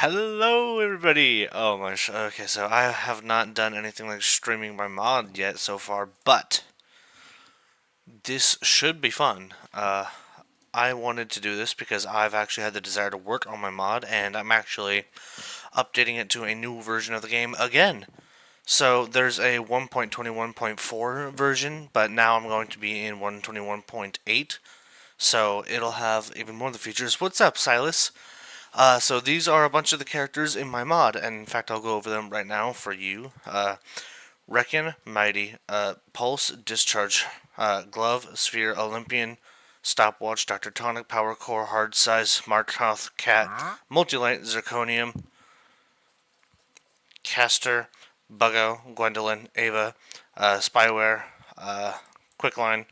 Hello, everybody! Oh my gosh, okay, so I have not done anything like streaming my mod yet so far, but this should be fun. I wanted to do this because I've actually had the desire to work on my mod, and I'm actually updating it to a new version of the game again. So there's a 1.21.4 version, but now I'm going to be in 121.8, so it'll have even more of the features. What's up, Silas? So these are a bunch of the characters in my mod, and in fact I'll go over them right now for you. Reckon, Mighty, Pulse, Discharge, Glove, Sphere, Olympian, Stopwatch, Dr. Tonic, Power Core, Hard Size, Markoth, Cat, Multilight, Zirconium, Caster, Buggo, Gwendolyn, Ava, Spyware, Quicklime,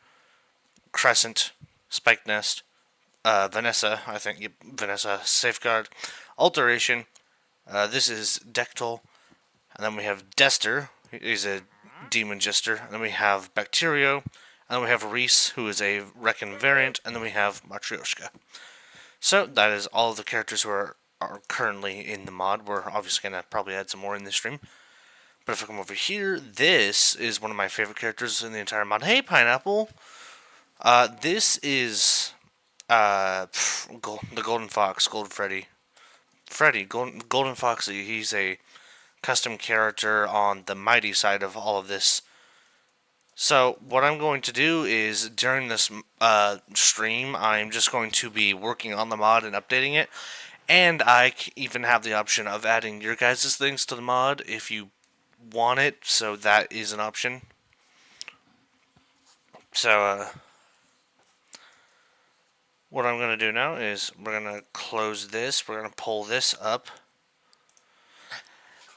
Crescent, Spike Nest, Vanessa, I think, yep, Vanessa, Safeguard, Alteration. This is Dectal, and then we have Dester, he's a demon jester, and then we have Bacterio, and then we have Reese, who is a Reckon variant, and then we have Matryoshka. So that is all of the characters who are currently in the mod. We're obviously going to probably add some more in this stream. But if I come over here, this is one of my favorite characters in the entire mod. Hey, Pineapple! This is the Golden Fox, Golden Freddy. Golden Foxy, he's a custom character on the Mighty side of all of this. So what I'm going to do is during this stream, I'm just going to be working on the mod and updating it, and I even have the option of adding your guys' things to the mod if you want it. So that is an option. So what I'm going to do now is we're going to close this. We're going to pull this up.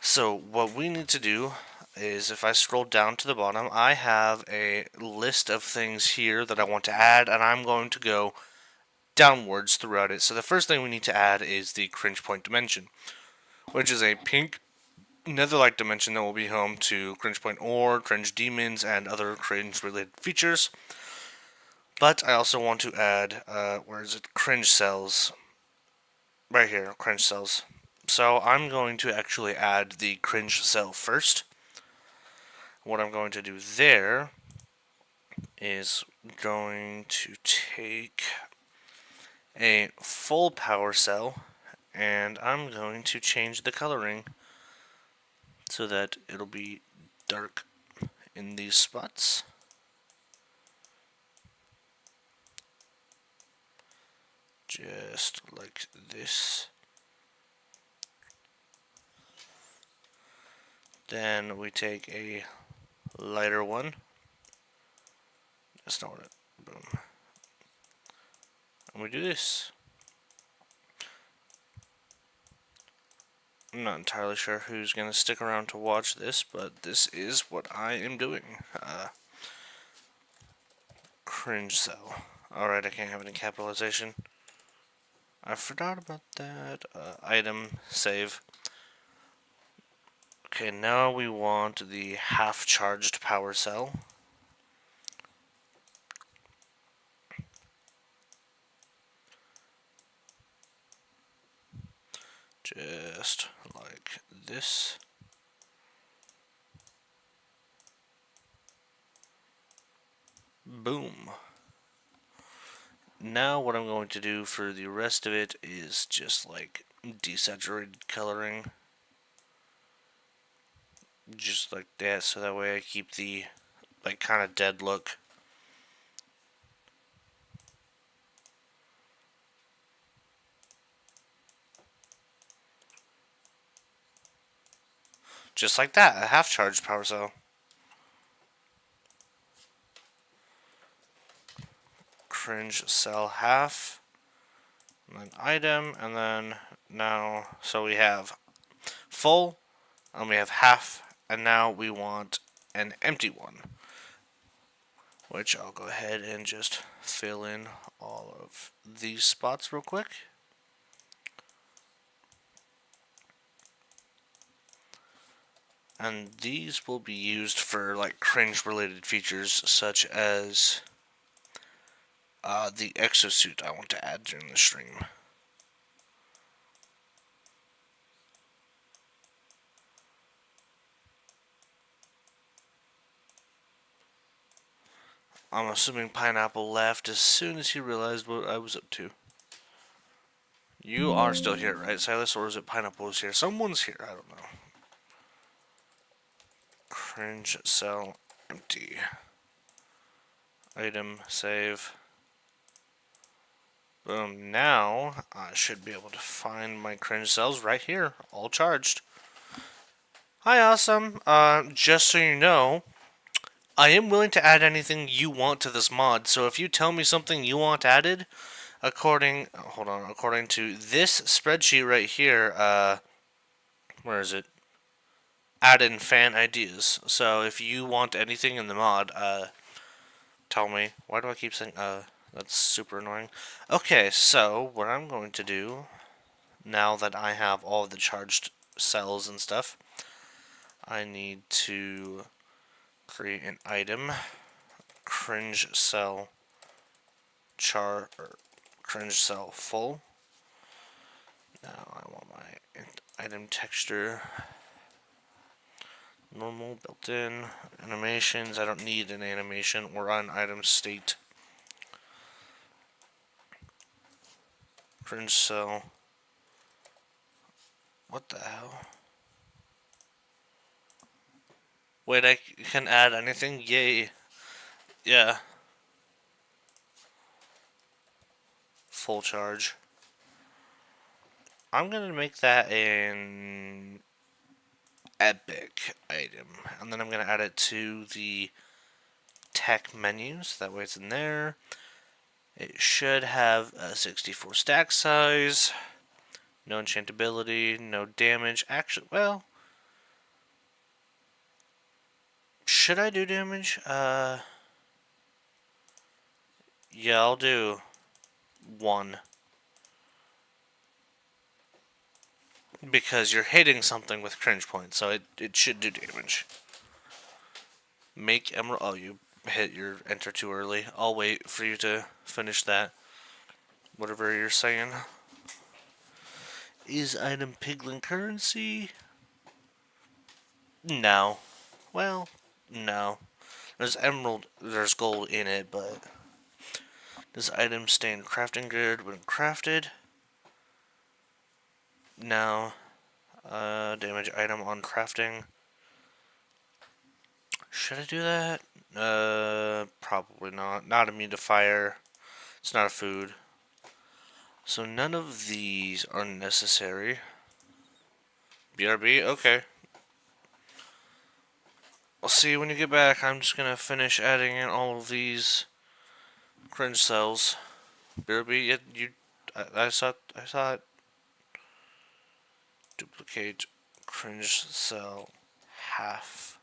So what we need to do is if I scroll down to the bottom, I have a list of things here that I want to add, and I'm going to go downwards throughout it. So the first thing we need to add is the Cringe Point Dimension, which is a pink netherlight dimension that will be home to Cringe Point Ore, Cringe Demons, and other cringe-related features. But I also want to add, where is it? Cringe Cells. Right here, Cringe Cells. So I'm going to actually add the Cringe Cell first. What I'm going to do there is going to take a full power cell, and I'm going to change the coloring so that it'll be dark in these spots. Just like this. Then we take a lighter one. That's not what it. Boom. And we do this. I'm not entirely sure who's going to stick around to watch this, but this is what I am doing. Cringe cell. Alright, I can't have any capitalization. I forgot about that. Item, save. Okay, now we want the half-charged power cell. Just like this. Boom. Now what I'm going to do for the rest of it is just like desaturated coloring. Just like that, so that way I keep the like kind of dead look. Just like that, a half-charged power cell. Cringe cell half, and then item, and then now, so we have full, and we have half, and now we want an empty one, which I'll go ahead and just fill in all of these spots real quick. And these will be used for like cringe related features such as the exosuit I want to add during the stream. I'm assuming Pineapple left as soon as he realized what I was up to. You are still here, right, Silas? Or is it Pineapple who's here? Someone's here, I don't know. Cringe cell empty. Item, save. Boom, now I should be able to find my cringe cells right here, all charged. Hi, awesome. Just so you know, I am willing to add anything you want to this mod, so if you tell me something you want added, according to this spreadsheet right here, where is it? Add in fan ideas. So if you want anything in the mod, tell me. Why do I keep saying, that's super annoying. Okay, so what I'm going to do, now that I have all of the charged cells and stuff, I need to create an item, cringe cell cringe cell full. Now I want my item texture, normal, built-in, animations. I don't need an animation. We're on item state. Cringe cell. What the hell? Wait, I can add anything? Yay. Yeah. Full charge. I'm gonna make that an epic item. And then I'm gonna add it to the tech menus. That way it's in there. It should have a 64 stack size. No enchantability, no damage. Actually, well, should I do damage? Yeah, I'll do 1. Because you're hitting something with cringe points, so it should do damage. Make emerald. Oh, you hit your enter too early. I'll wait for you to finish that. Whatever you're saying. Is item piglin currency? No. Well, no. There's gold in it, but does item stay in crafting grid when crafted? No. Damage item on crafting. Should I do that? Probably not. Not immune to fire. It's not a food. So none of these are necessary. BRB? Okay. I'll see you when you get back. I'm just gonna finish adding in all of these cringe cells. BRB, I saw it. Duplicate cringe cell half.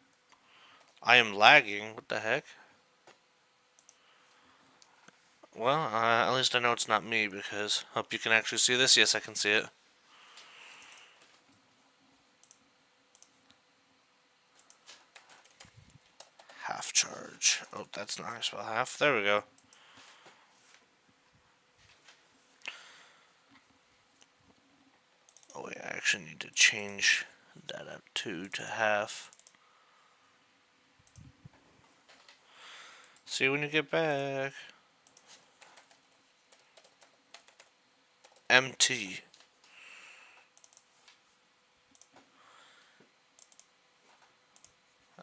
I am lagging. What the heck? Well, at least I know it's not me because hope you can actually see this. Yes, I can see it. Half charge. Oh, that's not how I spell half. There we go. Oh wait, I actually need to change that up to half. See you when you get back. MT.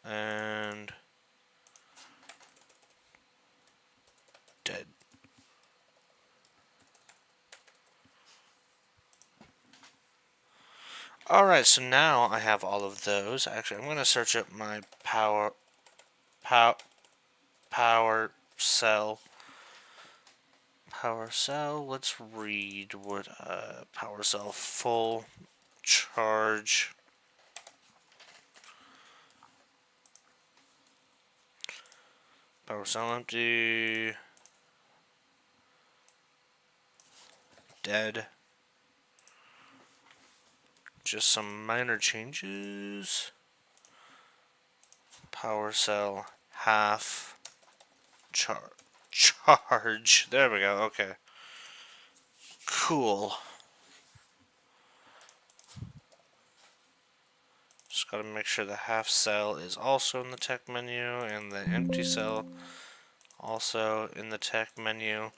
And dead. Alright, so now I have all of those. Actually, I'm going to search up my power cell. Power cell, let's read what power cell full charge. Power cell empty. Dead. Just some minor changes. Power cell half charge. There we go. Okay. Cool. Just gotta make sure the half cell is also in the tech menu and the empty cell also in the tech menu,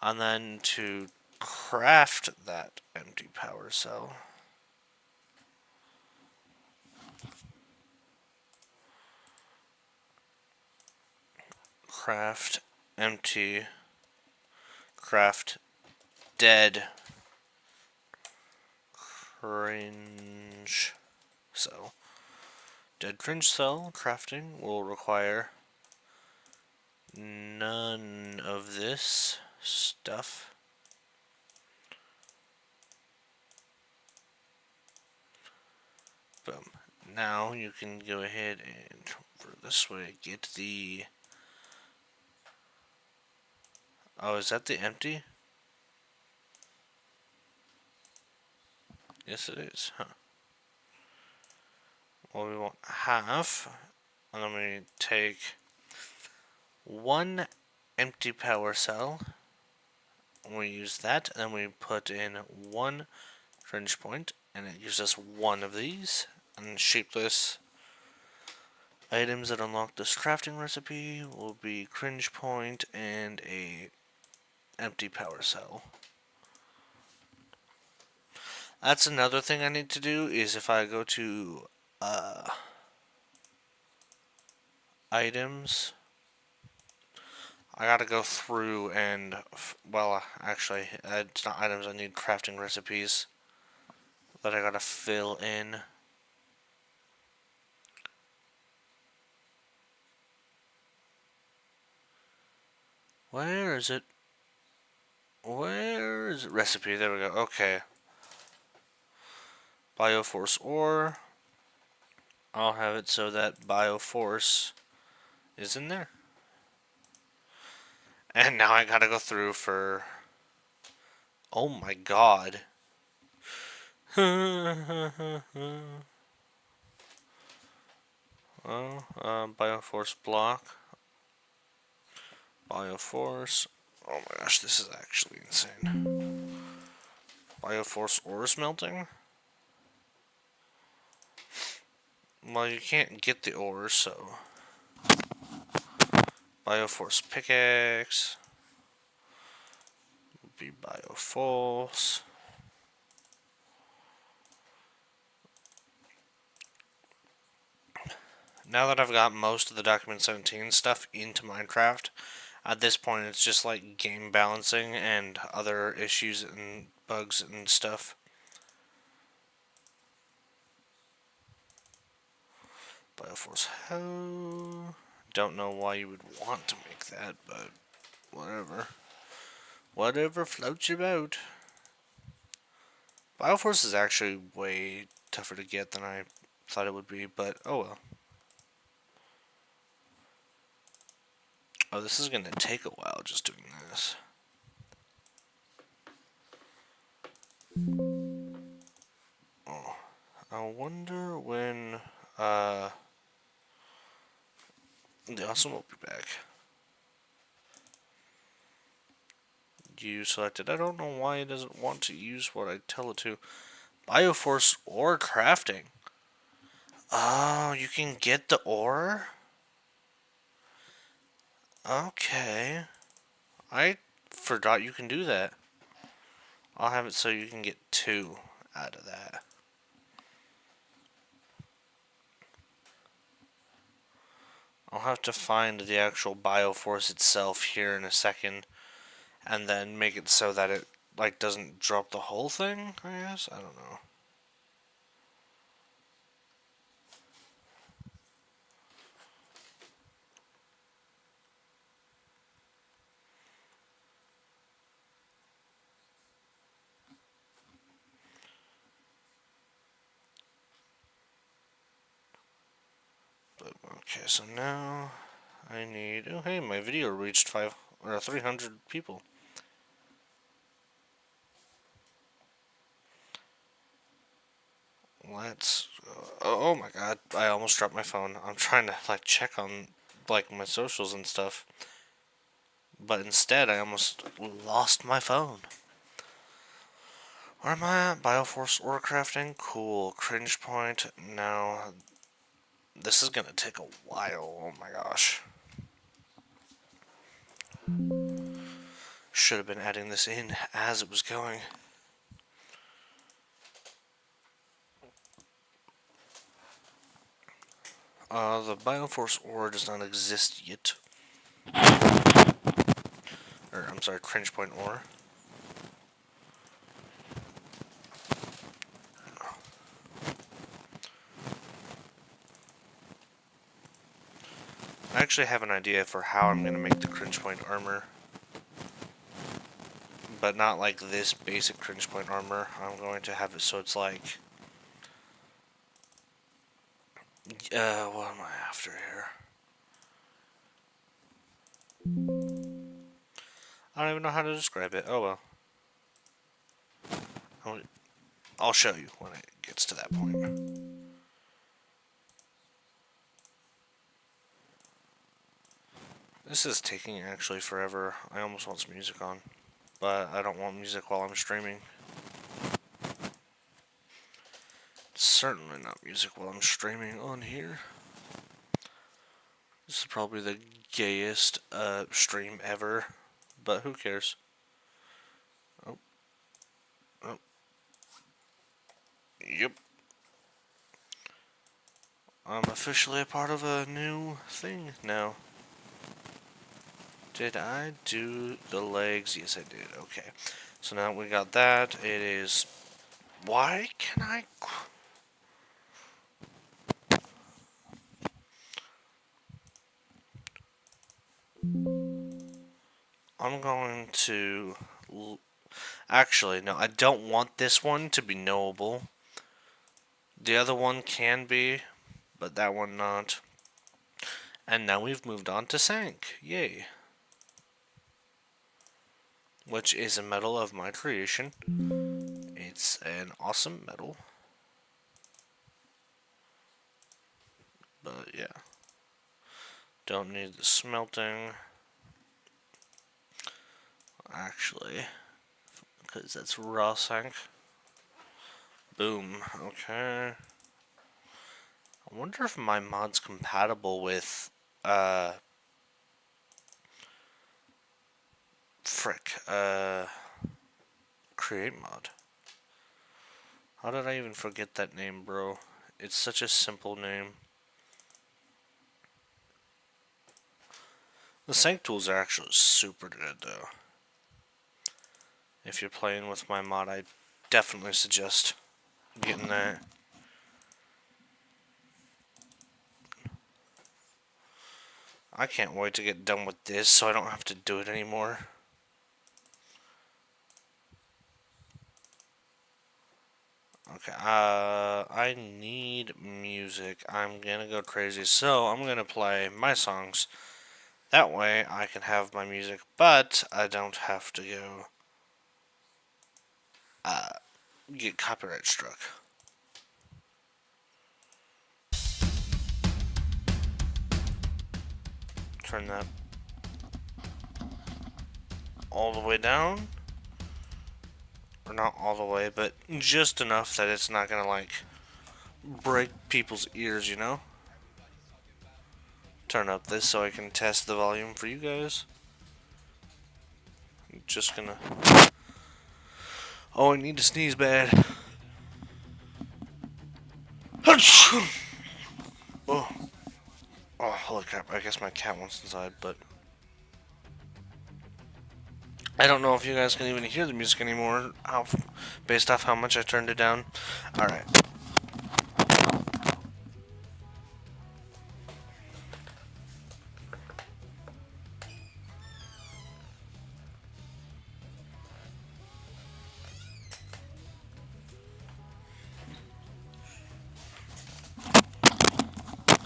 and then to craft that empty power cell, craft empty, craft dead cringe cell. Dead cringe cell crafting will require none of this stuff. Boom. Now you can go ahead and, for this way, get the... Oh, is that the empty? Yes, it is, huh? Well, we want half, and then we take one empty power cell, and we use that, and then we put in one cringe point, and it gives us one of these, and shapeless items that unlock this crafting recipe will be cringe point and a empty power cell. That's another thing I need to do, is if I go to items, I gotta go through and, well, actually, it's not items, I need crafting recipes that I gotta fill in. Where is it? Where is it? Recipe, there we go, okay. Bioforce ore. I'll have it so that Bioforce is in there. And now I gotta go through for... Oh my god. Bioforce block. Bioforce. Oh my gosh, this is actually insane. Bioforce ore smelting? Well, you can't get the ore, so... Bioforce pickaxe. Be Bioforce. Now that I've got most of the Document 17 stuff into Minecraft, at this point it's just like game balancing and other issues and bugs and stuff. Bioforce Hoe. Don't know why you would want to make that, but whatever. Whatever floats your boat. Bioforce is actually way tougher to get than I thought it would be, but oh well. Oh, this is gonna take a while just doing this. Oh, I wonder when the awesome will be back. You selected. I don't know why it doesn't want to use what I tell it to. Bioforce ore crafting. Oh, you can get the ore? Okay. I forgot you can do that. I'll have it so you can get 2 out of that. I'll have to find the actual Bioforce itself here in a second, and then make it so that it like doesn't drop the whole thing, I guess? I don't know. But okay, so now I need... Oh hey, my video reached 300 people. Let's... oh my god, I almost dropped my phone. I'm trying to like check on like my socials and stuff, but instead I almost lost my phone. Where am I at? Bioforce ore crafting? Cool. Cringe point. Now, this is gonna take a while. Oh my gosh. Should have been adding this in as it was going. The Bioforce ore does not exist yet. Or, I'm sorry, Cringe Point ore. I actually have an idea for how I'm going to make the Cringe Point armor. But not like this basic Cringe Point armor. I'm going to have it so it's like... what am I after here? I don't even know how to describe it. Oh well. I'll show you when it gets to that point. This is taking actually forever. I almost want some music on, but I don't want music while I'm streaming. Certainly not music while I'm streaming on here. This is probably the gayest stream ever, but who cares? Oh. Oh. Yep. I'm officially a part of a new thing now. Did I do the legs? Yes, I did. Okay. So now we got that. It is... Why can I... I'm going to... Actually, no, I don't want this one to be knowable. The other one can be, but that one not. And now we've moved on to Sank. Yay. Which is a medal of my creation. It's an awesome medal. But yeah. Don't need the smelting. Actually, because that's raw Sank. Boom. Okay. I wonder if my mod's compatible with, create mod. How did I even forget that name, bro? It's such a simple name. The Sank tools are actually super good, though. If you're playing with my mod, I definitely suggest getting that. I can't wait to get done with this so I don't have to do it anymore. Okay, I need music. I'm gonna go crazy, so I'm gonna play my songs. That way I can have my music, but I don't have to go, get copyright struck. Turn that all the way down. Or not all the way, but just enough that it's not gonna, like, break people's ears, you know? Turn up this so I can test the volume for you guys. I'm just gonna... Oh, I need to sneeze bad. Oh. Oh, holy crap. I guess my cat wants inside, but... I don't know if you guys can even hear the music anymore, based off how much I turned it down. Alright.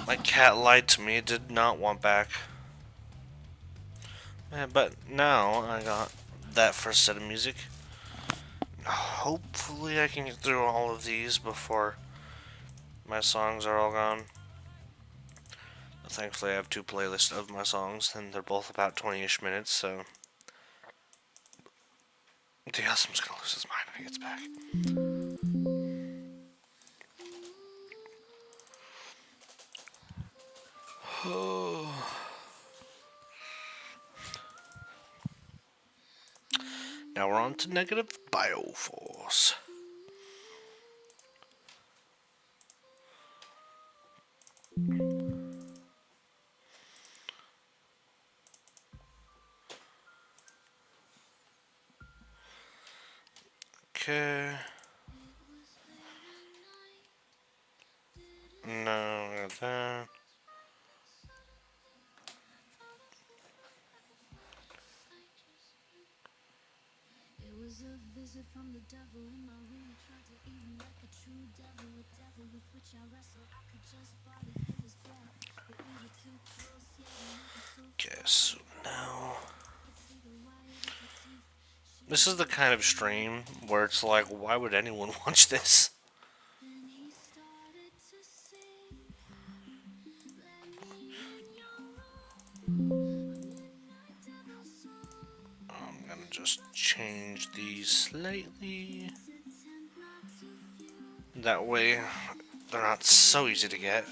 My cat lied to me, did not want back. Yeah, but now I got that first set of music. Hopefully I can get through all of these before my songs are all gone. Thankfully I have two playlists of my songs, and they're both about 20-ish minutes, so... The Awesome's gonna lose his mind when he gets back. Now we're on to negative Bioforce. Okay. No, got that. Okay, so now this is the kind of stream where it's like, why would anyone watch this? I'm gonna just change these slightly. That way, they're not so easy to get.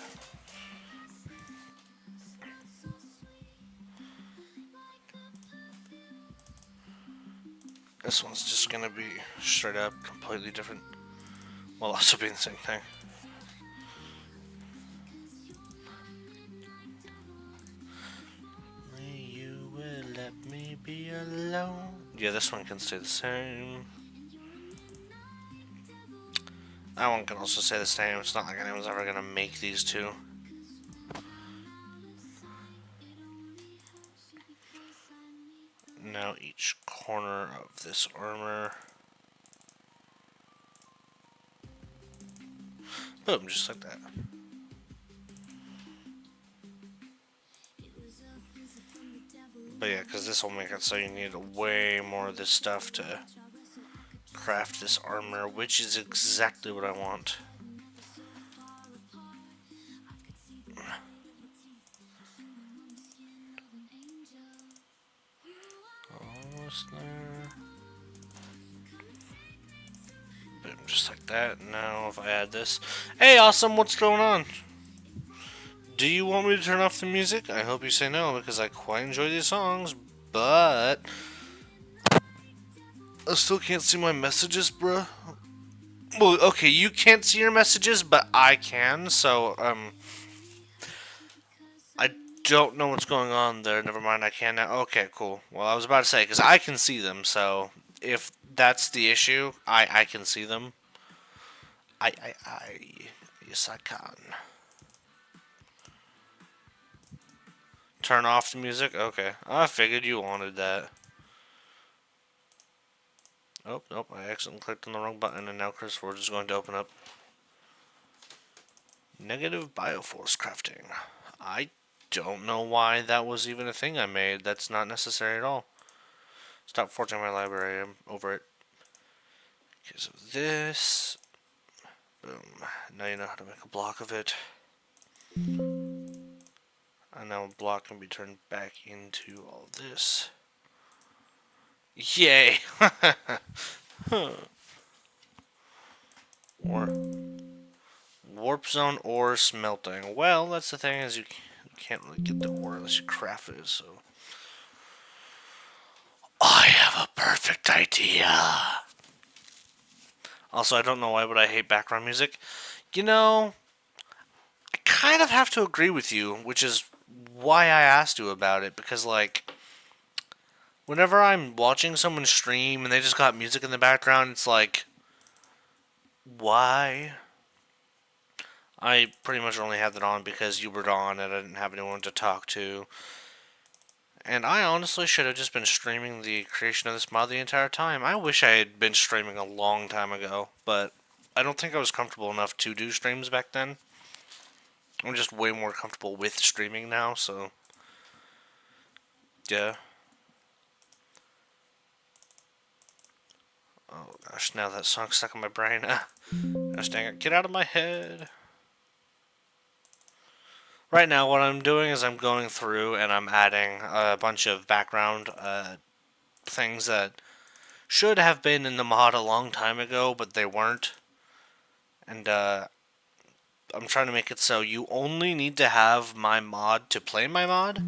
This one's just gonna be straight up completely different, while also being the same thing. You will let me be alone. Yeah, this one can stay the same. That one can also stay the same. It's not like anyone's ever gonna make these two. Now each corner of this armor. Boom, just like that. But yeah, because this will make it so you need way more of this stuff to craft this armor, which is exactly what I want. Almost there. Boom, just like that. Now if I add this. Hey, awesome, what's going on? Do you want me to turn off the music? I hope you say no, because I quite enjoy these songs, but I still can't see my messages, bruh. Well, okay, you can't see your messages, but I can, so, I don't know what's going on there. Never mind, I can now. Okay, cool. Well, I was about to say, because I can see them, so if that's the issue, I can see them. Yes, I can. Turn off the music? Okay. I figured you wanted that. Oh, nope, I accidentally clicked on the wrong button, and now CurseForge is going to open up. Negative Bioforce crafting. I don't know why that was even a thing I made. That's not necessary at all. Stop forging my library. I'm over it. Because of this. Boom. Now you know how to make a block of it. And now a block can be turned back into all this. Yay! Or warp zone ore smelting. Well, that's the thing, is you can't really get the ore unless you craft it, so. I have a perfect idea. Also, I don't know why, but I hate background music. You know, I kind of have to agree with you, which is why I asked you about it, because, like, whenever I'm watching someone stream and they just got music in the background, it's like, why? I pretty much only had that on because you were on and I didn't have anyone to talk to. And I honestly should have just been streaming the creation of this mod the entire time. I wish I had been streaming a long time ago, but I don't think I was comfortable enough to do streams back then. I'm just way more comfortable with streaming now, so yeah. Oh gosh, now that song's stuck in my brain. Gosh dang it, get out of my head. Right now what I'm doing is I'm going through and I'm adding a bunch of background things that should have been in the mod a long time ago, but they weren't. And I'm trying to make it so you only need to have my mod to play my mod,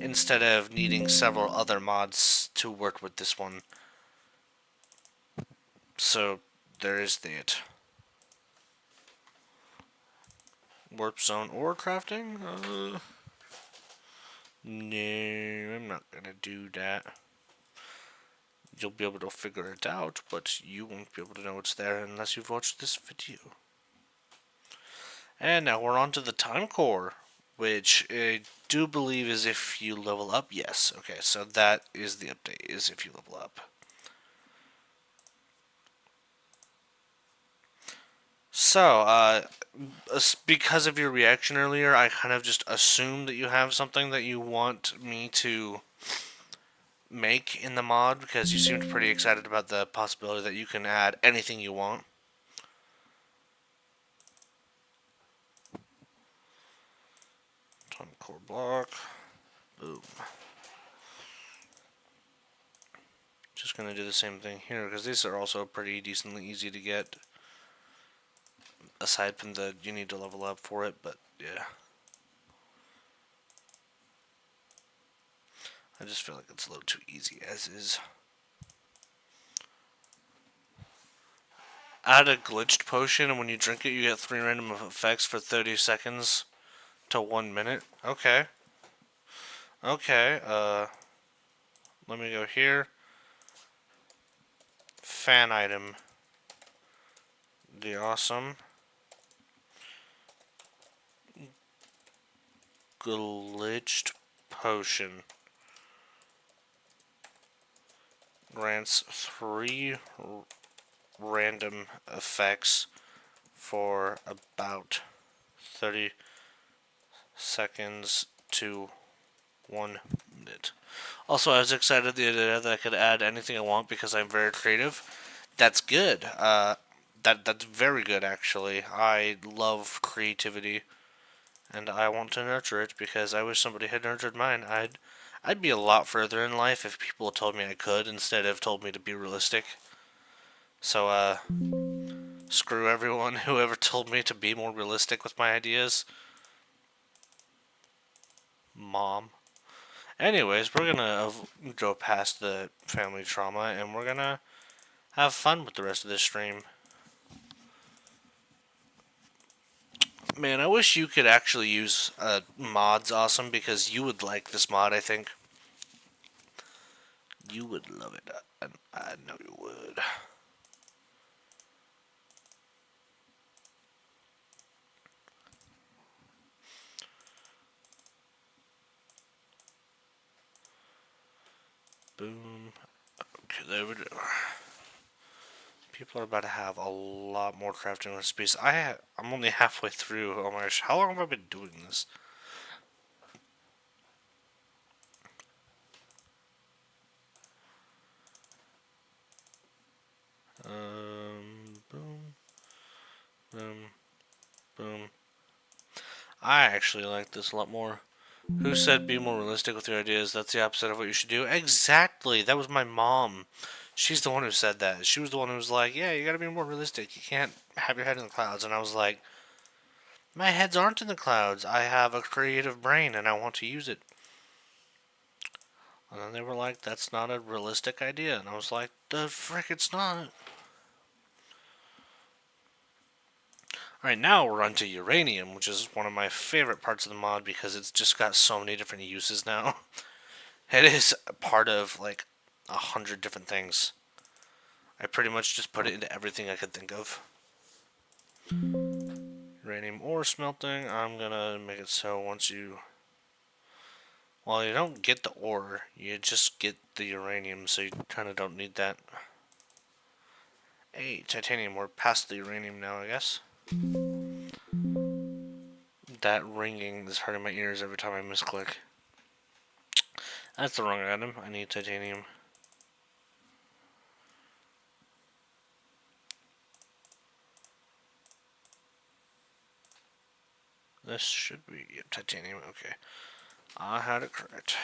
instead of needing several other mods to work with this one. So there is that. Warp zone ore crafting? No, I'm not gonna do that. You'll be able to figure it out, but you won't be able to know it's there unless you've watched this video. And now we're on to the time core, which I do believe is if you level up. Yes, okay, so that is the update, is if you level up. So, because of your reaction earlier, I kind of just assumed that you have something that you want me to make in the mod, because you seemed pretty excited about the possibility that you can add anything you want. Time core block. Boom. Just gonna do the same thing here, because these are also pretty decently easy to get. Aside from the you need to level up for it, but yeah. I just feel like it's a little too easy as is. Add a glitched potion, and when you drink it, you get 3 random effects for 30 seconds to 1 minute. Okay. Okay, let me go here. Fan item. The awesome. Glitched potion. Grants 3 random effects for about 30 seconds to 1 minute. Also, I was excited the other day that I could add anything I want because I'm very creative. That's good. That's very good, actually. I love creativity, and I want to nurture it because I wish somebody had nurtured mine. I'd be a lot further in life if people told me I could instead of told me to be realistic. So, screw everyone who ever told me to be more realistic with my ideas. Mom. Anyways, we're gonna go past the family trauma and we're gonna have fun with the rest of this stream. Man, I wish you could actually use mods, awesome, because you would like this mod, I think. You would love it, and I know you would. Boom. Okay, there we go. People are about to have a lot more crafting recipes. I'm only halfway through. Oh my gosh, how long have I been doing this? Boom, boom, boom. I actually like this a lot more. Who said be more realistic with your ideas? That's the opposite of what you should do. Exactly. That was my mom. She's the one who said that. She was the one who was like, yeah, you gotta be more realistic. You can't have your head in the clouds. And I was like, my heads aren't in the clouds. I have a creative brain and I want to use it. And then they were like, that's not a realistic idea. And I was like, the frick, it's not. Alright, now we're on to uranium, which is one of my favorite parts of the mod because it's just got so many different uses now. It is part of like 100 different things. I pretty much just put it into everything I could think of. Uranium ore smelting, I'm gonna make it so once you... Well, you don't get the ore, you just get the uranium, so you kind of don't need that. Hey, titanium, we're past the uranium now, I guess. That ringing is hurting my ears every time I misclick. That's the wrong item, I need titanium. This should be titanium, okay. I had it correct.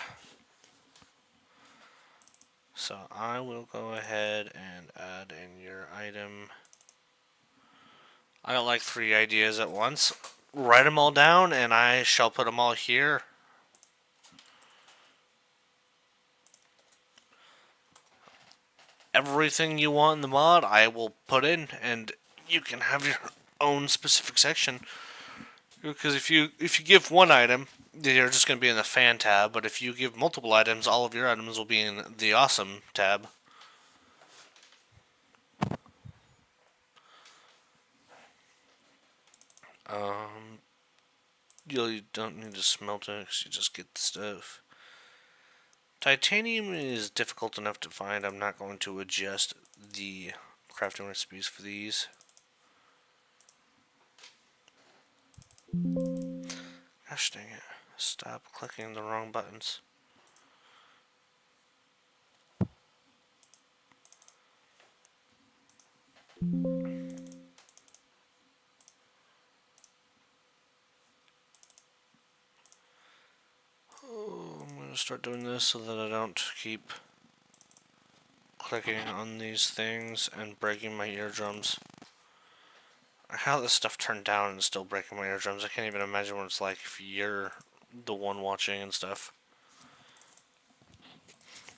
So I will go ahead and add in your item. I got like 3 ideas at once. Write them all down and I shall put them all here. everything you want in the mod, I will put in, and you can have your own specific section. Because if you give one item, they're just going to be in the fan tab. But if you give multiple items, all of your items will be in the awesome tab. You don't need to smelt it because you just get the stuff. Titanium is difficult enough to find. I'm not going to adjust the crafting recipes for these. Gosh dang it. Stop clicking the wrong buttons. Oh, I'm going to start doing this so that I don't keep clicking on these things and breaking my eardrums. How this stuff turned down and still breaking my eardrums. I can't even imagine what it's like if you're the one watching and stuff.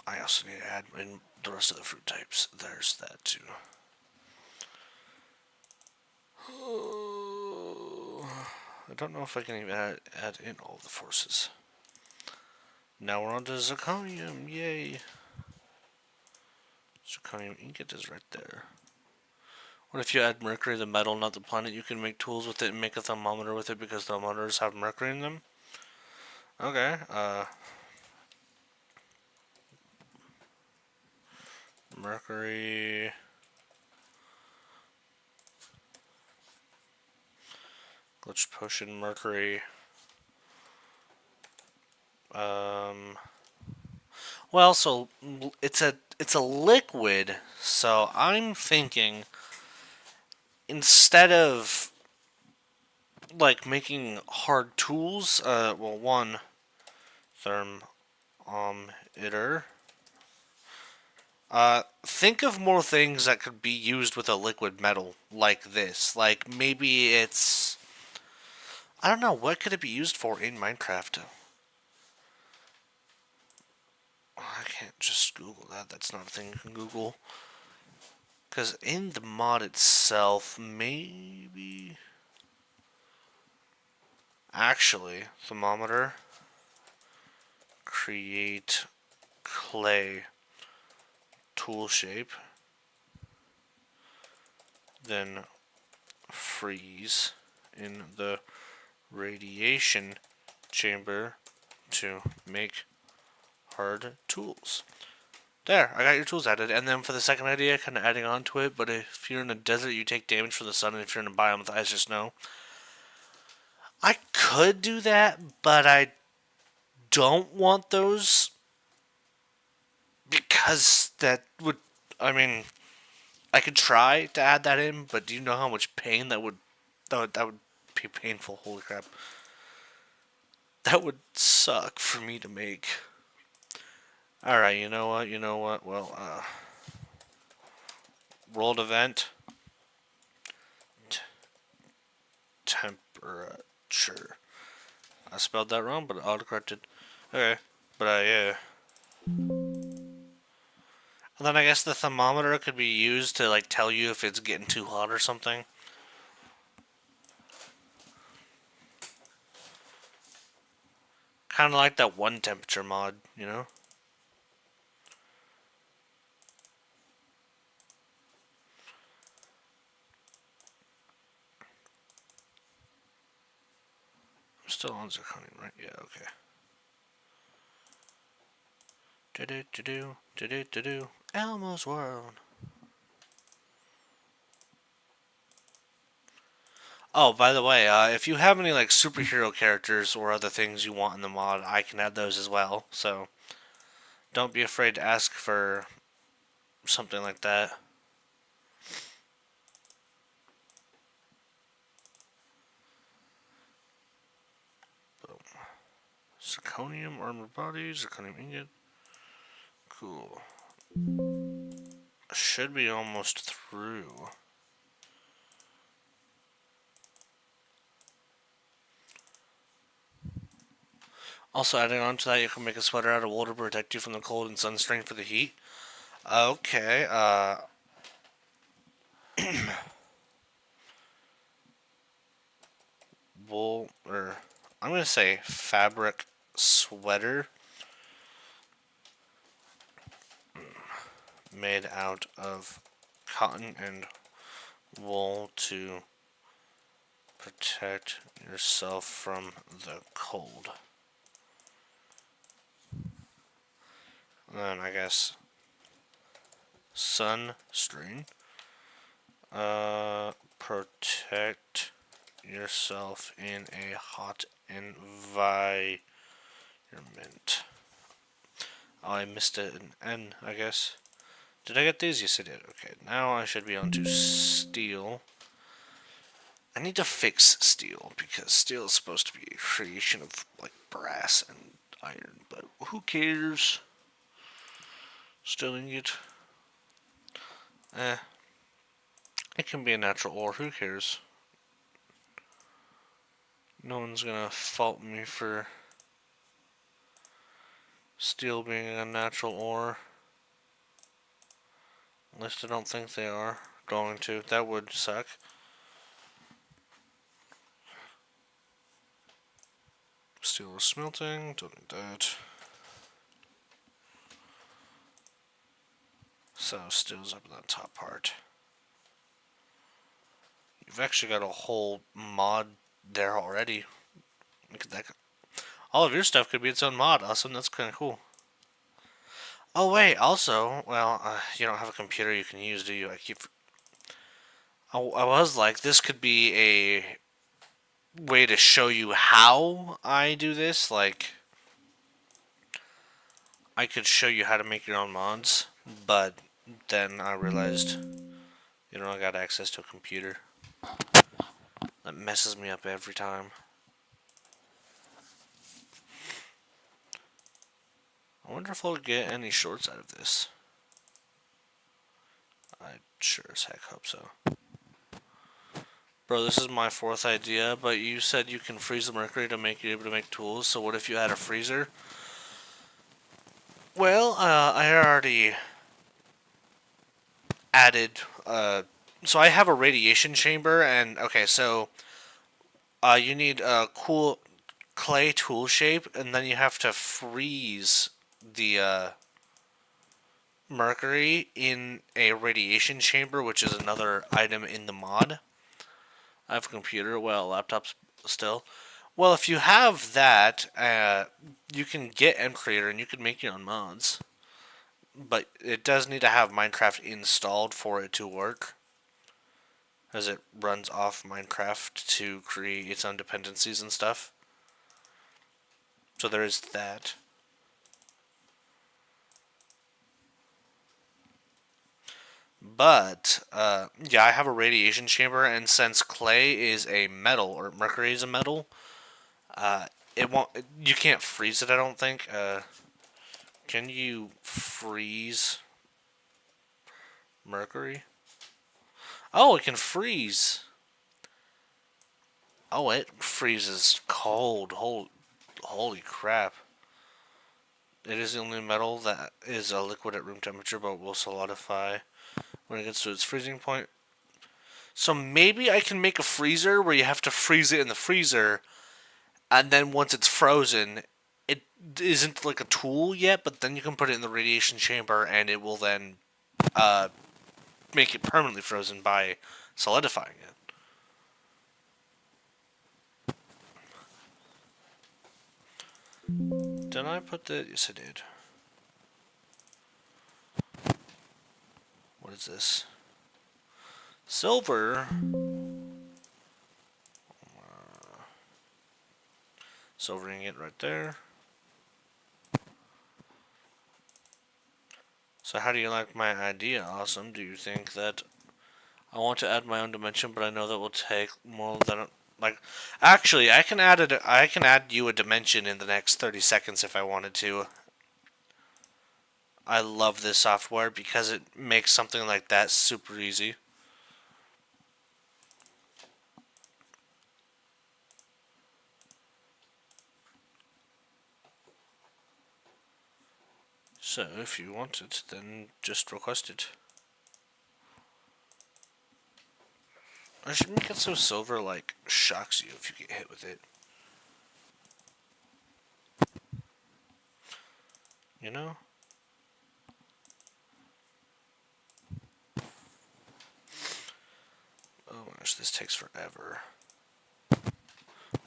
I also need to add in the rest of the fruit types. There's that too. I don't know if I can even add in all the forces. Now we're on to zirconium. Yay! Zirconium ingot is right there. What if you add mercury, the metal, not the planet? You can make tools with it and make a thermometer with it because thermometers have mercury in them. Okay, mercury. Glitch potion, mercury. Well, so it's a liquid, so I'm thinking instead of like making hard tools, well, one thermometer. Think of more things that could be used with a liquid metal like this. Like maybe it's, I don't know, what could it be used for in Minecraft? I can't just Google that. That's not a thing you can Google. Because in the mod itself, maybe... Actually, thermometer. Create clay tool shape. Then freeze in the radiation chamber to make hard tools. There, I got your tools added. And then for the second idea, kind of adding on to it, but if you're in a desert, you take damage from the sun, and if you're in a biome with ice or snow. I could do that, but I don't want those because that would, I mean, I could try to add that in, but do you know how much pain that would be painful, holy crap. That would suck for me to make. Alright, you know what, well, world event. Temperature. I spelled that wrong, but it autocorrected. Okay, but yeah. And then I guess the thermometer could be used to like tell you if it's getting too hot or something. Kind of like that one temperature mod, you know? I'm still on zirconium, right? Yeah, okay. Do-do-do-do, Elmo's World. Oh, by the way, if you have any like superhero characters or other things you want in the mod, I can add those as well. So don't be afraid to ask for something like that. Boom. Zirconium armored body, zirconium ingot. Cool. Should be almost through. Also, adding on to that, you can make a sweater out of wool to protect you from the cold and sun strain for the heat. Okay, wool, or I'm gonna say fabric sweater made out of cotton and wool to protect yourself from the cold. And then I guess sunscreen. Protect yourself in a hot environment. Oh, I missed an N, I guess. Did I get these? Yes, I did. Okay, now I should be on to steel. I need to fix steel because steel is supposed to be a creation of like brass and iron, but who cares? Still ingot. Eh, it can be a natural ore. Who cares? No one's gonna fault me for steel being a natural ore. At least I don't think they are going to. That would suck. Steel is smelting. Don't need that. So steel's up in that top part. You've actually got a whole mod there already. Look at that. All of your stuff could be its own mod. Awesome. That's kind of cool. Oh wait. Also, well, you don't have a computer you can use, do you? I was like, this could be a way to show you how I do this. Like, I could show you how to make your own mods, but then I realized you don't got access to a computer. That messes me up every time. I wonder if I'll get any shorts out of this. I sure as heck hope so. Bro, this is my fourth idea, but you said you can freeze the mercury to make you able to make tools, so what if you had a freezer? Well, I already added, so I have a radiation chamber, and, okay, so, you need a cool clay tool shape, and then you have to freeze the, mercury in a radiation chamber, which is another item in the mod. I have a computer, well, laptops still. Well, if you have that, you can get MCreator and you can make your own mods. But it does need to have Minecraft installed for it to work, as it runs off Minecraft to create its own dependencies and stuff. So there is that. But, yeah, I have a radiation chamber, and since clay is a metal, or mercury is a metal, it won't, you can't freeze it, I don't think. Can you freeze mercury? Oh, it can freeze. Oh, it freezes cold. Holy crap. It is the only metal that is a liquid at room temperature, but will solidify when it gets to its freezing point. So maybe I can make a freezer where you have to freeze it in the freezer, and then once it's frozen, it isn't like a tool yet, but then you can put it in the radiation chamber, and it will then make it permanently frozen by solidifying it. Did I put the... Yes, I did. What is this? Silver. Silvering it right there. So how do you like my idea? Awesome. Do you think that I want to add my own dimension, but I know that will take more than like actually I can add you a dimension in the next 30 seconds if I wanted to. I love this software because it makes something like that super easy. So, if you want it, then just request it. I should make it so silver, like, shocks you if you get hit with it. You know? Oh my gosh, this takes forever.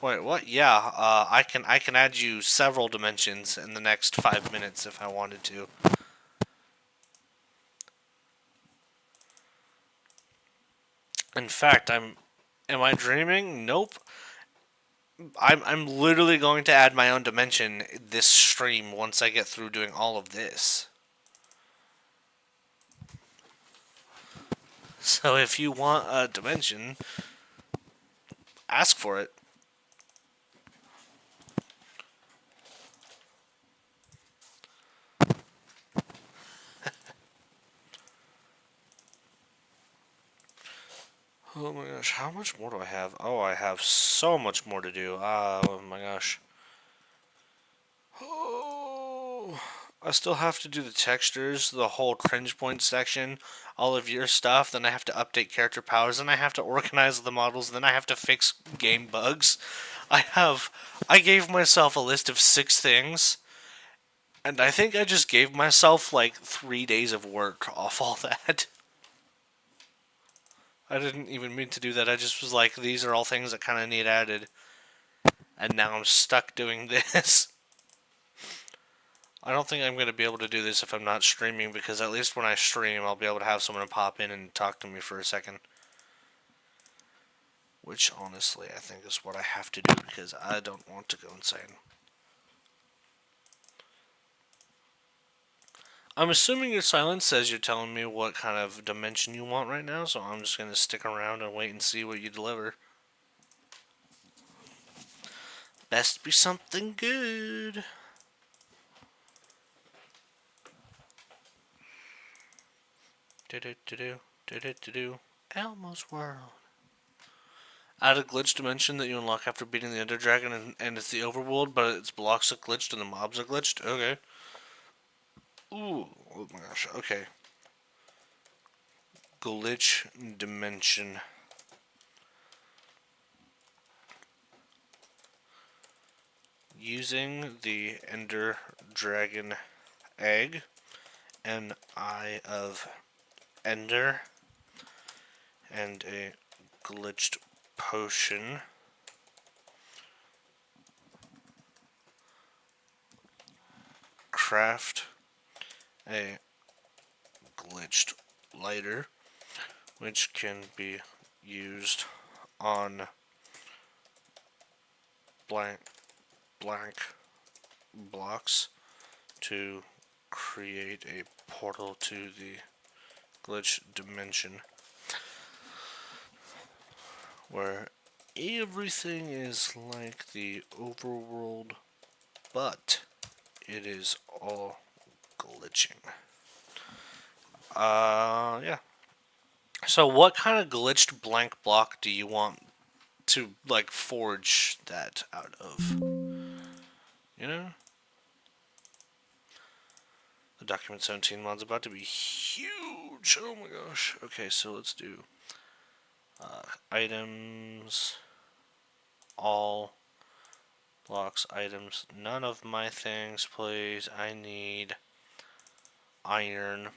Wait, what? Yeah, I can add you several dimensions in the next 5 minutes if I wanted to. In fact, am I dreaming? Nope. I'm literally going to add my own dimension this stream once I get through doing all of this. So if you want a dimension, ask for it. Oh my gosh, how much more do I have? Oh, I have so much more to do. Oh my gosh. Oh, I still have to do the textures, the whole cringe point section, all of your stuff. Then I have to update character powers. Then I have to organize the models. Then I have to fix game bugs. I gave myself a list of 6 things. And I think I just gave myself like 3 days of work off all that. I didn't even mean to do that. I just was like, these are all things that kind of need added. And now I'm stuck doing this. I don't think I'm going to be able to do this if I'm not streaming, because at least when I stream, I'll be able to have someone pop in and talk to me for a second. Which, honestly, I think is what I have to do, because I don't want to go insane. I'm assuming your silence says you're telling me what kind of dimension you want right now, so I'm just going to stick around and wait and see what you deliver. Best be something good. Do-do-do-do. Elmo's World. Add a glitch dimension that you unlock after beating the Ender Dragon, and it's the overworld, but its blocks are glitched and the mobs are glitched? Okay. Ooh, oh my gosh, okay. Glitch dimension. Using the Ender Dragon egg, an Eye of Ender, and a glitched potion. Craft a glitched lighter, which can be used on blank blocks to create a portal to the glitch dimension, where everything is like the overworld, but it is all glitching. Yeah. So what kind of glitched blank block do you want to, like, forge that out of? You know? The Document 17 mod's about to be huge! Oh my gosh. Okay, so let's do items, all blocks, items, none of my things, please. I need iron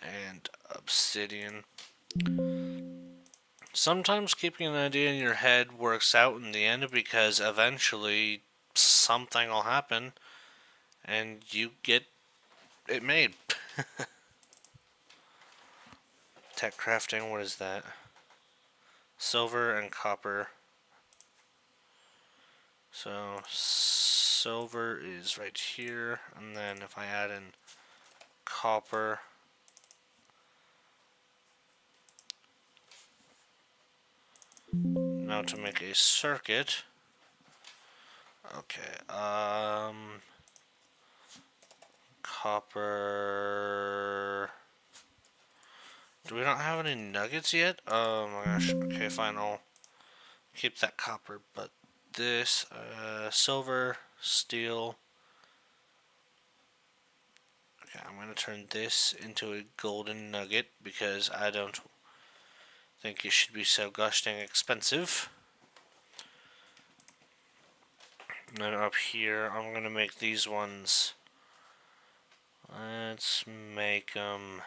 and obsidian. Sometimes keeping an idea in your head works out in the end, because eventually something will happen and you get it made. Tech crafting, what is that? Silver and copper. So silver is right here, and then if I add in copper, now to make a circuit. Okay, copper. Do we not have any nuggets yet? Oh my gosh. Okay, fine, I'll keep that copper, but this, silver, steel. Okay, I'm going to turn this into a golden nugget because I don't think it should be so gosh dang expensive. And then up here, I'm going to make these ones. Let's make them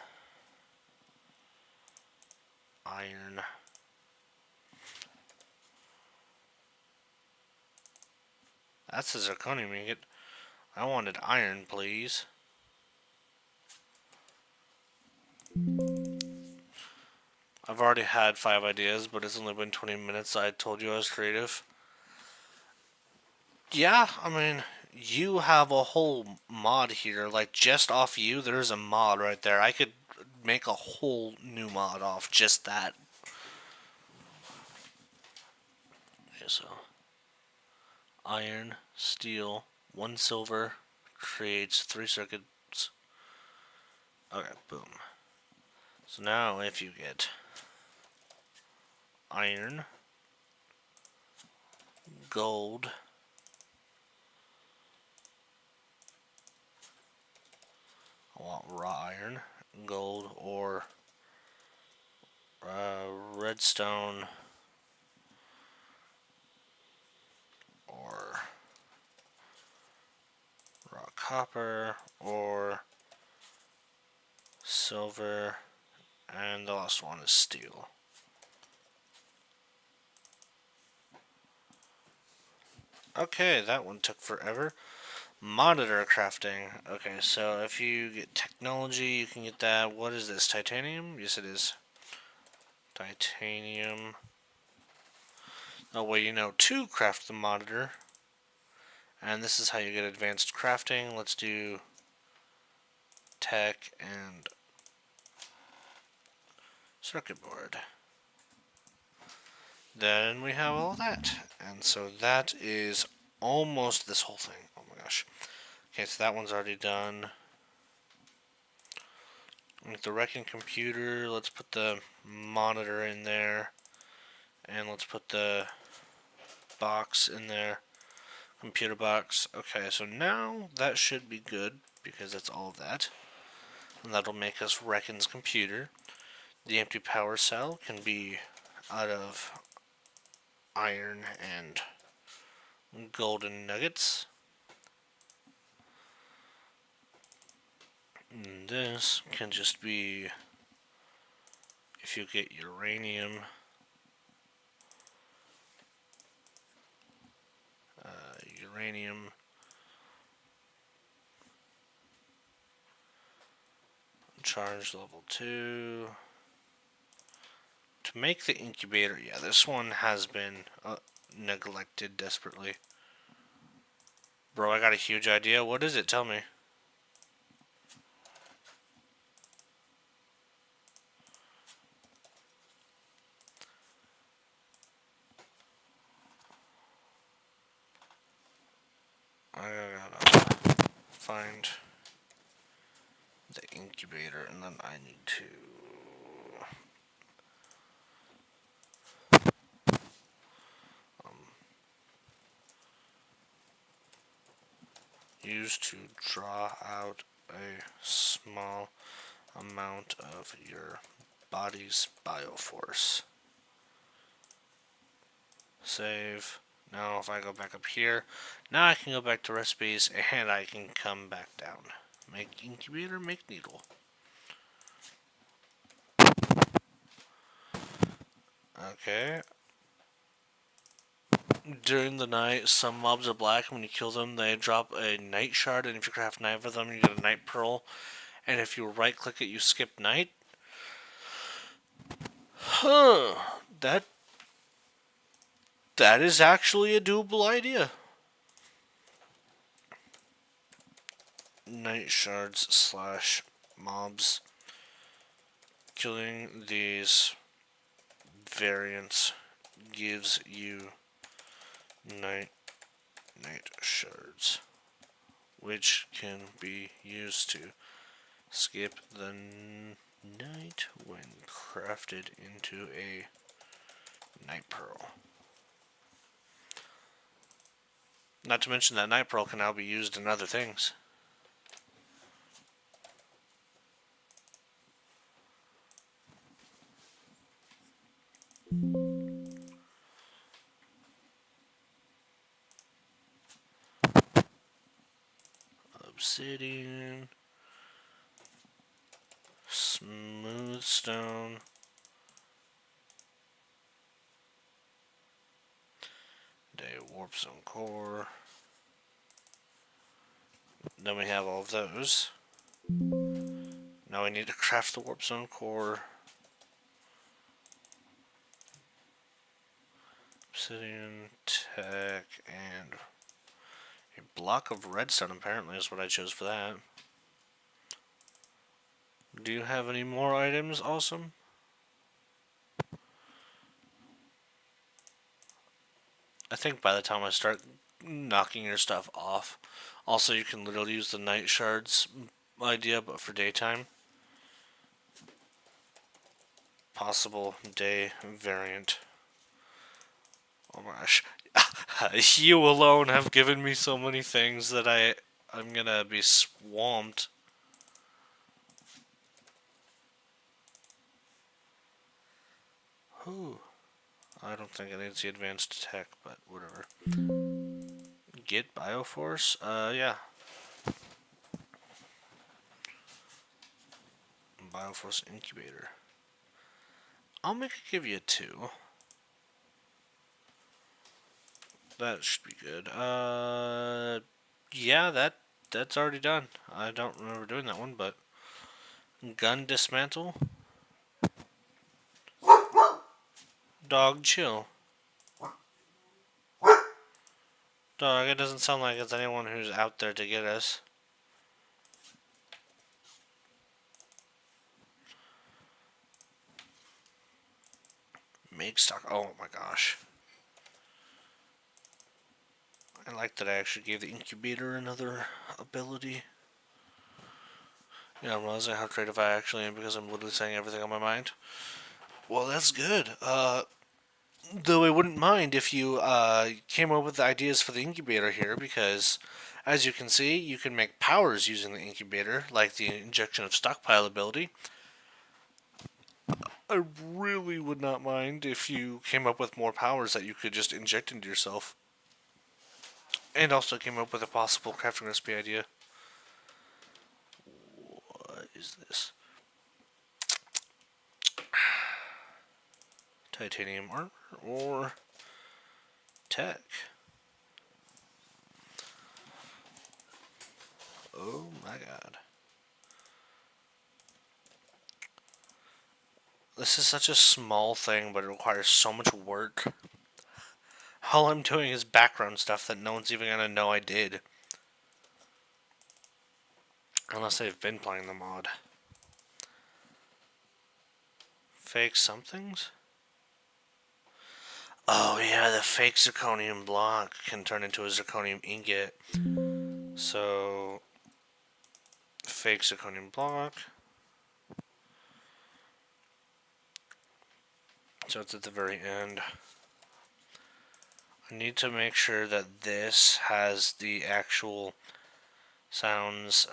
iron. That's a zirconium ingot. I wanted iron, please. I've already had 5 ideas, but it's only been 20 minutes. I told you I was creative. Yeah, I mean, you have a whole mod here. Like, just off you, there's a mod right there. I could make a whole new mod off just that. Okay, so iron, steel, 1 silver creates 3 circuits. Okay, boom. So now if you get iron, gold, I want raw iron, gold, or redstone, or raw copper, or silver, and the last one is steel. Okay, that one took forever. Monitor crafting. Okay, so if you get technology, you can get that. What is this? Titanium? Yes, it is. Titanium. Oh, well, you know to craft the monitor. And this is how you get advanced crafting. Let's do tech and circuit board. Then we have all that. And so that is almost this whole thing. Oh my gosh. Okay, so that one's already done. With the wrecking computer, let's put the monitor in there. And let's put the box in there. Computer box. Okay, so now that should be good because that's all of that. And that'll make us Reckon's computer. The empty power cell can be out of iron and golden nuggets. And this can just be if you get uranium, charge level 2. To make the incubator, yeah, this one has been neglected desperately. Bro, I got a huge idea. What is it? Tell me. I gotta find the incubator, and then I need to use to draw out a small amount of your body's bioforce. Save. Now if I go back up here, now I can go back to recipes and I can come back down. Make incubator, make needle. Okay. During the night, some mobs are black. When you kill them, they drop a night shard, and if you craft 9 of them, you get a night pearl. And if you right click it, you skip night. Huh. That is actually a doable idea. Night shards slash mobs. Killing these variants gives you night shards, which can be used to skip the night when crafted into a night pearl. Not to mention that night pearl can now be used in other things. Obsidian. Smooth stone. Day warp zone core. Then we have all of those. Now we need to craft the warp zone core. Obsidian, tech, and a block of redstone apparently is what I chose for that. Do you have any more items? Awesome. I think by the time I start knocking your stuff off. Also, you can literally use the night shards idea, but for daytime. Possible day variant. Oh my gosh. You alone have given me so many things that I'm gonna be swamped. Ooh. I don't think it needs the advanced tech, but whatever. Get Bioforce? Yeah. Bioforce Incubator. I'll give you a 2. That should be good. Yeah, that's already done. I don't remember doing that one, but gun dismantle. Dog chill. Dog, it doesn't sound like it's anyone who's out there to get us. Make stock. Oh my gosh. I like that I actually gave the incubator another ability. Yeah, I'm realizing how creative I actually am because I'm literally saying everything on my mind. Well, that's good. Though I wouldn't mind if you came up with ideas for the incubator here, because as you can see, you can make powers using the incubator, like the injection of stockpile ability. I really would not mind if you came up with more powers that you could just inject into yourself. And also came up with a possible crafting recipe idea. What is this? Titanium armor or tech? Oh my god. This is such a small thing, but it requires so much work. All I'm doing is background stuff that no one's even gonna know I did. Unless they've been playing the mod. Fake somethings? Oh yeah, the fake zirconium block can turn into a zirconium ingot. So, fake zirconium block. So it's at the very end. I need to make sure that this has the actual sounds.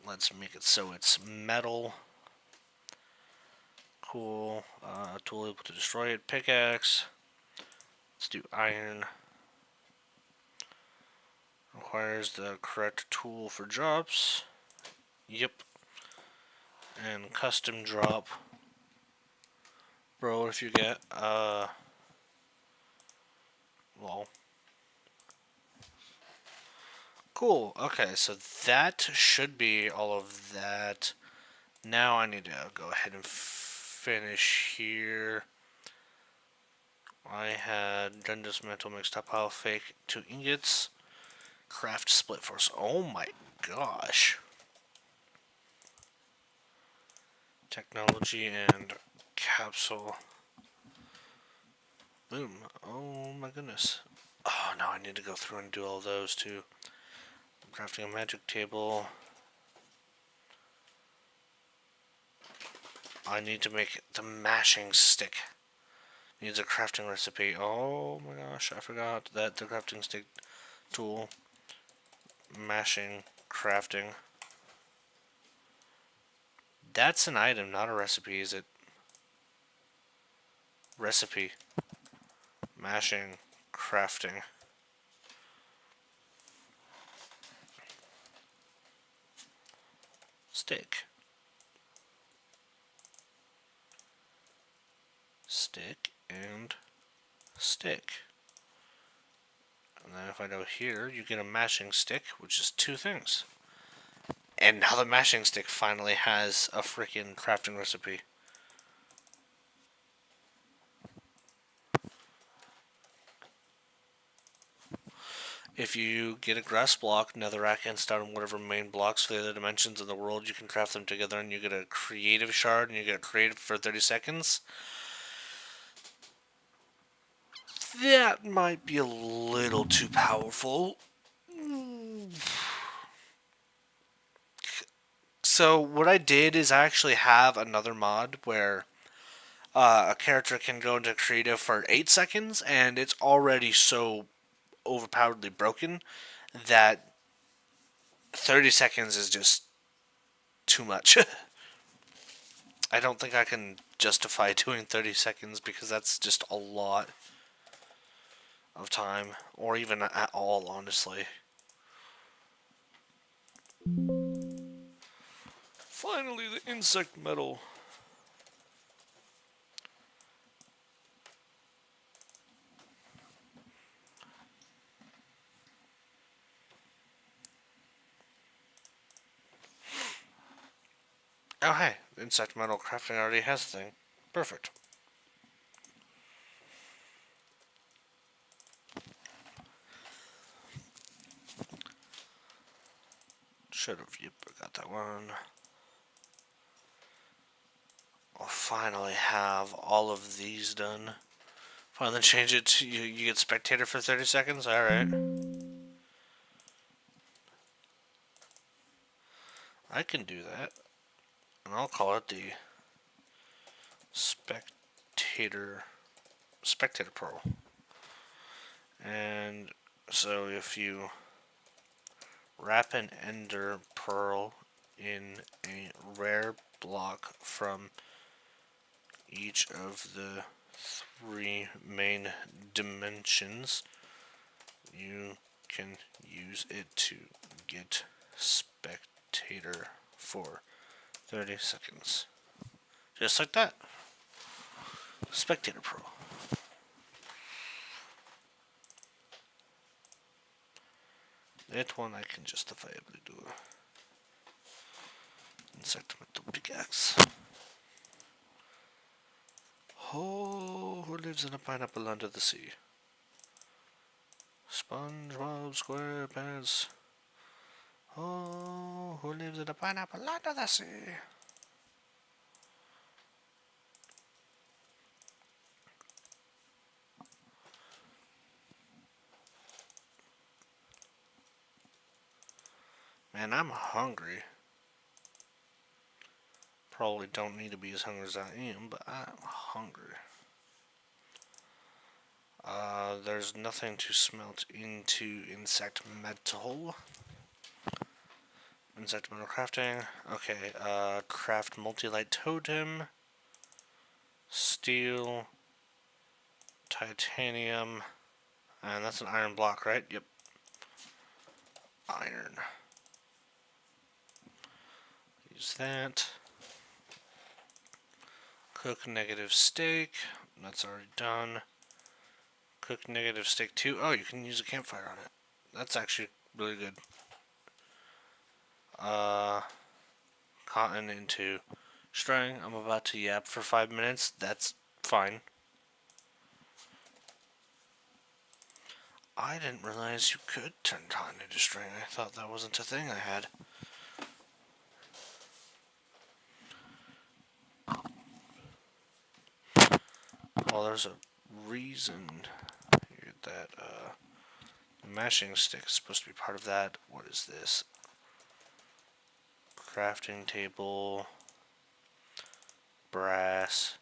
Let's make it so it's metal. Cool. Tool able to destroy it. Pickaxe. Let's do iron. Requires the correct tool for drops. Yep. And custom drop. Bro, if you get, well. Cool. Okay, so that should be all of that. Now I need to go ahead and finish here. I had gun dismantle mixed up pile fake 2 ingots. Craft split force. Oh my gosh. Technology and capsule. Boom. Oh my goodness. Oh, now I need to go through and do all those too. I'm crafting a magic table. I need to make the mashing stick. Needs a crafting recipe. Oh my gosh, I forgot that the crafting stick tool. Mashing, crafting. That's an item, not a recipe, is it? Recipe. Mashing, crafting. stick. Stick and stick. And then if I go here, you get a mashing stick, which is two things. And now the mashing stick finally has a freaking crafting recipe. If you get a grass block, netherrack, and stone, whatever main blocks for the other dimensions in the world, you can craft them together and you get a creative shard and you get creative for 30 seconds. That might be a little too powerful. So what I did is I actually have another mod where a character can go into creative for 8 seconds and it's already so overpoweredly broken that 30 seconds is just too much. I don't think I can justify doing 30 seconds because that's just a lot of time, or even at all, honestly. Finally, the insect metal. Oh hey, insect metal crafting already has a thing. Perfect. Should have, yep, I got that one. I'll finally have all of these done. Finally change it to, you get spectator for 30 seconds? Alright. I can do that. And I'll call it the spectator pearl. And so if you wrap an ender pearl in a rare block from each of the 3 main dimensions, you can use it to get spectator for 30 seconds. Just like that. Spectator Pro. That one I can justifiably do. Insect metal pickaxe. Oh, who lives in a pineapple under the sea? SpongeBob SquarePants. Oh, who lives in a pineapple under the sea? Man, I'm hungry. Probably don't need to be as hungry as I am, but I'm hungry. There's nothing to smelt into insect metal. Insect metal crafting. Okay, craft multi-light totem. Steel. Titanium. And that's an iron block, right? Yep. Iron. Use that. Cook negative steak. That's already done. Cook negative steak 2. Oh, you can use a campfire on it. That's actually really good. Cotton into string. I'm about to yap for 5 minutes. That's fine. I didn't realize you could turn cotton into string. I thought that wasn't a thing I had. Well, there's a reason that mashing stick is supposed to be part of that. What is this? Crafting table, brass,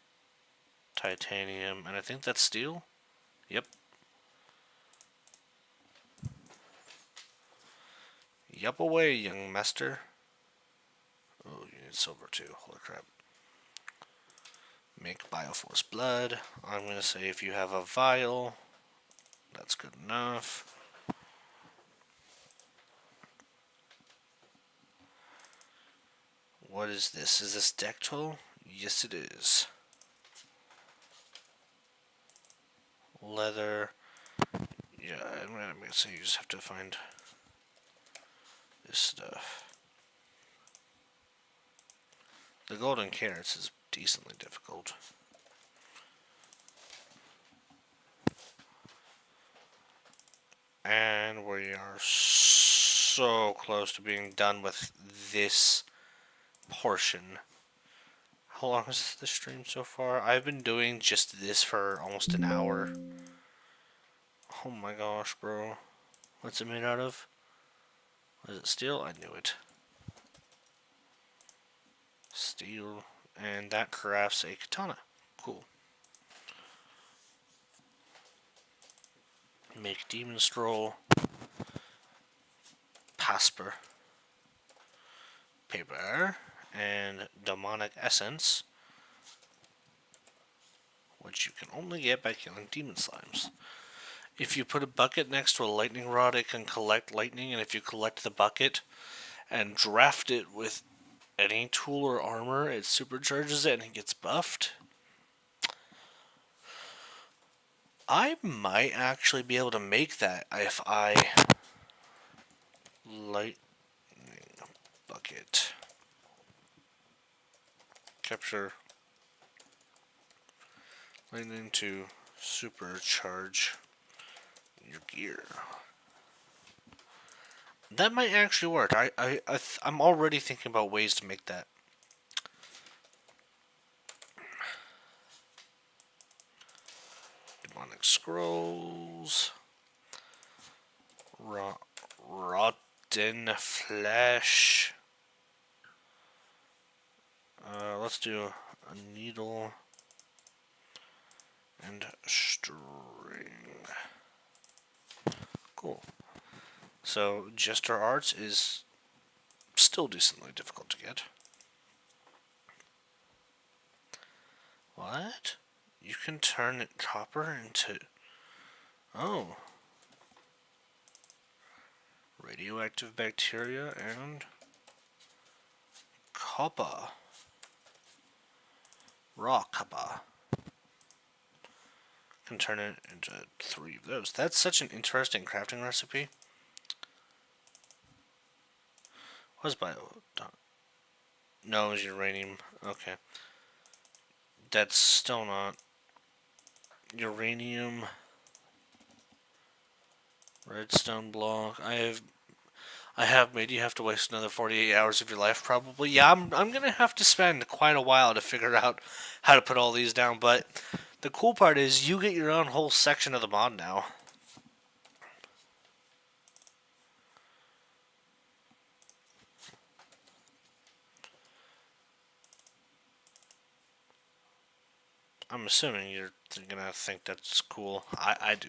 titanium, and I think that's steel. Yep. Yup away, young master. Oh, you need silver too. Holy crap. Make Bioforce blood. I'm going to say if you have a vial, that's good enough. What is this? Is this deck tool? Yes, it is. Leather. Yeah, I'm gonna make so you just have to find this stuff. The golden carrots is decently difficult. And we are so close to being done with this portion. How long is the stream so far? I've been doing just this for almost an hour. Oh my gosh, bro. What's it made out of? Is it steel? I knew it. Steel. And that crafts a katana. Cool. Make demon scroll. Pasper. Paper. And demonic essence. Which you can only get by killing demon slimes. If you put a bucket next to a lightning rod, it can collect lightning, and if you collect the bucket and draft it with any tool or armor, it supercharges it and it gets buffed. I might actually be able to make that if I lightning bucket capture lightning to supercharge your gear. That might actually work. I'm already thinking about ways to make that. Demonic scrolls. Rotten flesh. Let's do a needle and string. Cool. So, Jester Arts is still decently difficult to get. What? You can turn copper into... Oh. Radioactive bacteria and... copper. Raw copper. Can turn it into 3 of those. That's such an interesting crafting recipe. What's bio? No, it's uranium. Okay. That's still not uranium. Redstone block. I have made you have to waste another 48 hours of your life probably. Yeah, I'm gonna have to spend quite a while to figure out how to put all these down, but the cool part is you get your own whole section of the mod now. I'm assuming you're gonna think that's cool. I do.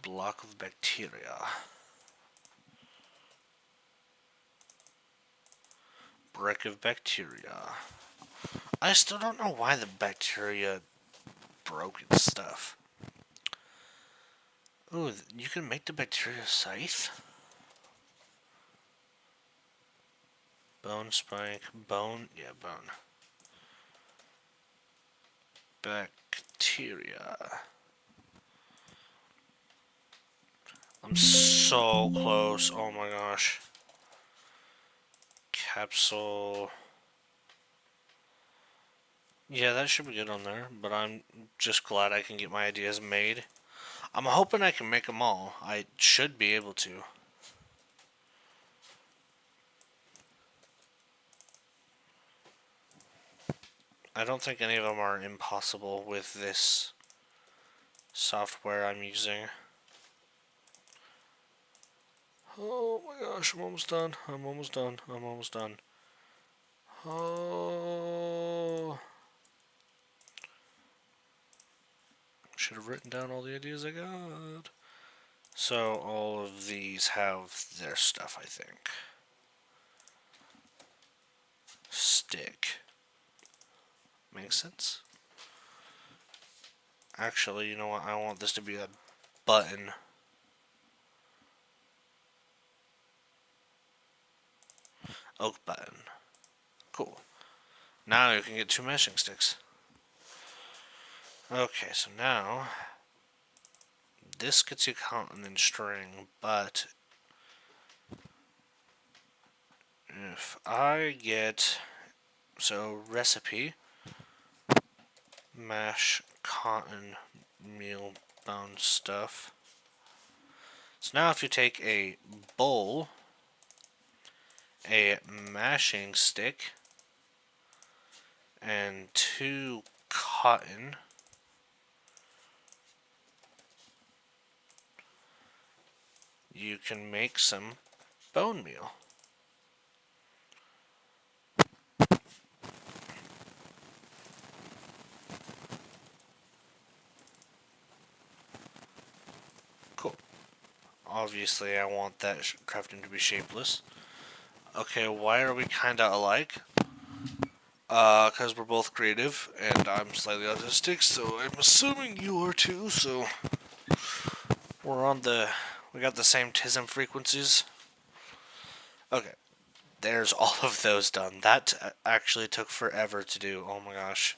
Block of bacteria. Brick of bacteria. I still don't know why the bacteria broke and stuff. Ooh, you can make the bacteria scythe? Bone spike. Bone? Yeah, bone. Bacteria. I'm so close. Oh my gosh. Capsule. Yeah, that should be good on there, but I'm just glad I can get my ideas made. I'm hoping I can make them all. I should be able to. I don't think any of them are impossible with this software I'm using. Oh my gosh, I'm almost done. I'm almost done. I'm almost done. Oh. Should have written down all the ideas I got. So all of these have their stuff, I think. Stick. Makes sense. Actually, you know what? I want this to be a button. Oak button. Cool. Now you can get 2 meshing sticks. Okay, so now this gets you cotton and string, but if I get, so recipe, mash cotton meal bound stuff. So now if you take a bowl, a mashing stick, and 2 cotton, you can make some bone meal. Cool. Obviously I want that crafting to be shapeless. Okay, why are we kinda alike? Because we're both creative, and I'm slightly autistic, so I'm assuming you are too, so we got the same TISM frequencies. Okay, there's all of those done. That actually took forever to do, oh my gosh.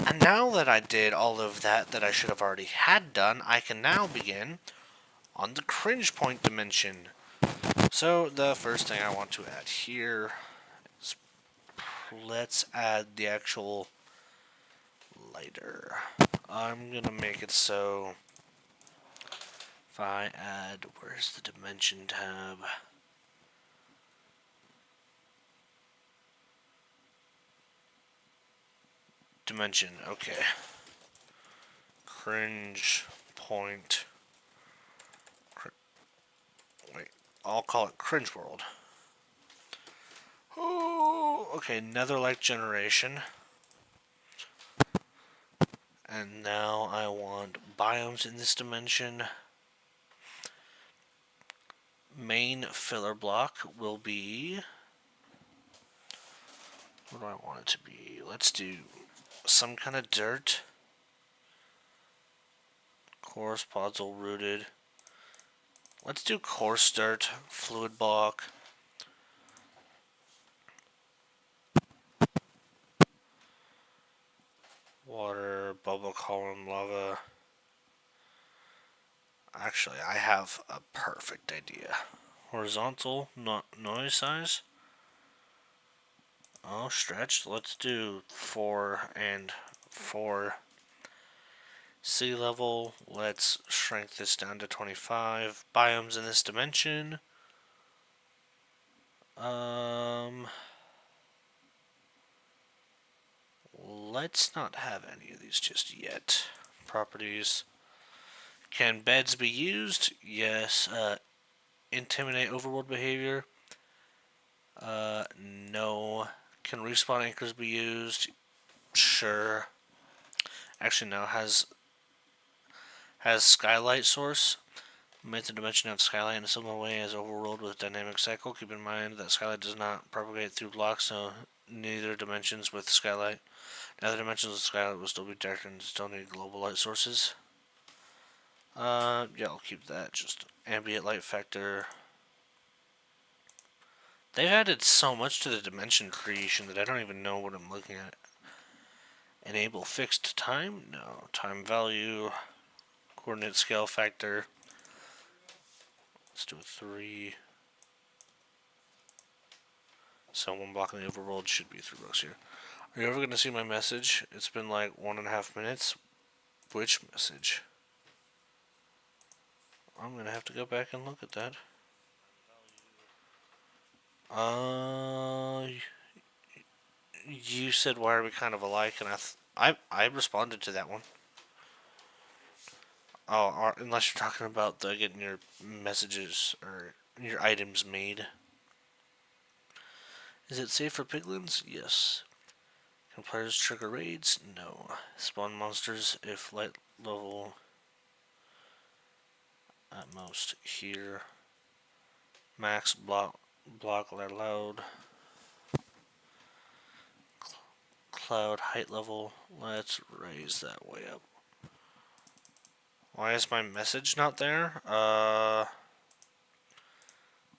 And now that I did all of that I should have already had done, I can now begin on the cringe point dimension. So the first thing I want to add here is, let's add the actual lighter. I'm gonna make it so if I add, where's the dimension tab? Dimension, okay. Cringe point. Wait, I'll call it Cringe World. Oh, okay, Netherlight generation. And now I want biomes in this dimension. Main filler block will be, what do I want it to be? Let's do some kind of dirt. Coarse, podzol rooted. Let's do coarse dirt, fluid block. Water, bubble column, lava. Actually, I have a perfect idea. Horizontal, not noise size. Oh, stretched. Let's do 4 and 4. Sea level. Let's shrink this down to 25. Biomes in this dimension. Let's not have any of these just yet. Properties. Can beds be used? Yes. Intimidate overworld behavior? No. Can respawn anchors be used? Sure. Actually, no. Has skylight source. Make the dimension have skylight in a similar way as overworld with dynamic cycle. Keep in mind that skylight does not propagate through blocks, so neither dimensions with skylight. The other dimensions with skylight will still be dark and still need global light sources. Yeah, I'll keep that. Just ambient light factor. They've added so much to the dimension creation that I don't even know what I'm looking at. Enable fixed time? No. Time value. Coordinate scale factor. Let's do a 3. So 1 block in the overworld should be 3 blocks here. Are you ever going to see my message? It's been like 1.5 minutes. Which message? I'm going to have to go back and look at that. You said why are we kind of alike, and I responded to that one. Oh, unless you're talking about getting your messages or your items made. Is it safe for piglins? Yes. Can players trigger raids? No. Spawn monsters if light level at most here. Max block allowed. Cloud height level. Let's raise that way up. Why is my message not there?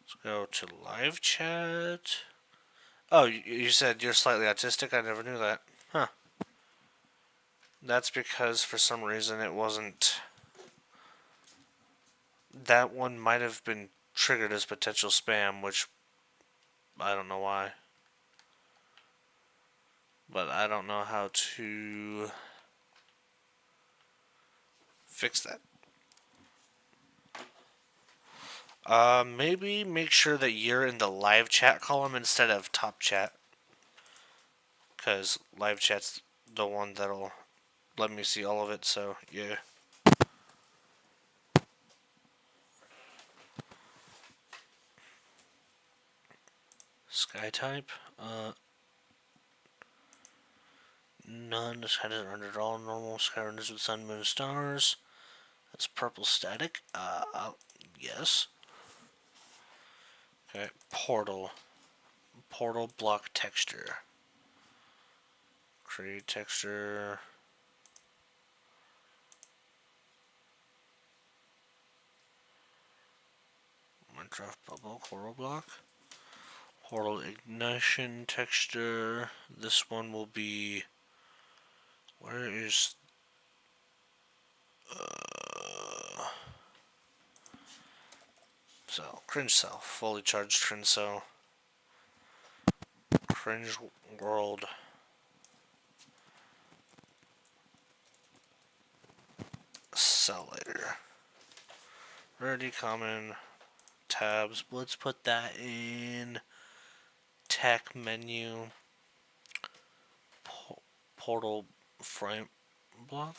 Let's go to live chat. Oh, you said you're slightly autistic? I never knew that. Huh. That's because for some reason it wasn't. That one might have been triggered as potential spam, which I don't know why. But I don't know how to fix that. Maybe make sure that you're in the live chat column instead of top chat. Because live chat's the one that'll let me see all of it, so yeah. Sky type? None. The sky doesn't render at all. Normal sky renders with sun, moon, stars. That's purple static. Yes. Okay, portal. Portal block texture. Create texture. Minecraft bubble portal block. Portal ignition texture. This one will be. Where is. Cell. Cringe cell. Fully charged cringe cell. Cringe world. Cell later. Rarity common. Tabs. Let's put that in tech menu. Portal frame block.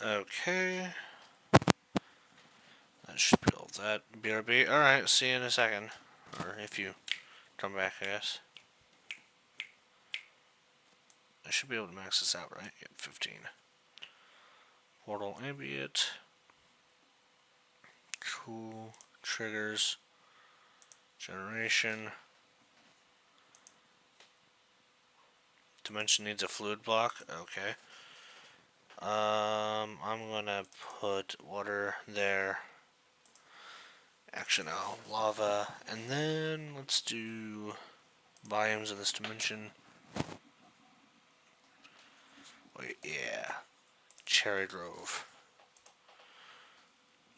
Okay. That should be all that. BRB. Alright, see you in a second. Or if you come back, I guess. I should be able to max this out, right? Yep, 15. Portal ambient. Cool. Triggers. Generation. Dimension needs a fluid block. Okay. I'm gonna put water there. Action out, lava, and then let's do biomes in this dimension. Wait, yeah. Cherry Grove.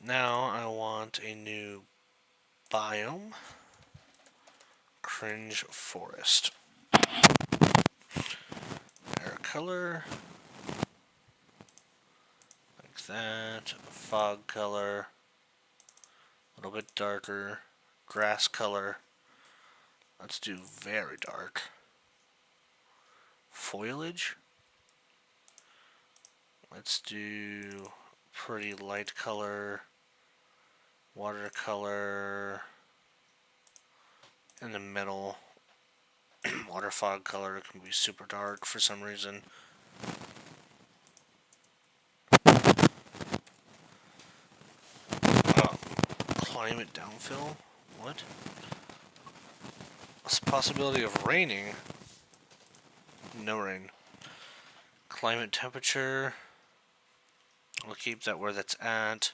Now I want a new biome. Cringe Forest. Air color. Like that. Fog color. A little bit darker. Grass color. Let's do very dark. Foliage. Let's do pretty light color. Watercolor. In the middle. Water fog color can be super dark for some reason. Climate downfill? What? What's the possibility of raining? No rain. Climate temperature. We'll keep that where that's at.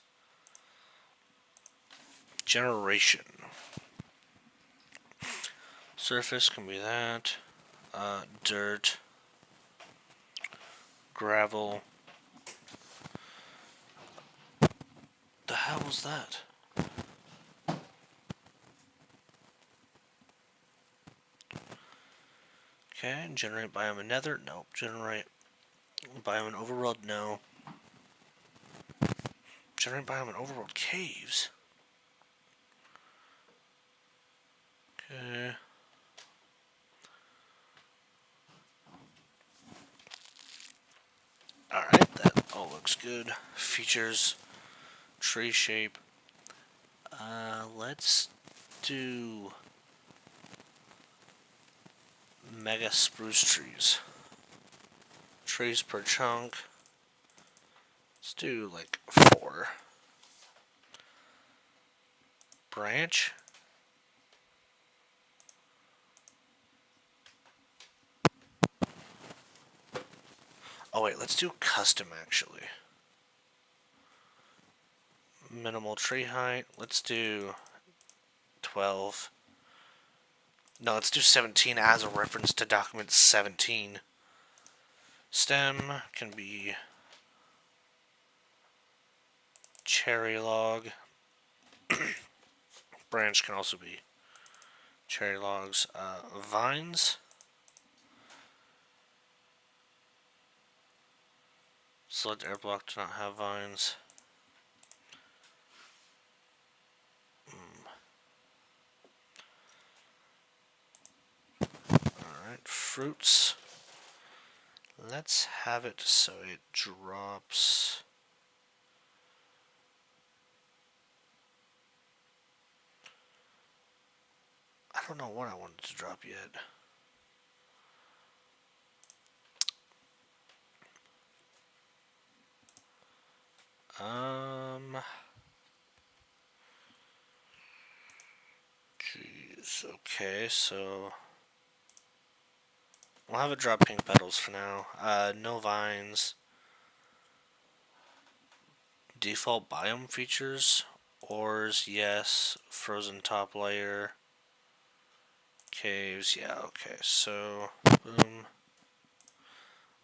Generation. Surface can be that. Dirt. Gravel. The hell was that? Okay, generate biome nether? No. Generate biome in overworld? No. Generate biome in overworld caves? Okay. Alright, that all looks good. Features. Tree shape. Let's do mega spruce trees. Trees per chunk. Let's do like 4. Branch. Oh wait, let's do custom actually. Minimal tree height. Let's do 12. No, let's do 17 as a reference to document 17. Stem can be cherry log. Branch can also be cherry logs. Vines. Select air block to not have vines. Alright, fruits. Let's have it so it drops. I don't know what I wanted to drop yet. Jeez, okay, so we'll have it drop pink petals for now. No vines. Default biome features. Ores, yes. Frozen top layer. Caves, yeah, okay, so boom.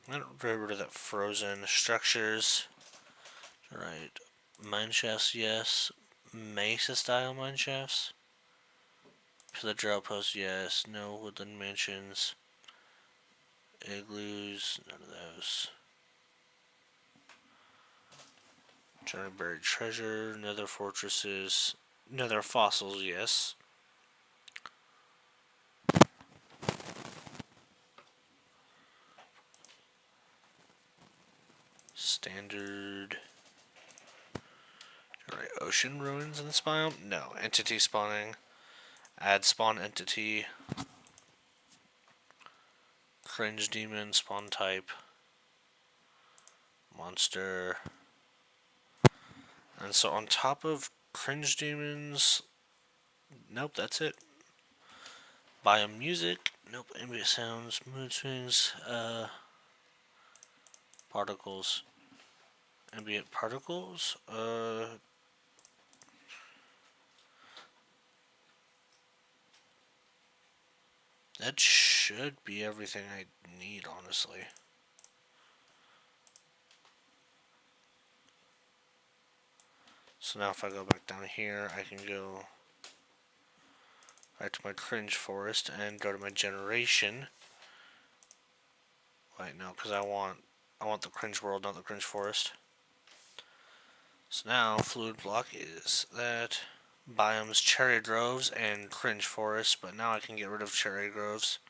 I'm gonna get rid of that frozen. Structures. Alright. Mine shafts, yes. Mesa style mine shafts. For the drought post, yes. No woodland mansions. Igloos, none of those. Eternal buried treasure, nether fortresses, nether fossils, yes. Standard. Alright, ocean ruins in this biome? No. Entity spawning. Add spawn entity. Cringe demon, spawn type. Monster. And so on top of cringe demons, nope, that's it. Biome music, nope, ambient sounds, mood swings, particles. Ambient particles, that should be everything I need, honestly. So now if I go back down here, I can go back to my cringe forest and go to my generation. Wait, no, because I want the cringe world, not the cringe forest. So now fluid block is that biomes cherry groves and cringe forest, but now I can get rid of cherry groves.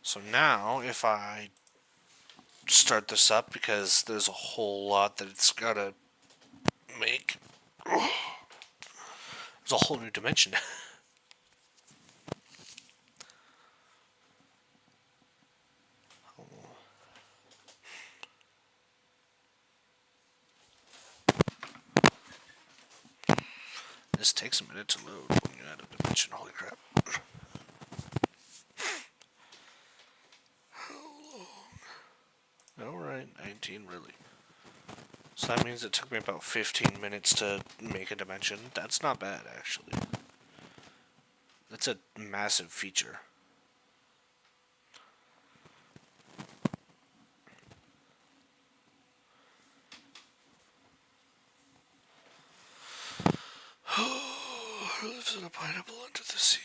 So now if I start this up, because there's a whole lot that it's gotta make. There's a whole new dimension. This takes a minute to load when you add a dimension, holy crap. How long? Alright, 19 really. So that means it took me about 15 minutes to make a dimension. That's not bad, actually. That's a massive feature. Who lives in a pineapple under the sea?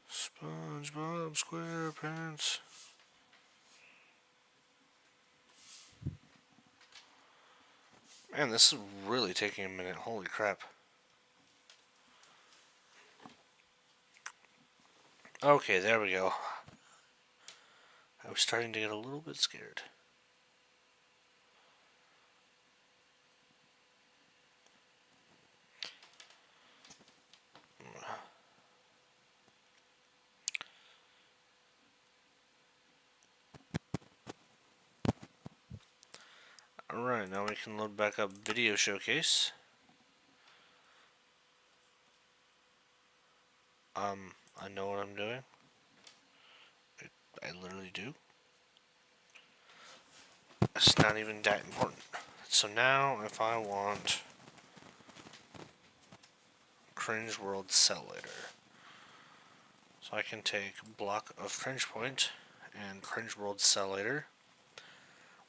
SpongeBob SquarePants. Man, this is really taking a minute. Holy crap. Okay, there we go. I was starting to get a little bit scared. Alright, now we can load back up Video Showcase. I know what I'm doing. I literally do. It's not even that important. So now, if I want Cringe World Cell Later, so I can take block of Cringe Point and Cringe World Cell Later,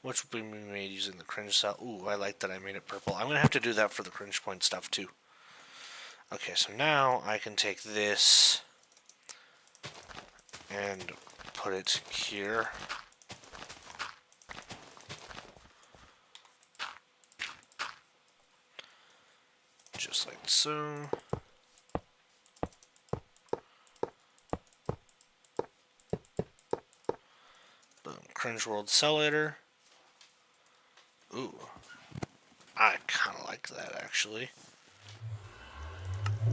which will be made using the Cringe Cell. Ooh, I like that I made it purple. I'm gonna have to do that for the Cringe Point stuff too. Okay, so now I can take this and put it here. Just like so. Boom. Cringe World Cell Later. Ooh. I kind of like that, actually.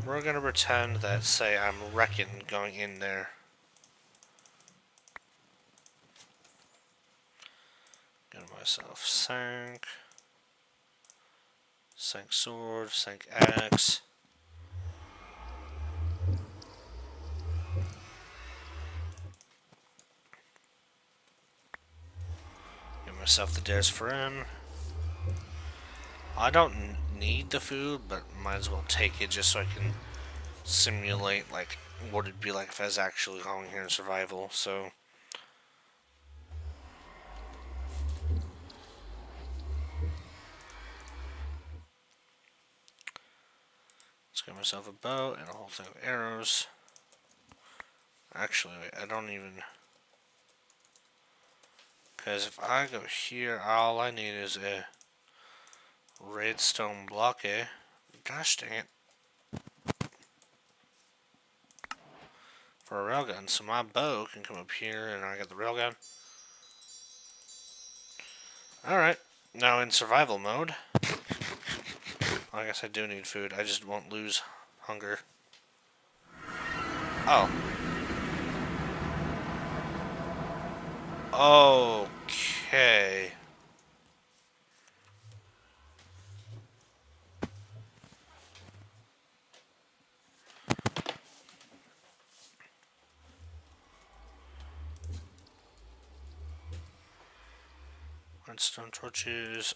We're going to pretend that, say, I'm Reckon going in there. Get myself Sank. Sank Sword, Sank Axe. Get myself the Dares for him. I don't need the food, but might as well take it just so I can simulate like what it'd be like if I was actually going here in survival. So let's get myself a bow and a whole thing of arrows. Actually, wait, I don't even, because if I go here, all I need is a redstone block. Gosh dang it. For a railgun, so my bow can come up here and I get the railgun. Alright, now in survival mode, I guess I do need food, I just won't lose hunger. Oh. Okay. Redstone torches.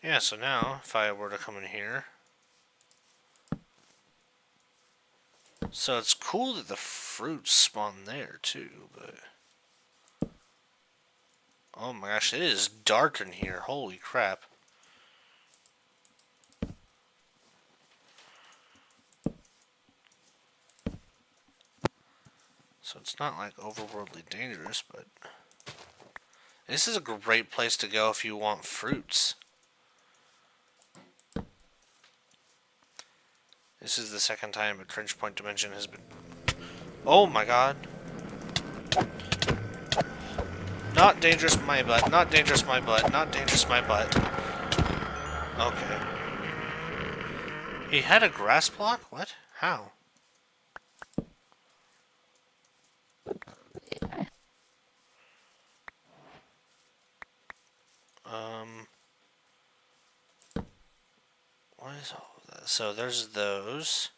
Yeah, so now, if I were to come in here. So it's cool that the fruits spawn there, too, but... Oh my gosh, it is dark in here. Holy crap. So it's not like overworldly dangerous, but... This is a great place to go if you want fruits. This is the second time a Cringe Point Dimension has been... Oh my god. Not dangerous my butt, not dangerous my butt, not dangerous my butt. Okay. He had a grass block? What? How? What is all of that? So there's those.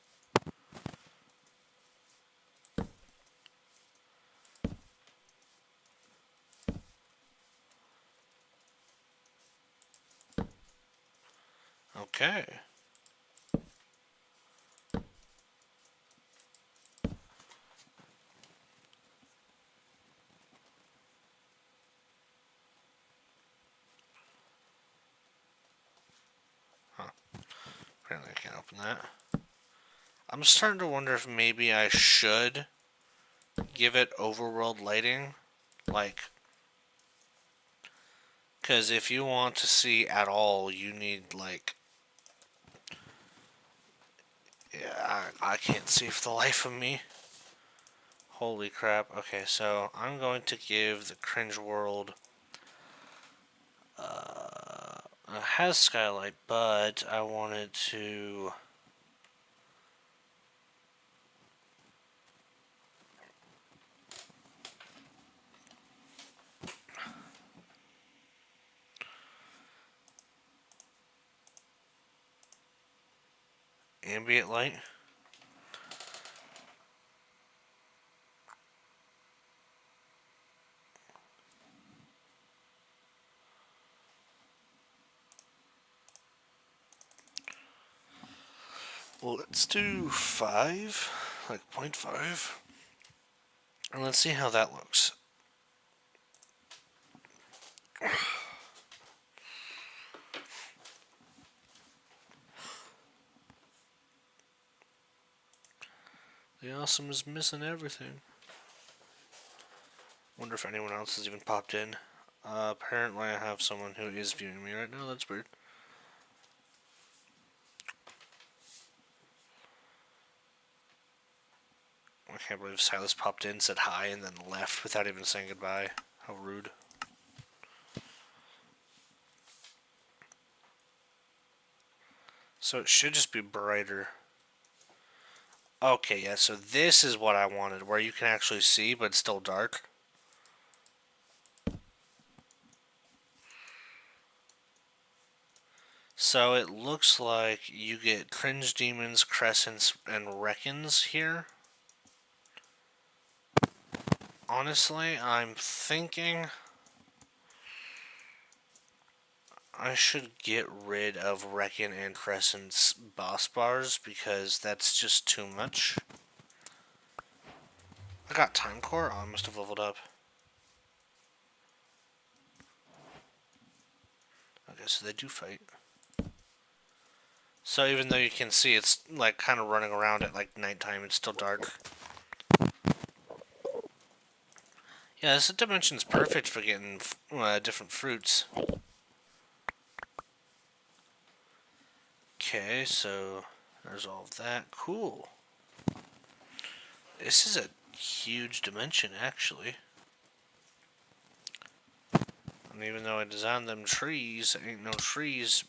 Okay. Huh. Apparently I can't open that. I'm starting to wonder if maybe I should give it overworld lighting. Like, because if you want to see at all, you need, like... Yeah, I can't see for the life of me. Holy crap. Okay, so I'm going to give the Cringe World... it has skylight, but I wanted to... ambient light. Well, let's do 5, like 0.5. And let's see how that looks. The awesome is missing everything. Wonder if anyone else has even popped in. Apparently I have someone who is viewing me right now. That's weird. I can't believe Silas popped in, said hi, and then left without even saying goodbye. How rude. So it should just be brighter. Okay, yeah, so this is what I wanted, where you can actually see, but it's still dark. So it looks like you get Cringe Demons, Crescents, and Reckons here. Honestly, I'm thinking I should get rid of Reckon and Crescent's boss bars because that's just too much. I got Time Core? Oh, I must have leveled up. Okay, so they do fight. So even though you can see it's like kind of running around at like nighttime, it's still dark. Yeah, this dimension's perfect for getting different fruits. Okay, so there's all of that. Cool. This is a huge dimension, actually. And even though I designed them trees, ain't no trees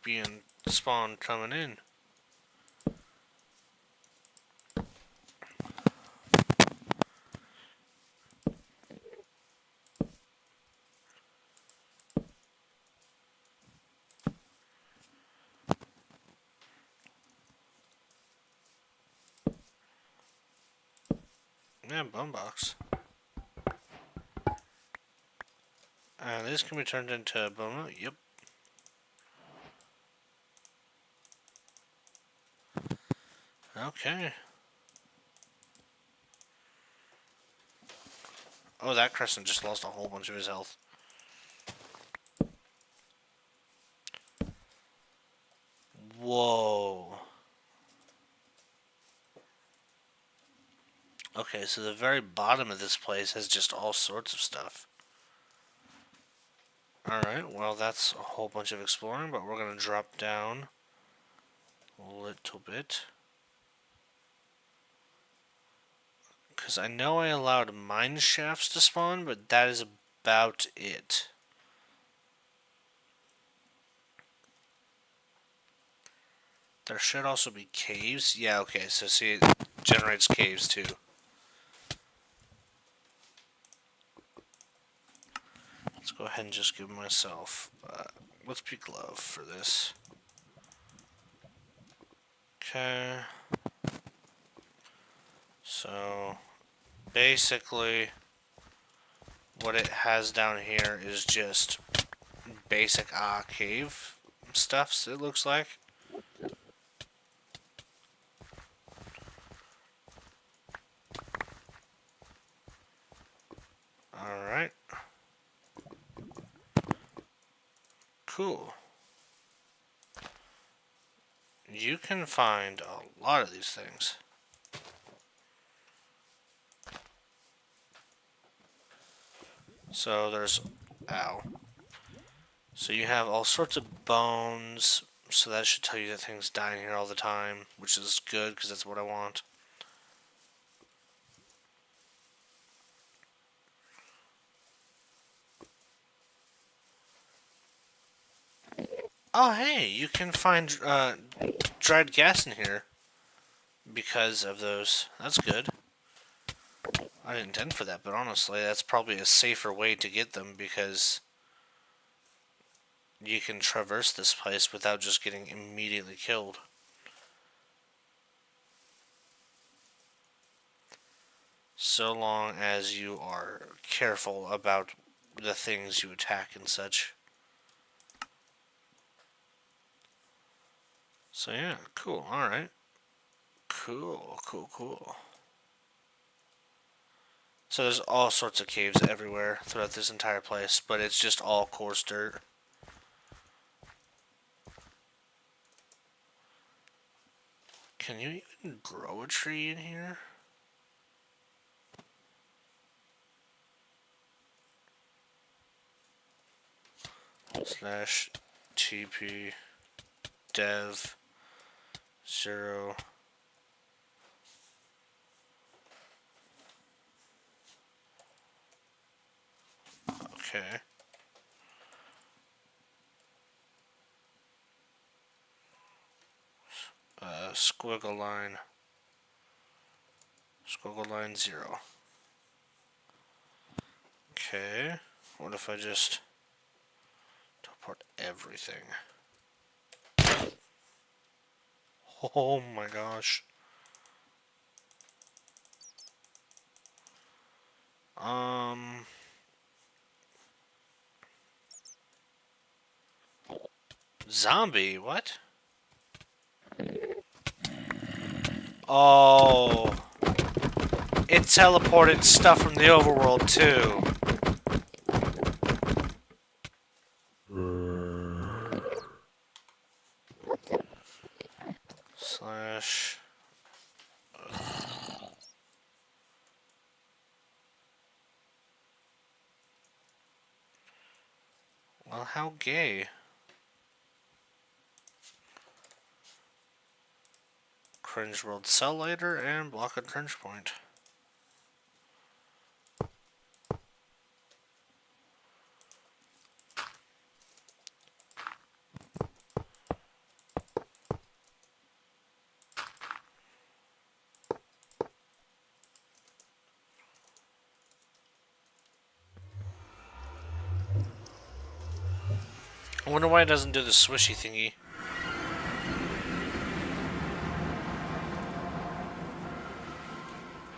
being spawned coming in. Yeah, bone box. And this can be turned into a bone. Yep. Okay. Oh, that Crescent just lost a whole bunch of his health. Whoa. Okay, so the very bottom of this place has just all sorts of stuff. Alright, well that's a whole bunch of exploring, but we're going to drop down a little bit. Because I know I allowed mine shafts to spawn, but that is about it. There should also be caves. Yeah, okay, so see, it generates caves too. Let's go ahead and just give myself Whispy Glove for this. Okay. So, basically, what it has down here is just basic cave stuffs, it looks like. Alright. Cool. You can find a lot of these things. So there's... Ow. So you have all sorts of bones, so that should tell you that things die in here all the time, which is good, because that's what I want. Oh hey, you can find dried gas in here because of those. That's good. I didn't intend for that, but honestly, that's probably a safer way to get them because you can traverse this place without just getting immediately killed. So long as you are careful about the things you attack and such. So yeah, cool. All right. Cool. So there's all sorts of caves everywhere throughout this entire place, but it's just all coarse dirt. Can you even grow a tree in here? Slash TP dev 0. Okay. Squiggle line. Squiggle line 0. Okay. What if I just teleport everything? Oh my gosh. Zombie, what? Oh. It teleported stuff from the overworld too. Slash. Well, how gay. Cringe World Cell Later and block a cringe point. I wonder why it doesn't do the swishy thingy.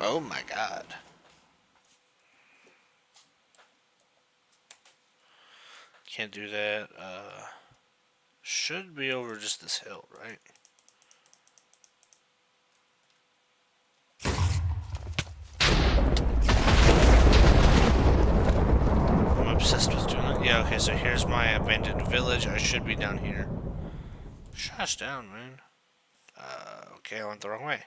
Oh my god. Can't do that. Should be over just this hill, right? I'm obsessed with doing it. Yeah, okay, so here's my abandoned village. I should be down here. Shush down, man. Okay, I went the wrong way.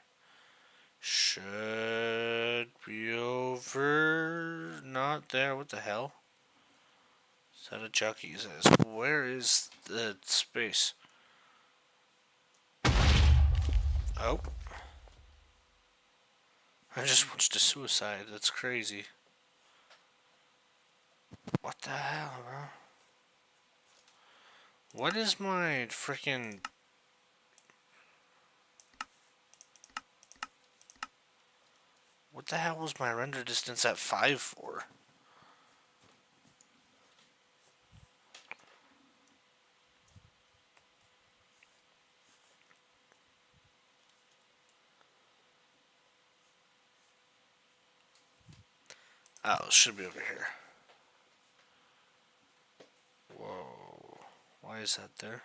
Should be over. Not there. What the hell? Is that a Chucky's? Where is the space? Oh. I just watched a suicide. That's crazy. What the hell, bro? What is my freaking... What the hell was my render distance at 5 for? Oh, it should be over here. Whoa. Why is that there?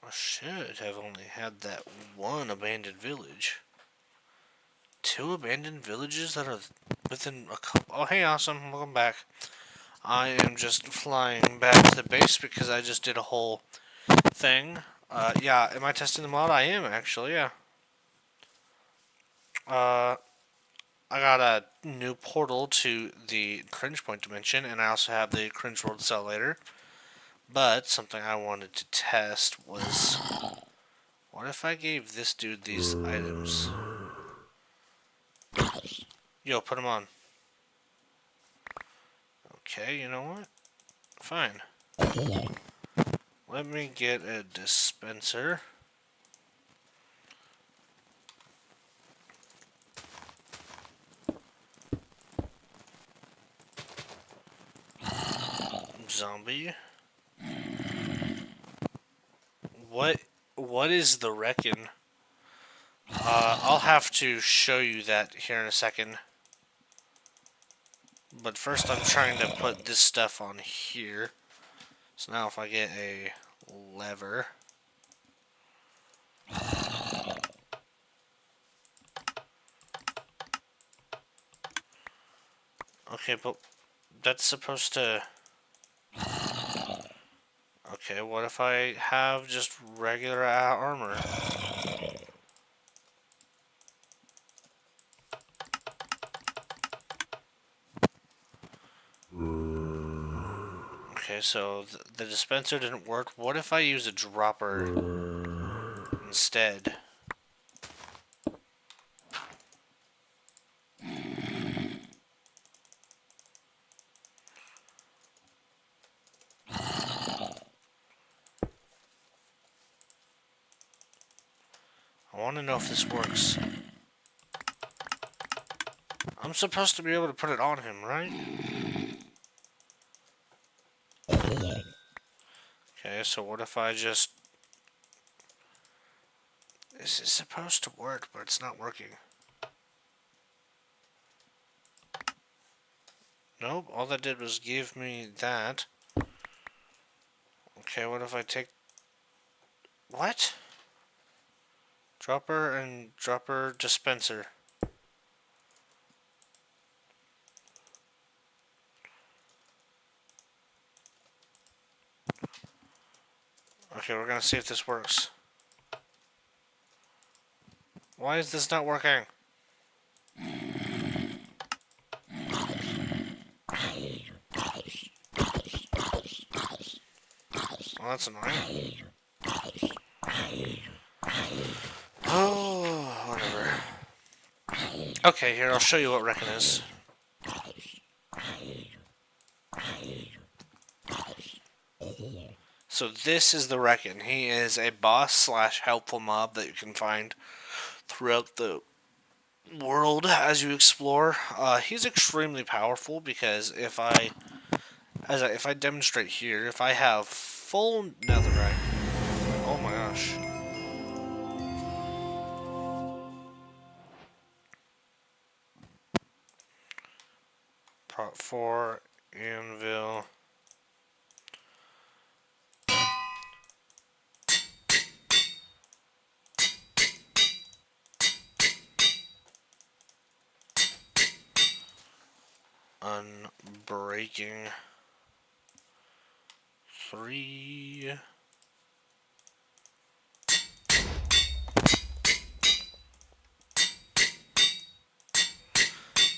I should have only had that one abandoned village. 2 abandoned villages that are within a couple... Oh, hey, awesome. Welcome back. I am just flying back to the base because I just did a whole thing. Yeah, am I testing the mod? I am, actually, yeah. I got a new portal to the Cringe Point dimension, and I also have the Cringe World Cell Later. But something I wanted to test was, what if I gave this dude these items? Yo, put them on. Okay, you know what? Fine. Let me get a dispenser. Zombie. What is the reckon? I'll have to show you that here in a second. But first I'm trying to put this stuff on here. So now if I get a lever. Okay, but that's supposed to... Okay, what if I have just regular armor? Okay, so the dispenser didn't work. What if I use a dropper instead? I want to know if this works. I'm supposed to be able to put it on him, right? Okay, so what if I just... This is supposed to work, but it's not working. Nope, all that did was give me that. Okay, what if I take... What? Dropper and dropper dispenser. Okay, we're gonna see if this works. Why is this not working? Well, that's annoying. Oh, whatever. Okay, here, I'll show you what Reckon is. So this is the Reckon. He is a boss slash helpful mob that you can find throughout the world as you explore. He's extremely powerful because if I demonstrate here, if I have full netherite, oh my gosh. Prot 4, anvil. Unbreaking 3.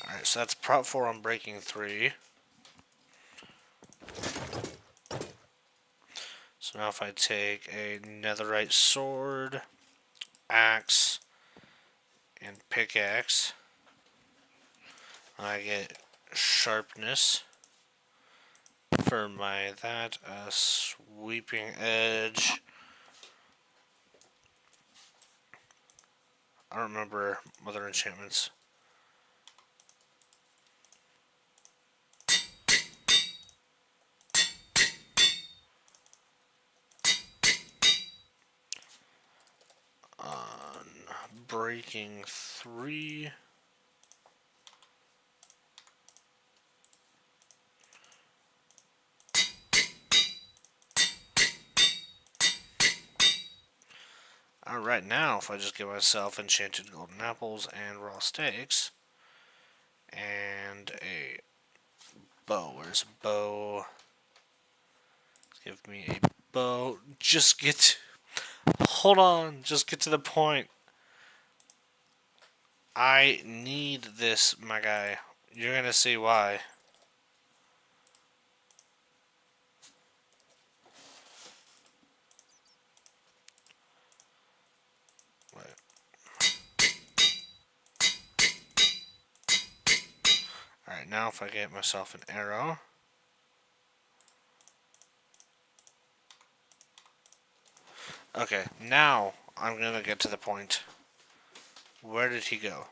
Alright, so that's prot 4 on breaking 3. So now if I take a netherite sword, axe, and pickaxe, I get sharpness for my sweeping edge. I don't remember other enchantments. Breaking 3. Alright, now if I just give myself enchanted golden apples and raw steaks and a bow. Where's a bow? Give me a bow. Just get... Hold on, just get to the point. I need this, my guy. You're gonna see why. Alright, now if I get myself an arrow. Okay, now I'm gonna get to the point. Where did he go?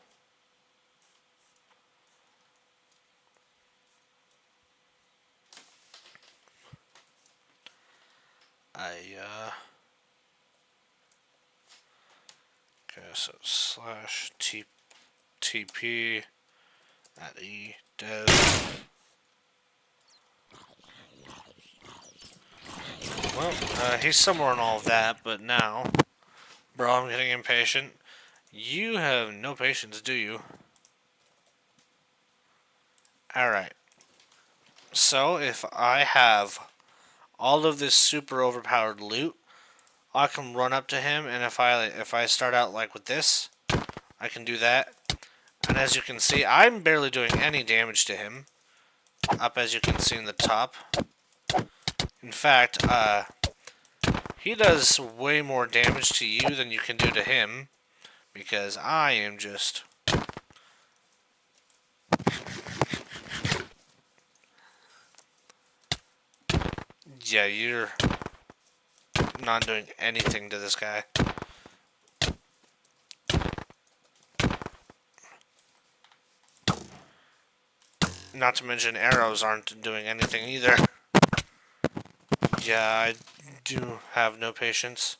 Okay, so slash TP at E dev. Well, he's somewhere in all of that, but now, bro, I'm getting impatient. You have no patience, do you? Alright. So, if I have all of this super overpowered loot, I can run up to him, and if I start out like with this, I can do that. And as you can see, I'm barely doing any damage to him. Up as you can see in the top. In fact, he does way more damage to you than you can do to him. Because I am just... Yeah, you're not doing anything to this guy. Not to mention arrows aren't doing anything either. Yeah, I do have no patience.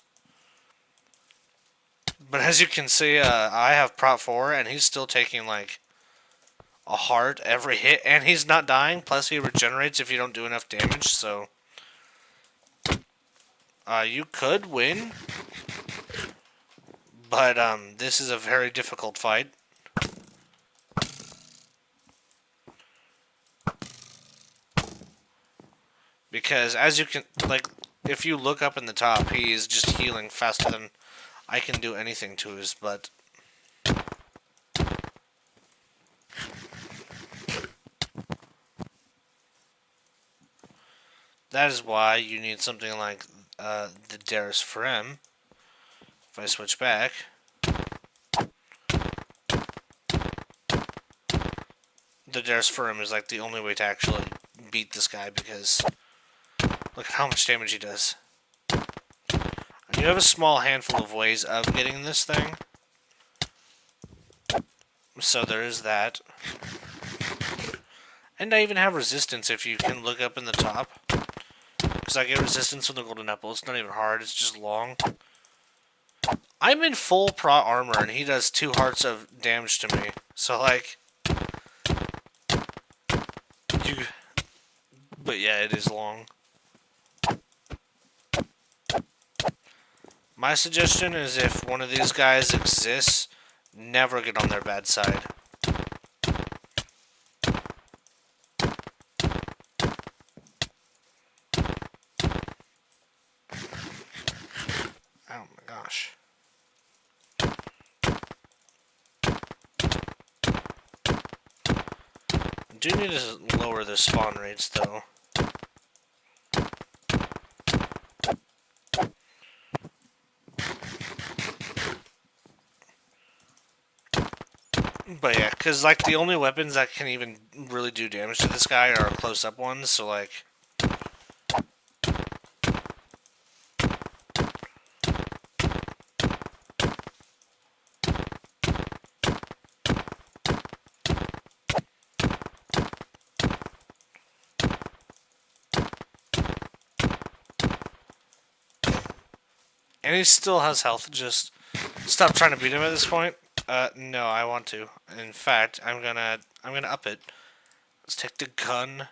But as you can see, I have Prot 4, and he's still taking, like, a heart every hit, and he's not dying, plus he regenerates if you don't do enough damage, so... you could win, but, this is a very difficult fight. Because, as you can, like, if you look up in the top, he is just healing faster than I can do anything to his butt. That is why you need something like the Darius Pharem. If I switch back, the Darius Pharem is like the only way to actually beat this guy because look at how much damage he does. And you have a small handful of ways of getting this thing. So there is that. And I even have resistance if you can look up in the top. Because I get resistance from the golden apple. It's not even hard, it's just long. I'm in full prot armor and he does 2 hearts of damage to me. So like... But yeah, it is long. My suggestion is if one of these guys exists, never get on their bad side. Oh my gosh. I do need to lower the spawn rates though. But yeah, because like the only weapons that can even really do damage to this guy are close-up ones, so like... And he still has health, just stop trying to beat him at this point. No, I want to. In fact, I'm gonna up it. Let's take the gun,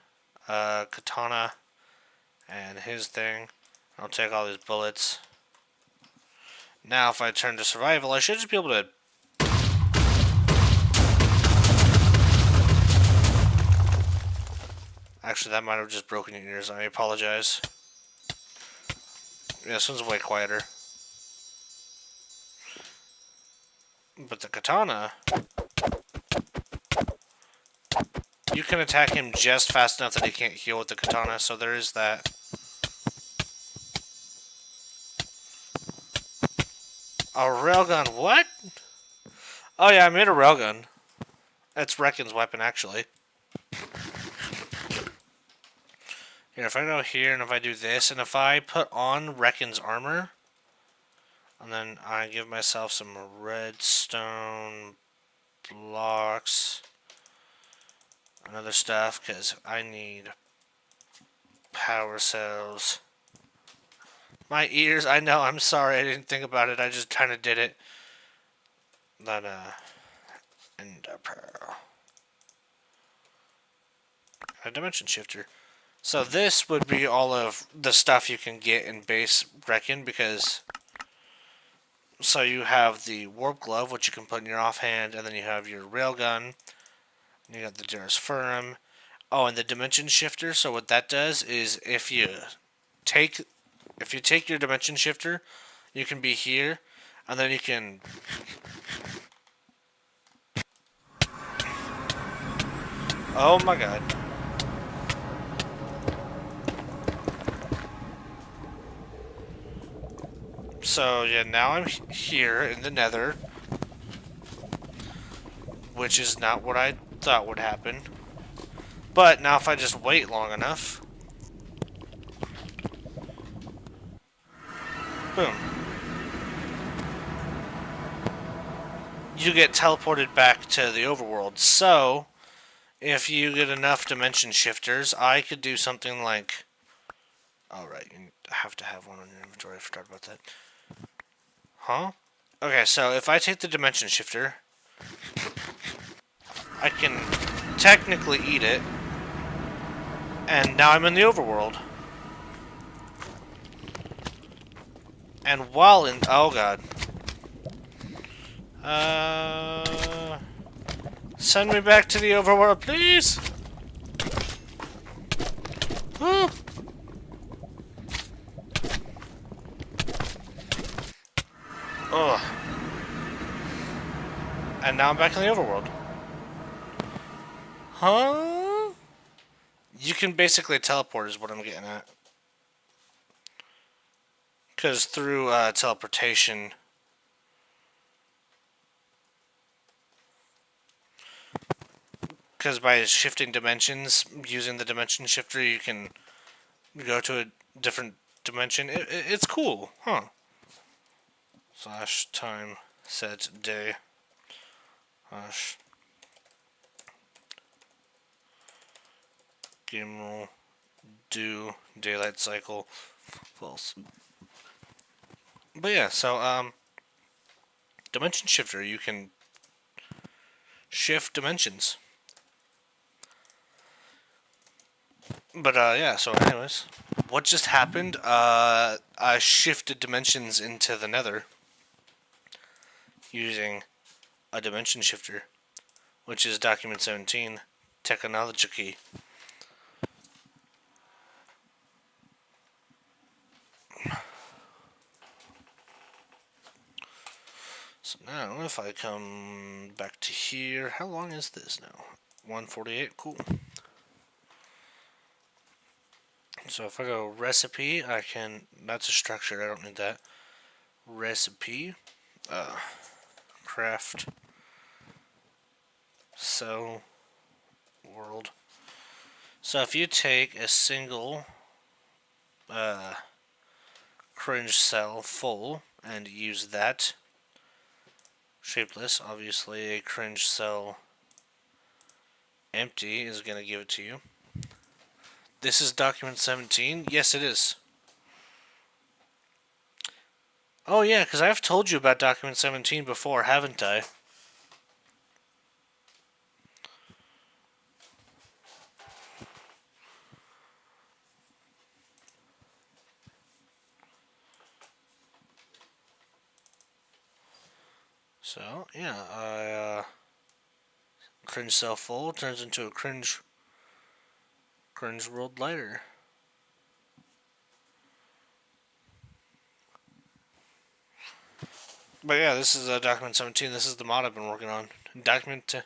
katana, and his thing. I'll take all these bullets. Now, if I turn to survival, I should just be able to... Actually, that might have just broken your ears. I apologize. Yeah, this one's way quieter. But the katana... You can attack him just fast enough that he can't heal with the katana, so there is that. A railgun, what? Oh yeah, I made a railgun. That's Reckon's weapon, actually. Here, if I go here, and if I do this, and if I put on Reckon's armor, and then I give myself some redstone blocks... and other stuff, because I need power cells. My ears, I know, I'm sorry, I didn't think about it, I just kind of did it. But, Ender pearl. A dimension shifter. So this would be all of the stuff you can get in base Reckon, because so you have the Warp Glove, which you can put in your offhand, and then you have your Railgun, and you got the Durus Furum. Oh, and the Dimension Shifter. So what that does is take if you take your Dimension Shifter, you can be here, and then you can. Oh my god. So yeah, now I'm here in the Nether, which is not what I thought would happen. But now if I just wait long enough, boom, you get teleported back to the overworld. So if you get enough dimension shifters, I could do something like. Oh right, you have to have one on your inventory. I forgot about that. Huh? Okay, so if I take the dimension shifter, I can technically eat it, and now I'm in the overworld. And while in... Oh, God. Send me back to the overworld, please! Woo! Ugh. And now I'm back in the overworld. Huh? You can basically teleport is what I'm getting at. Because through teleportation... Because by shifting dimensions, using the dimension shifter, you can go to a different dimension. It's cool, huh? Slash time set day. Slash game rule do daylight cycle false. But yeah, so dimension shifter, you can shift dimensions. But yeah, so anyways, what just happened? I shifted dimensions into the Nether using a dimension shifter, which is document 17 technology. So now if I come back to here, how long is this now? 148, cool. So if I go recipe, I can, that's a structure, I don't need that. Recipe, craft, so, world. So if you take a single cringe cell full and use that, shapeless, obviously a cringe cell empty is going to give it to you. This is document 17? Yes, it is. Oh yeah, because I've told you about document 17 before, haven't I? So, yeah, cringe cell full turns into a cringe world lighter. But yeah, this is document 17. This is the mod I've been working on. Document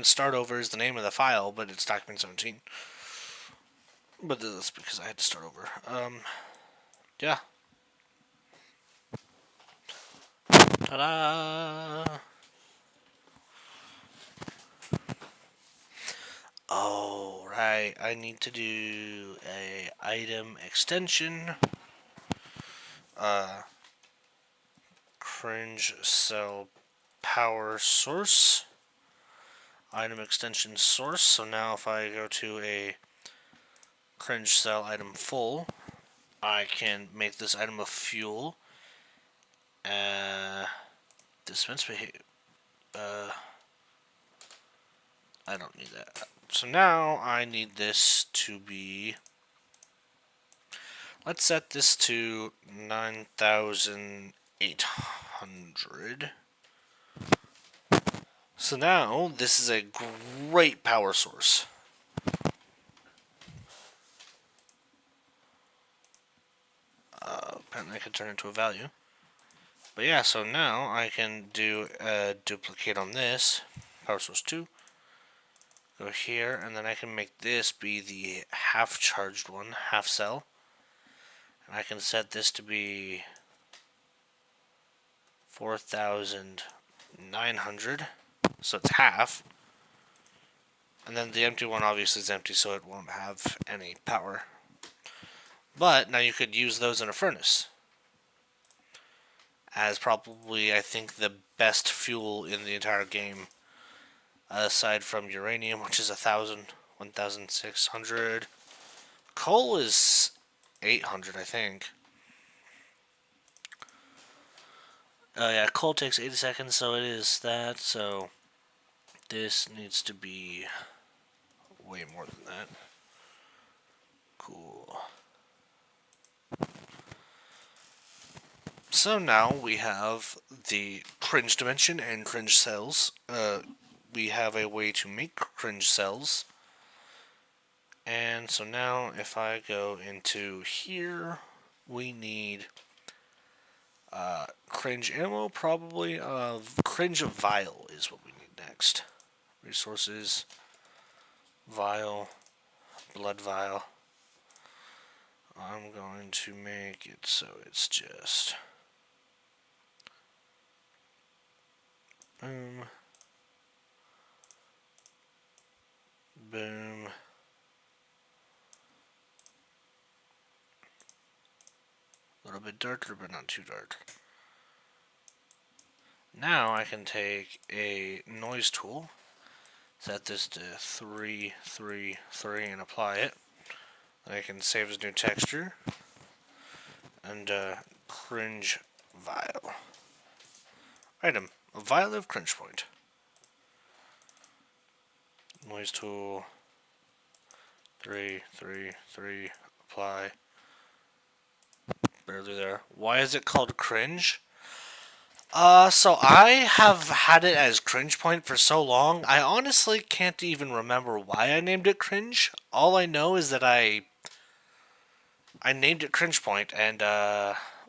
start over is the name of the file, but it's document 17. But that's because I had to start over. Yeah. Ta-da! Oh, right. I need to do a item extension. Cringe cell power source. Item extension source. So now if I go to a cringe cell item full, I can make this item of fuel. Dispense behavior. I don't need that. So now I need this to be Let's set this to 9,800. So now, this is a great power source. Apparently I can turn it into a value. But yeah, so now I can do a duplicate on this. Power source 2. Go here, and then I can make this be the half charged one, half cell. And I can set this to be 4,900. So it's half. And then the empty one obviously is empty, so it won't have any power. But now you could use those in a furnace as probably, I think, the best fuel in the entire game, aside from uranium, which is 1,600. Coal is 800, I think. Yeah, coal takes 80 seconds, so it is that. So this needs to be way more than that. Cool. So now we have the cringe dimension and cringe cells. We have a way to make cringe cells. And so now if I go into here, we need cringe ammo, probably. Cringe vial is what we need next. Resources, vial, blood vial. I'm going to make it so it's just boom, boom. A little bit darker, but not too dark. Now I can take a noise tool, set this to 3, 3, 3, and apply it. Then I can save as new texture, and cringe vial. Item, a vial of cringe point. Noise tool, 3, 3, 3, apply. Barely there. Why is it called cringe? So I have had it as cringe point for so long, I honestly can't even remember why I named it cringe. All I know is that I named it cringe point, and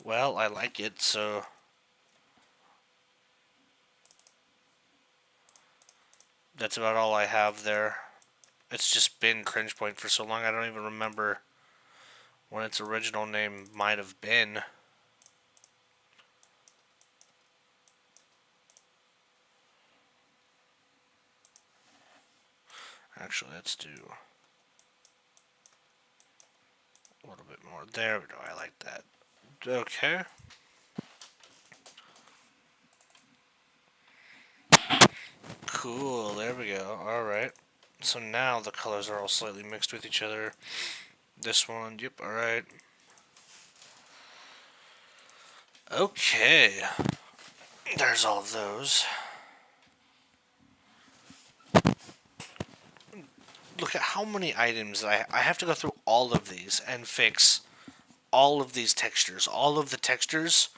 well, I like it, so that's about all I have there. It's just been cringe point for so long, I don't even remember when its original name might have been. Actually, let's do a little bit more. There we go, I like that. Okay. Cool, there we go. Alright. So now the colors are all slightly mixed with each other. This one, yep, alright. Okay. There's all of those. Look at how many items I have to go through all of these and fix all of these textures. All of the textures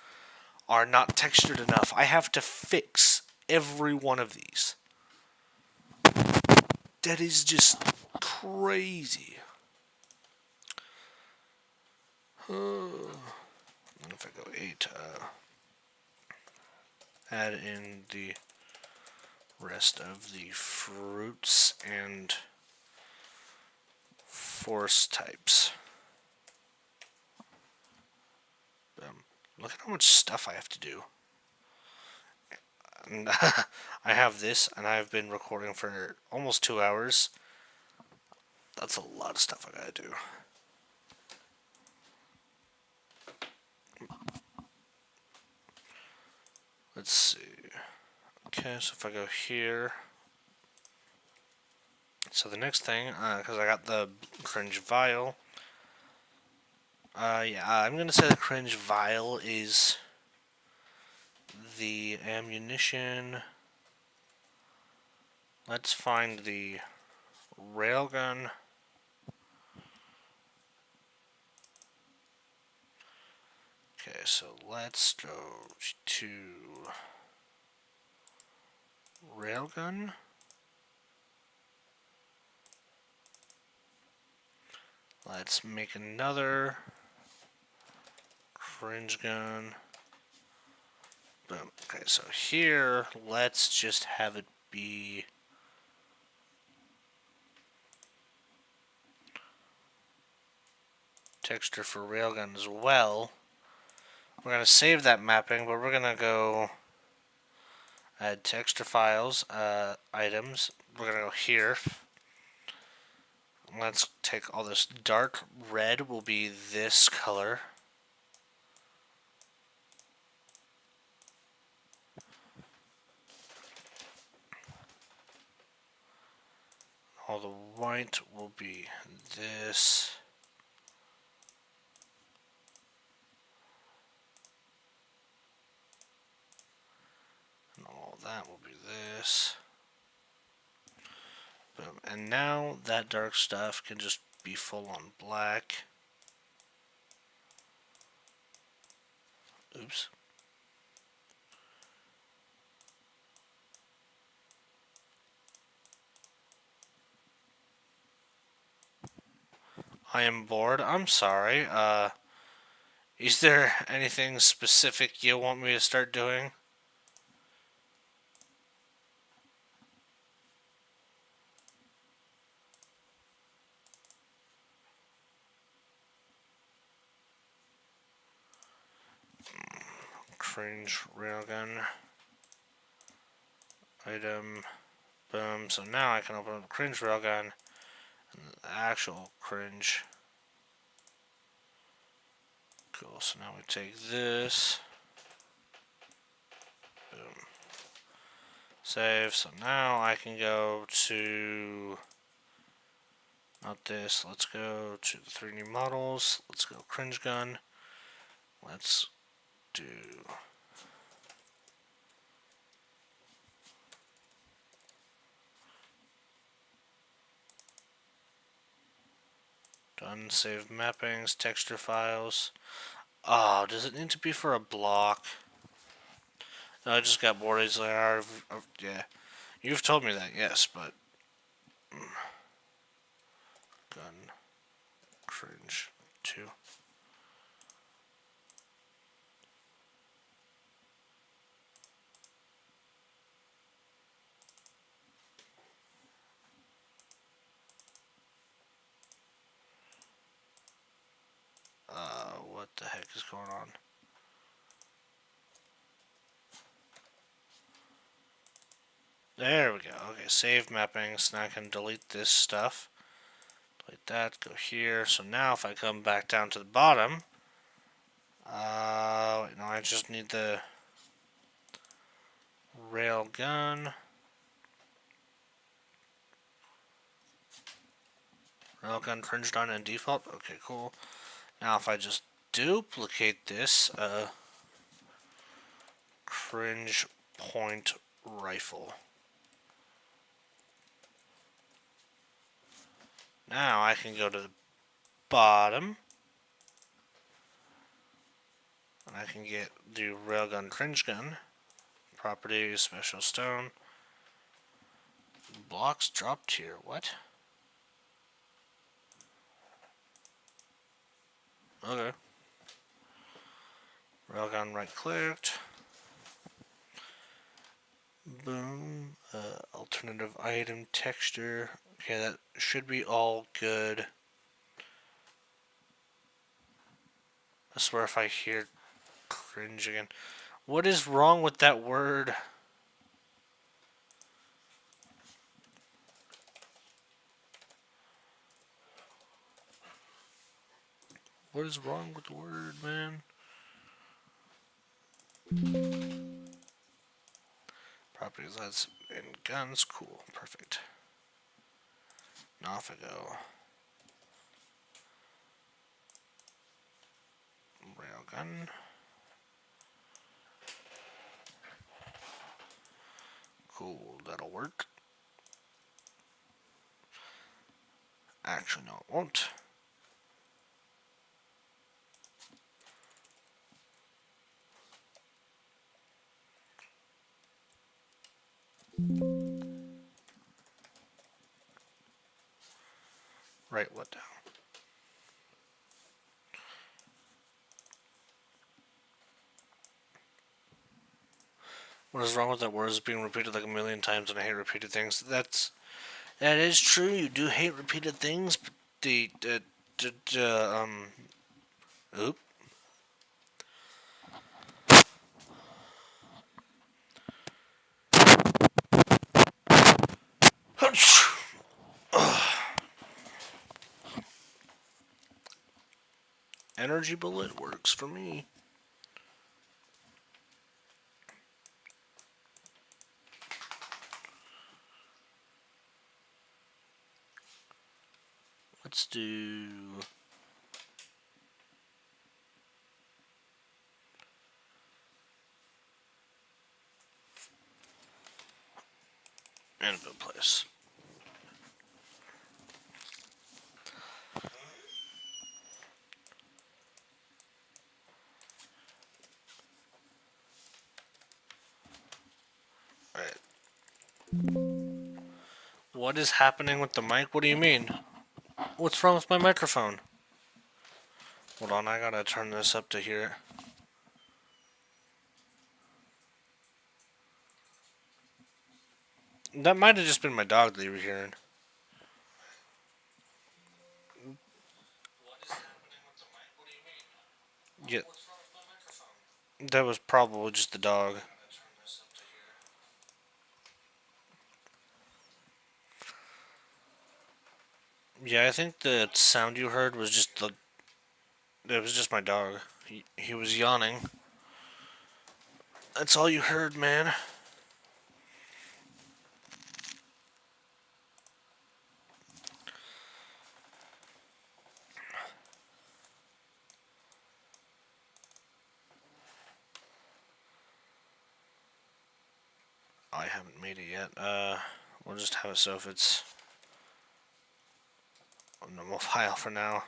are not textured enough. I have to fix every one of these. That is just crazy. If I go 8, add in the rest of the fruits and force types. Look at how much stuff I have to do. And I have this, and I've been recording for almost 2 hours. That's a lot of stuff I gotta do. Let's see. Okay, so if I go here. So the next thing, because I got the cringe vial. Yeah, I'm gonna say the cringe vial is the ammunition. Let's find the railgun. Okay, so let's go to railgun. Let's make another cringe gun. Boom. Okay, so here, let's just have it be texture for railgun as well. We're going to save that mapping, but we're going to go add texture files, items. We're going to go here. Let's take all this dark red will be this color. All the white will be this. And all that will be this. Boom. And now that dark stuff can just be full on black. Oops. I am bored. I'm sorry. Is there anything specific you want me to start doing? Cringe railgun. Item. Boom. So now I can open up the cringe railgun and the actual cringe. Cool. So now we take this. Boom. Save. So now I can go to, not this, let's go to the 3 new models. Let's go cringe gun. Let's do done. Save mappings, texture files. Oh, does it need to be for a block? No, I just got bored. It's like, yeah. You've told me that, yes, but gun cringe 2. What the heck is going on? There we go. Okay, save mappings. Now I can delete this stuff. Delete that, go here. So now if I come back down to the bottom, wait, no, I just need the rail gun. Railgun cringed on and default. Okay, cool. Now if I just duplicate this, cringe point rifle. Now I can go to the bottom. And I can get the railgun cringe gun. Properties, special stone. Blocks dropped here. What? Okay. Railgun right clicked. Boom. Alternative item texture. Okay, that should be all good. I swear if I hear cringe again. What is wrong with that word? What is wrong with the word, man? Properties, that's in guns. Cool, perfect. Now if I go railgun. Cool, that'll work. Actually, no, it won't. Write what down? What is wrong with that word? Is being repeated like a million times, and I hate repeated things. That is true. You do hate repeated things, but oop. Energy bullet works for me. Let's do. Anvil place. Alright. What is happening with the mic? What do you mean? What's wrong with my microphone? Hold on, I gotta turn this up to hear it. That might have just been my dog that you were hearing. What is happening with the mic? What do you mean? Yeah. What's wrong with my microphone? That was probably just the dog. Yeah, I think the sound you heard was just the. It was just my dog. He was yawning. That's all you heard, man. I haven't made it yet. We'll just have it so if it's a normal file for now.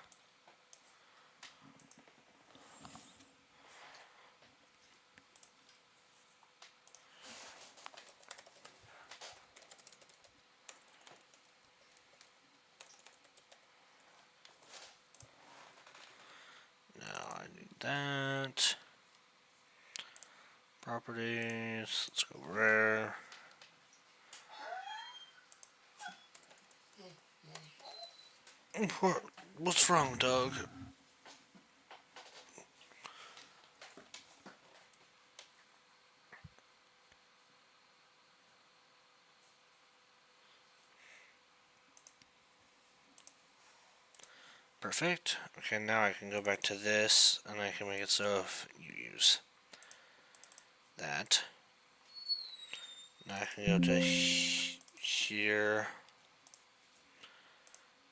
Now I need that. Properties. Let's go rare. What's wrong, dog? Perfect. Okay, now I can go back to this, and I can make it so if you use that. Now I can go to here.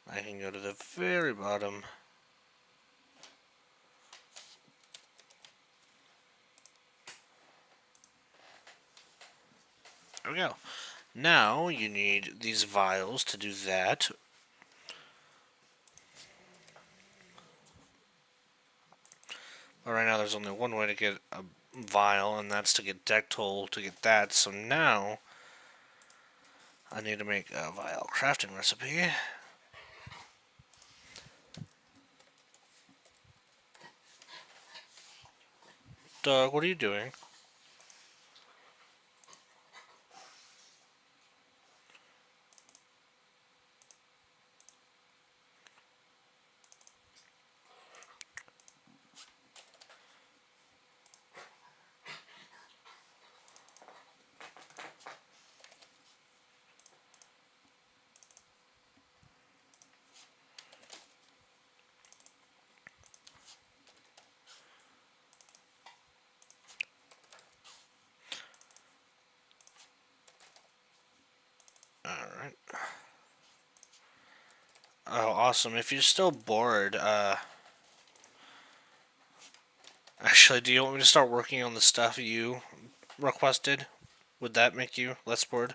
I can go to the very bottom. There we go. Now you need these vials to do that. But right now there's only one way to get a vial, and that's to get deck toll to get that. So now I need to make a vial crafting recipe. Doug, what are you doing? Alright. Oh, awesome. If you're still bored, actually, do you want me to start working on the stuff you requested? Would that make you less bored?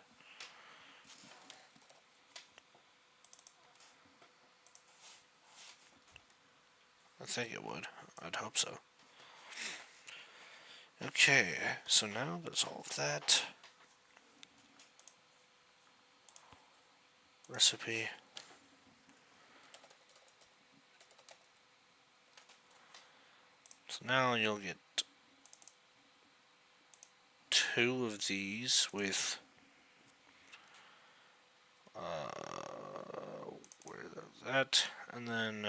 I think it would. I'd hope so. Okay, so now there's all of that. recipe. So now you'll get 2 of these with where's that, and then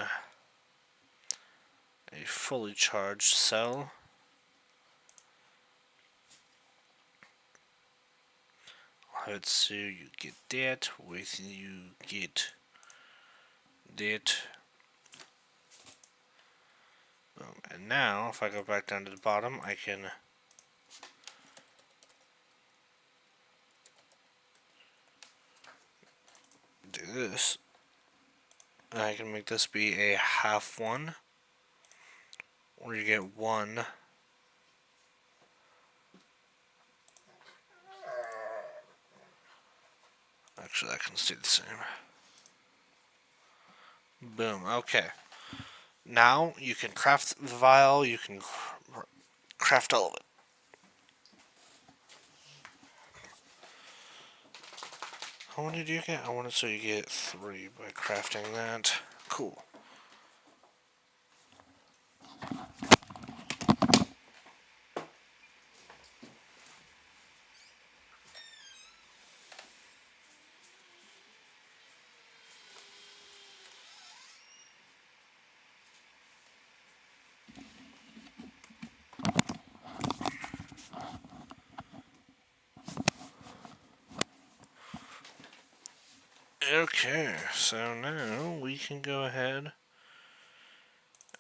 a fully charged cell. Let's see, you get that with you get that. Boom. And now if I go back down to the bottom, I can do this. And I can make this be a half one, where you get 1. Actually, that can stay the same. Boom. Okay. Now you can craft the vial. You can craft all of it. How many do you get? I want to say you get 3 by crafting that. Cool. Okay, so now we can go ahead.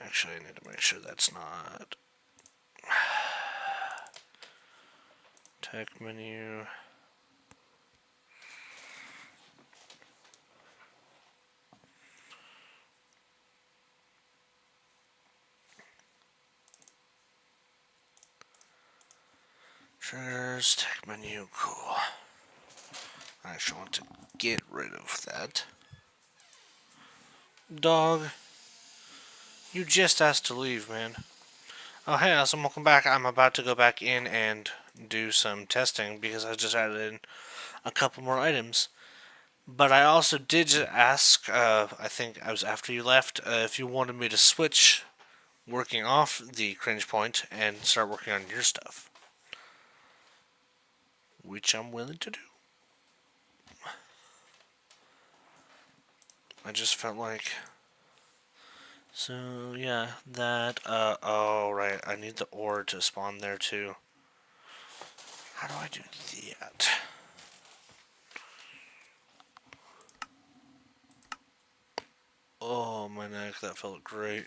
Actually, I need to make sure that's not tech menu. Triggers, tech menu, cool. I actually want to get rid of that. Dog, you just asked to leave, man. Oh, hey, awesome, welcome back. I'm about to go back in and do some testing because I just added in a couple more items. But I also did ask, I think I was after you left, if you wanted me to switch working off the cringe point and start working on your stuff. Which I'm willing to do. I just felt like... So, yeah, that, oh, right, I need the ore to spawn there, too. How do I do that? Oh, my neck, that felt great.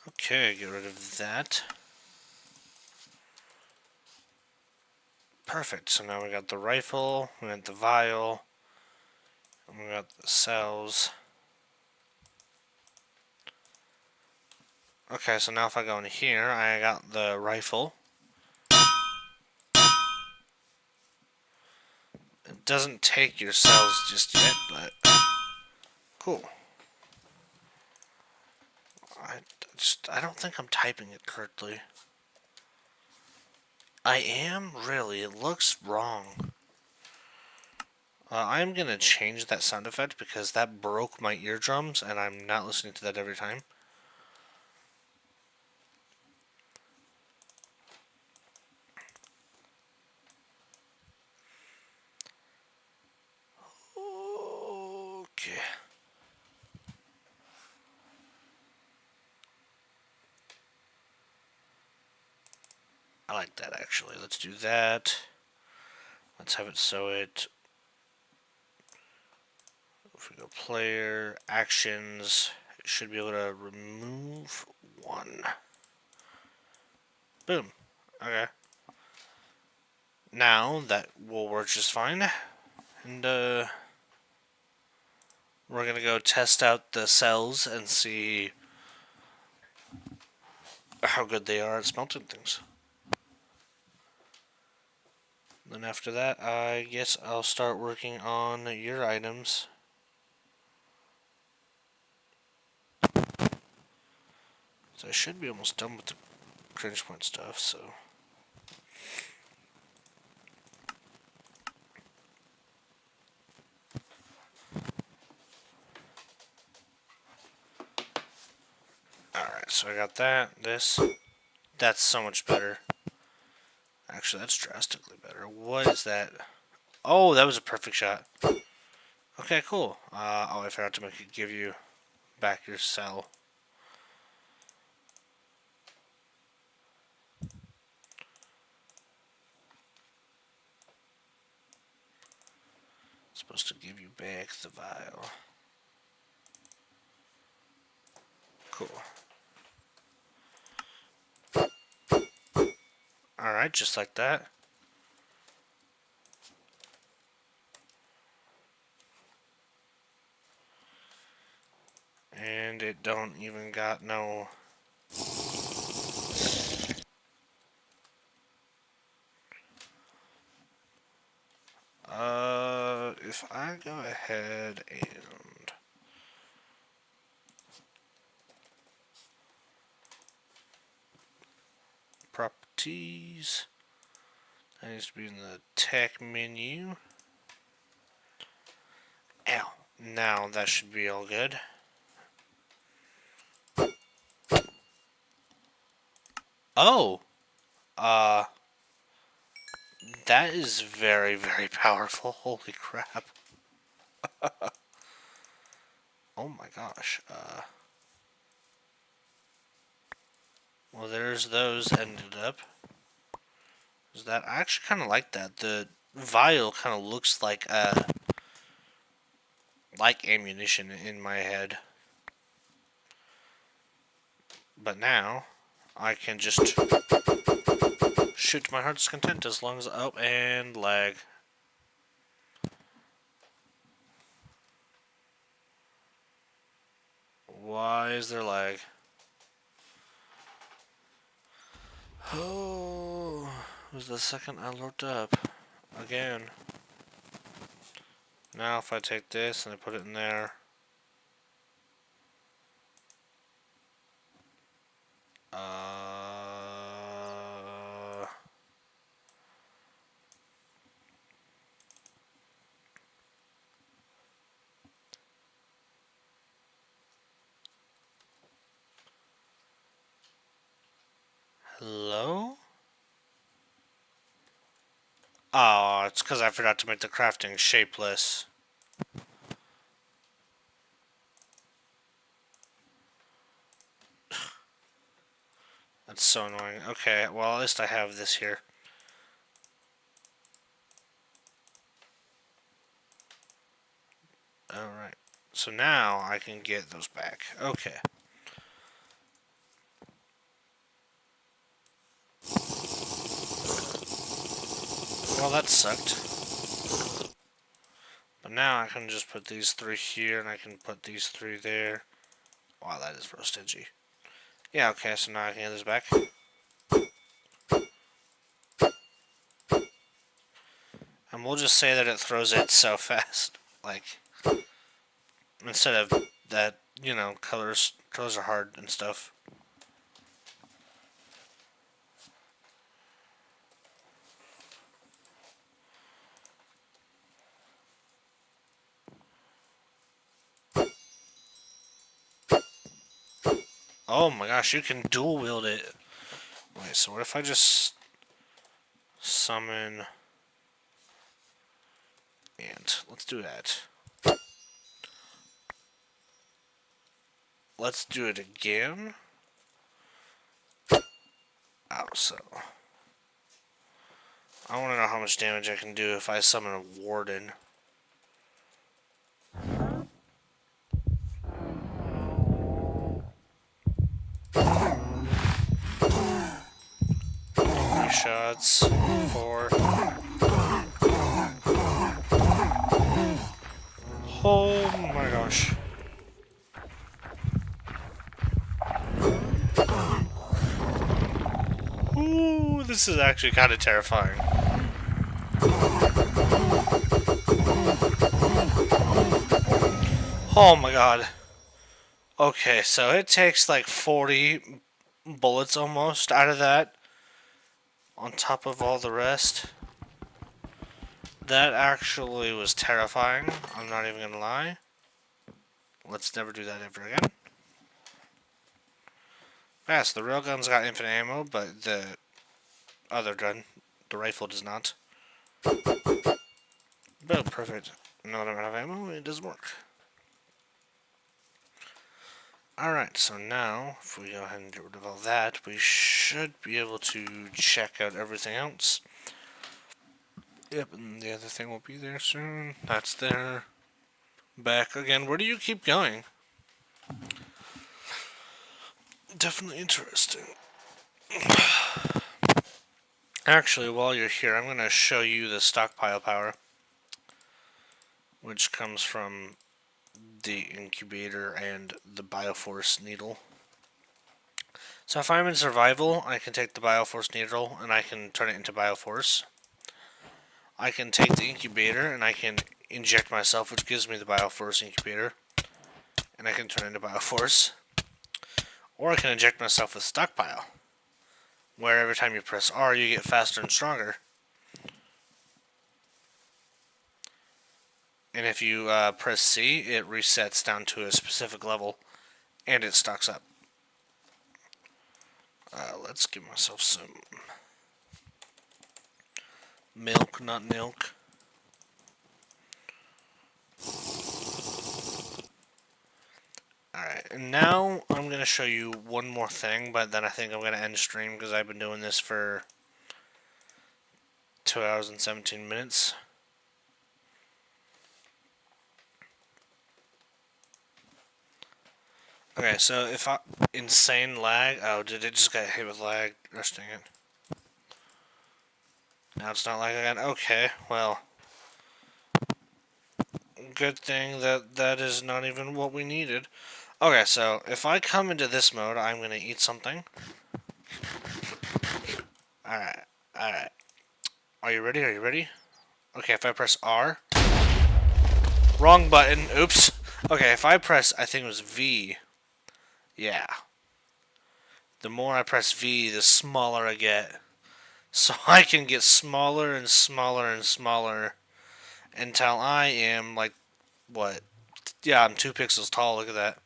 Okay, get rid of that. Perfect, so now we got the rifle, we got the vial, and we got the cells. Okay, so now if I go in here, I got the rifle. It doesn't take your cells just yet, but cool. I don't think I'm typing it correctly. I am? Really? It looks wrong. I'm gonna change that sound effect because that broke my eardrums and I'm not listening to that every time. Okay. I like that actually. Let's do that. Let's have it so it... If we go player, actions, it should be able to remove 1. Boom. Okay. Now that will work just fine. And we're gonna go test out the cells and see how good they are at smelting things. Then after that, I guess I'll start working on your items. So I should be almost done with the cringe point stuff, so... Alright, so I got that, this. That's so much better. Actually, that's drastically better. What is that? Oh, that was a perfect shot. Okay, cool. Oh, I forgot to make it give you back your cell. It's supposed to give you back the vial. Cool. Alright, just like that. And it don't even got no... if I go ahead and... Properties... That needs to be in the tech menu. Ow. Now that should be all good. Oh! That is very, very powerful. Holy crap. Oh my gosh. Well, there's those ended up. Is that I actually kind of like that. The vial kind of looks like ammunition in my head. But now I can just shoot to my heart's content as long as and lag. Why is there lag? Oh, it was the second I looked up again. Now if I take this and I put it in there. Hello? Oh, it's because I forgot to make the crafting shapeless. That's so annoying. Okay, well at least I have this here. Alright. So now I can get those back. Okay. Well, that sucked. But now I can just put these three here, and I can put these three there. Wow, that is real stingy. Yeah, okay, so now I can get this back. And we'll just say that it throws it so fast. Like, instead of that, you know, colors are hard and stuff. Oh my gosh, you can dual wield it. Wait, so what if I just summon Ant? Let's do that. Let's do it again. Oh, so I want to know how much damage I can do if I summon a Warden. Shots. 4. Oh my gosh. Ooh, this is actually kind of terrifying. Oh my god. Okay, so it takes like 40 bullets almost out of that. On top of all the rest. That actually was terrifying. I'm not even gonna lie. Let's never do that ever again. Yes, the railgun's got infinite ammo, but the other gun, the rifle, does not. Oh, perfect. Another amount of ammo, it does work. Alright, so now, if we go ahead and get rid of all that, we should be able to check out everything else. Yep, and the other thing will be there soon. That's there. Back again. Where do you keep going? Definitely interesting. Actually, while you're here, I'm going to show you the stockpile power, which comes from the incubator and the Bioforce needle. So if I'm in survival, I can take the Bioforce needle and I can turn it into Bioforce. I can take the incubator and I can inject myself, which gives me the Bioforce incubator, and I can turn it into Bioforce. Or I can inject myself with stockpile, where every time you press R, you get faster and stronger. And if you press C, it resets down to a specific level, and it stocks up. Let's give myself some milk, not milk. Alright, and now I'm going to show you one more thing, but then I think I'm going to end stream because I've been doing this for 2 hours and 17 minutes. Okay, so if I... Insane lag. Oh, did it just get hit with lag? Resting it. Now it's not lagging again. Okay, well... Good thing that that is not even what we needed. Okay, so if I come into this mode, I'm going to eat something. Alright, alright. Are you ready? Are you ready? Okay, if I press R... Wrong button. Oops. Okay, if I press... I think it was V... Yeah. The more I press V, the smaller I get. So I can get smaller and smaller and smaller until I am like, what? Yeah, I'm 2 pixels tall, look at that.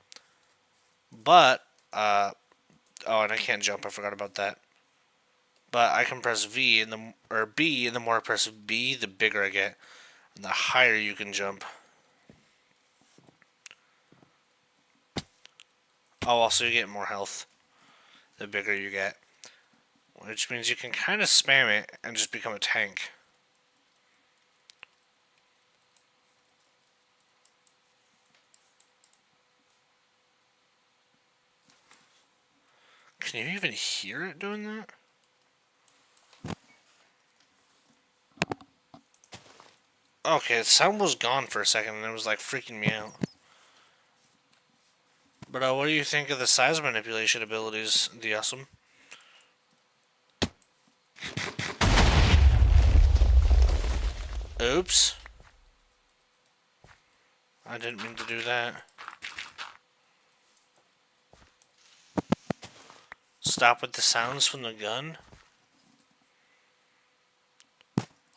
But, oh, and I can't jump, I forgot about that. But I can press V, and or B, and the more I press B, the bigger I get. And the higher you can jump. Oh, also you get more health the bigger you get. Which means you can kind of spam it and just become a tank. Can you even hear it doing that? Okay, the sound was gone for a second and it was like freaking me out. But what do you think of the size manipulation abilities, the awesome? Oops. I didn't mean to do that. Stop with the sounds from the gun?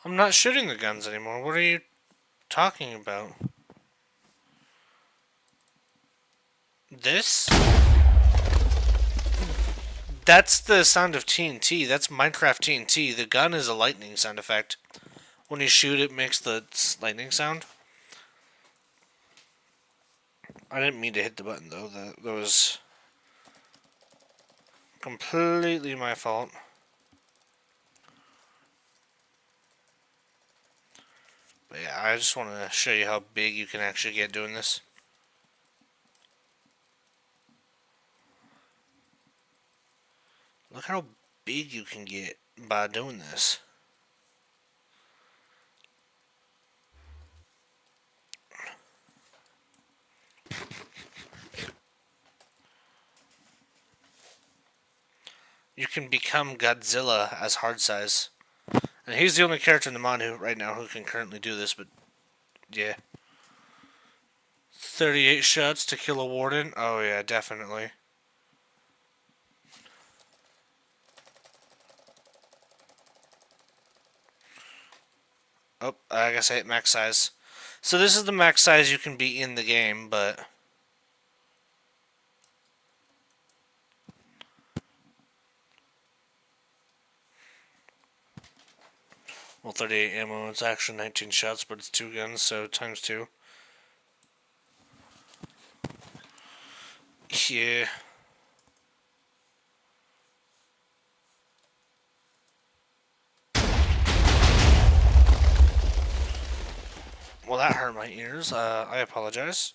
I'm not shooting the guns anymore. What are you talking about? This? That's the sound of TNT. That's Minecraft TNT. The gun is a lightning sound effect. When you shoot, it makes the lightning sound. I didn't mean to hit the button, though. That was completely my fault. But yeah, I just want to show you how big you can actually get doing this. Look how big you can get by doing this. You can become Godzilla as hard size. And he's the only character in the mod right now who can currently do this, but yeah. 38 shots to kill a warden? Oh yeah, definitely. Oh, I guess I hit max size. So this is the max size you can be in the game, but... Well, 38 ammo. It's actually 19 shots, but it's 2 guns, so times 2. Yeah. Well, that hurt my ears. I apologize.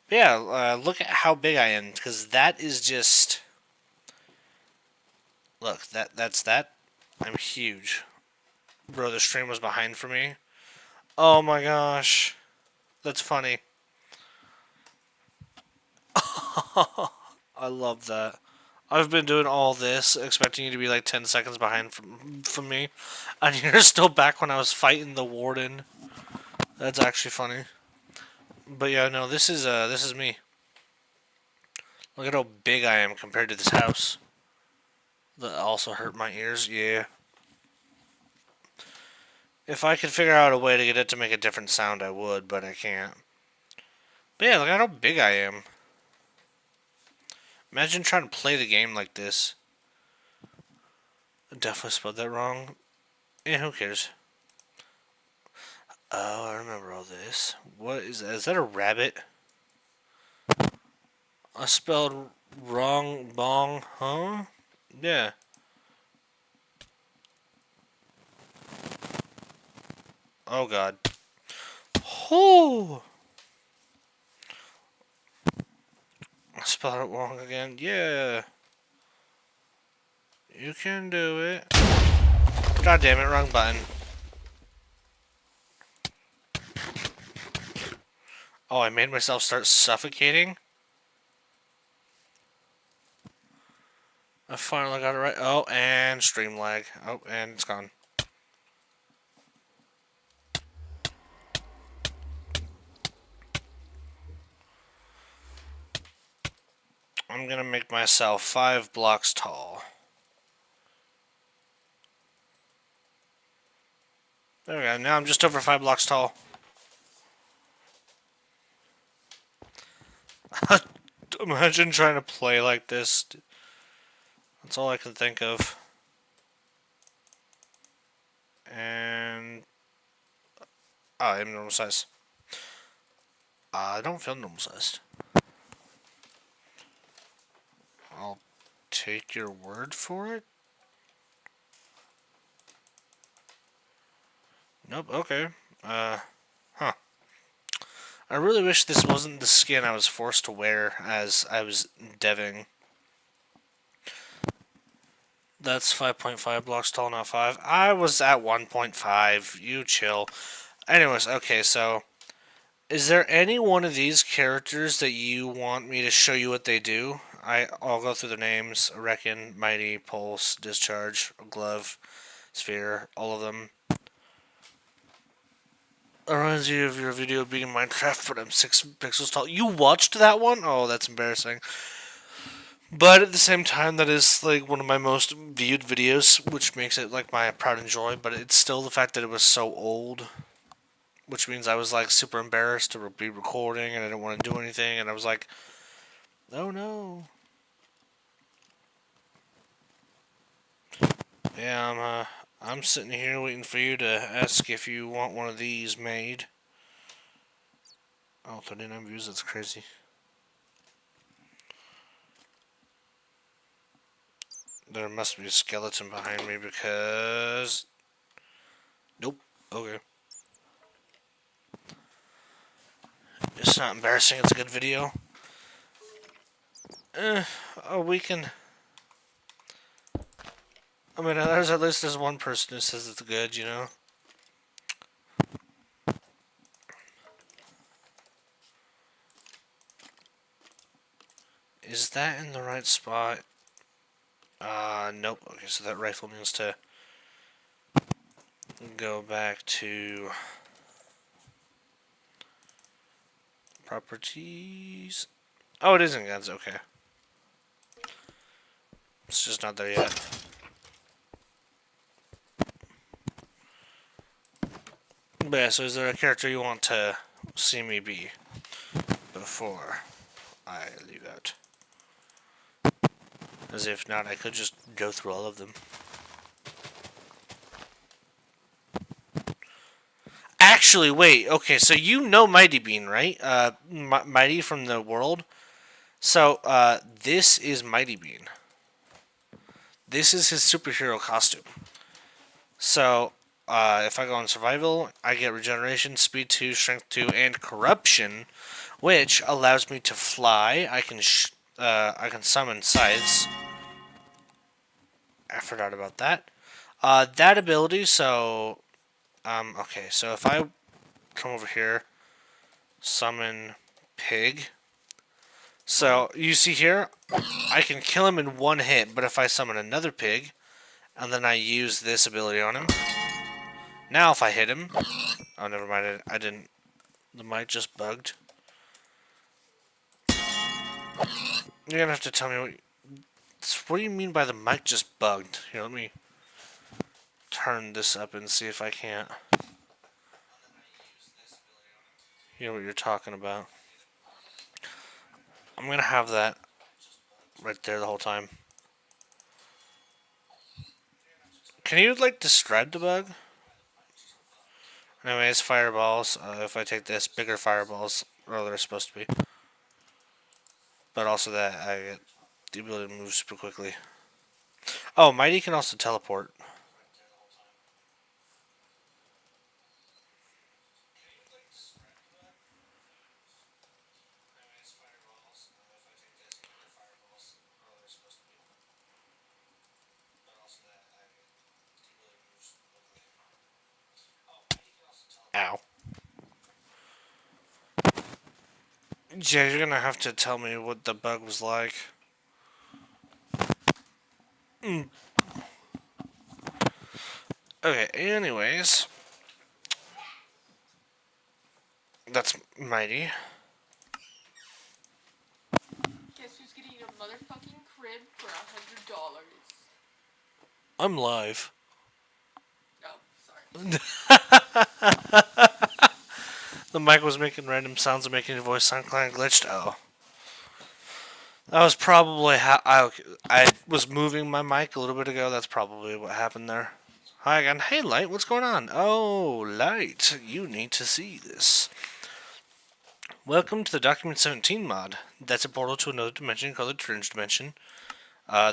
But yeah, look at how big I am, because that is just... Look, that's that. I'm huge. Bro, the stream was behind for me. Oh my gosh. That's funny. I love that. I've been doing all this, expecting you to be like 10 seconds behind from me, and you're still back when I was fighting the warden. That's actually funny. But yeah, no, this is me. Look at how big I am compared to this house. That also hurt my ears. Yeah. If I could figure out a way to get it to make a different sound, I would, but I can't. But yeah, look at how big I am. Imagine trying to play the game like this. I definitely spelled that wrong. Yeah, who cares? Oh, I remember all this. What is that? Is that a rabbit? I spelled wrong bong, huh? Yeah. Oh god. Oh! I spelled it wrong again. Yeah. You can do it. God damn it, wrong button. Oh, I made myself start suffocating? I finally got it right. Oh, and stream lag. Oh, and it's gone. I'm gonna make myself 5 blocks tall. There we go. Now I'm just over 5 blocks tall. Imagine trying to play like this. That's all I can think of. And... Oh, I'm normal size. I don't feel normal sized. I'll take your word for it. Nope, okay. Huh. I really wish this wasn't the skin I was forced to wear as I was deving. That's 5.5 blocks tall, not 5. I was at 1.5. You chill. Anyways, okay, so... Is there any one of these characters that you want me to show you what they do? I'll go through the names. Reckon, Mighty, Pulse, Discharge, Glove, Sphere, all of them. It reminds you of your video beating Minecraft, but I'm 6 pixels tall. You watched that one? Oh, that's embarrassing. But at the same time, that is like one of my most viewed videos, which makes it like my pride and joy. But it's still the fact that it was so old, which means I was like super embarrassed to be recording and I didn't want to do anything. And I was like, oh no. Yeah, I'm sitting here waiting for you to ask if you want one of these made. Oh, 39 views, that's crazy. There must be a skeleton behind me because... Nope. Okay. It's not embarrassing, it's a good video. Oh, we can... I mean, there's at least there's one person who says it's good, you know? Is that in the right spot? Nope. Okay, so that rifle needs to go back to properties. Oh, it is in guns. Okay. It's just not there yet. But yeah, so is there a character you want to see me be before I leave out? As if not, I could just go through all of them. Actually, wait. Okay, so you know Mighty Bean, right? Mighty from the world. So, this is Mighty Bean. This is his superhero costume. So, if I go on survival, I get regeneration, speed 2, strength 2, and corruption, which allows me to fly. I can summon scythes. I forgot about that. That ability, so okay, so if I come over here, summon pig. So you see here, I can kill him in one hit, but if I summon another pig, and then I use this ability on him, now if I hit him, oh never mind, I didn't. The mic just bugged. You're gonna have to tell me what do you mean by the mic just bugged? Here, let me turn this up and see if I can't hear what you're talking about. I'm gonna have that right there the whole time. Can you like describe the bug? Anyways, fireballs. If I take this, bigger fireballs, or they're supposed to be. But also that I get the ability to move super quickly. Oh, Mighty can also teleport. Ow. Yeah, you're gonna have to tell me what the bug was like. Okay, anyways. That's Mighty. Guess who's getting a motherfucking crib for $100? I'm live. Oh, sorry. The mic was making random sounds and making your voice sound kind of glitched. Oh. That was probably how I was moving my mic a little bit ago. That's probably what happened there. Hi again. Hey, Light, what's going on? Oh, Light, you need to see this. Welcome to the Document 17 mod. That's a portal to another dimension called the Tringe Dimension.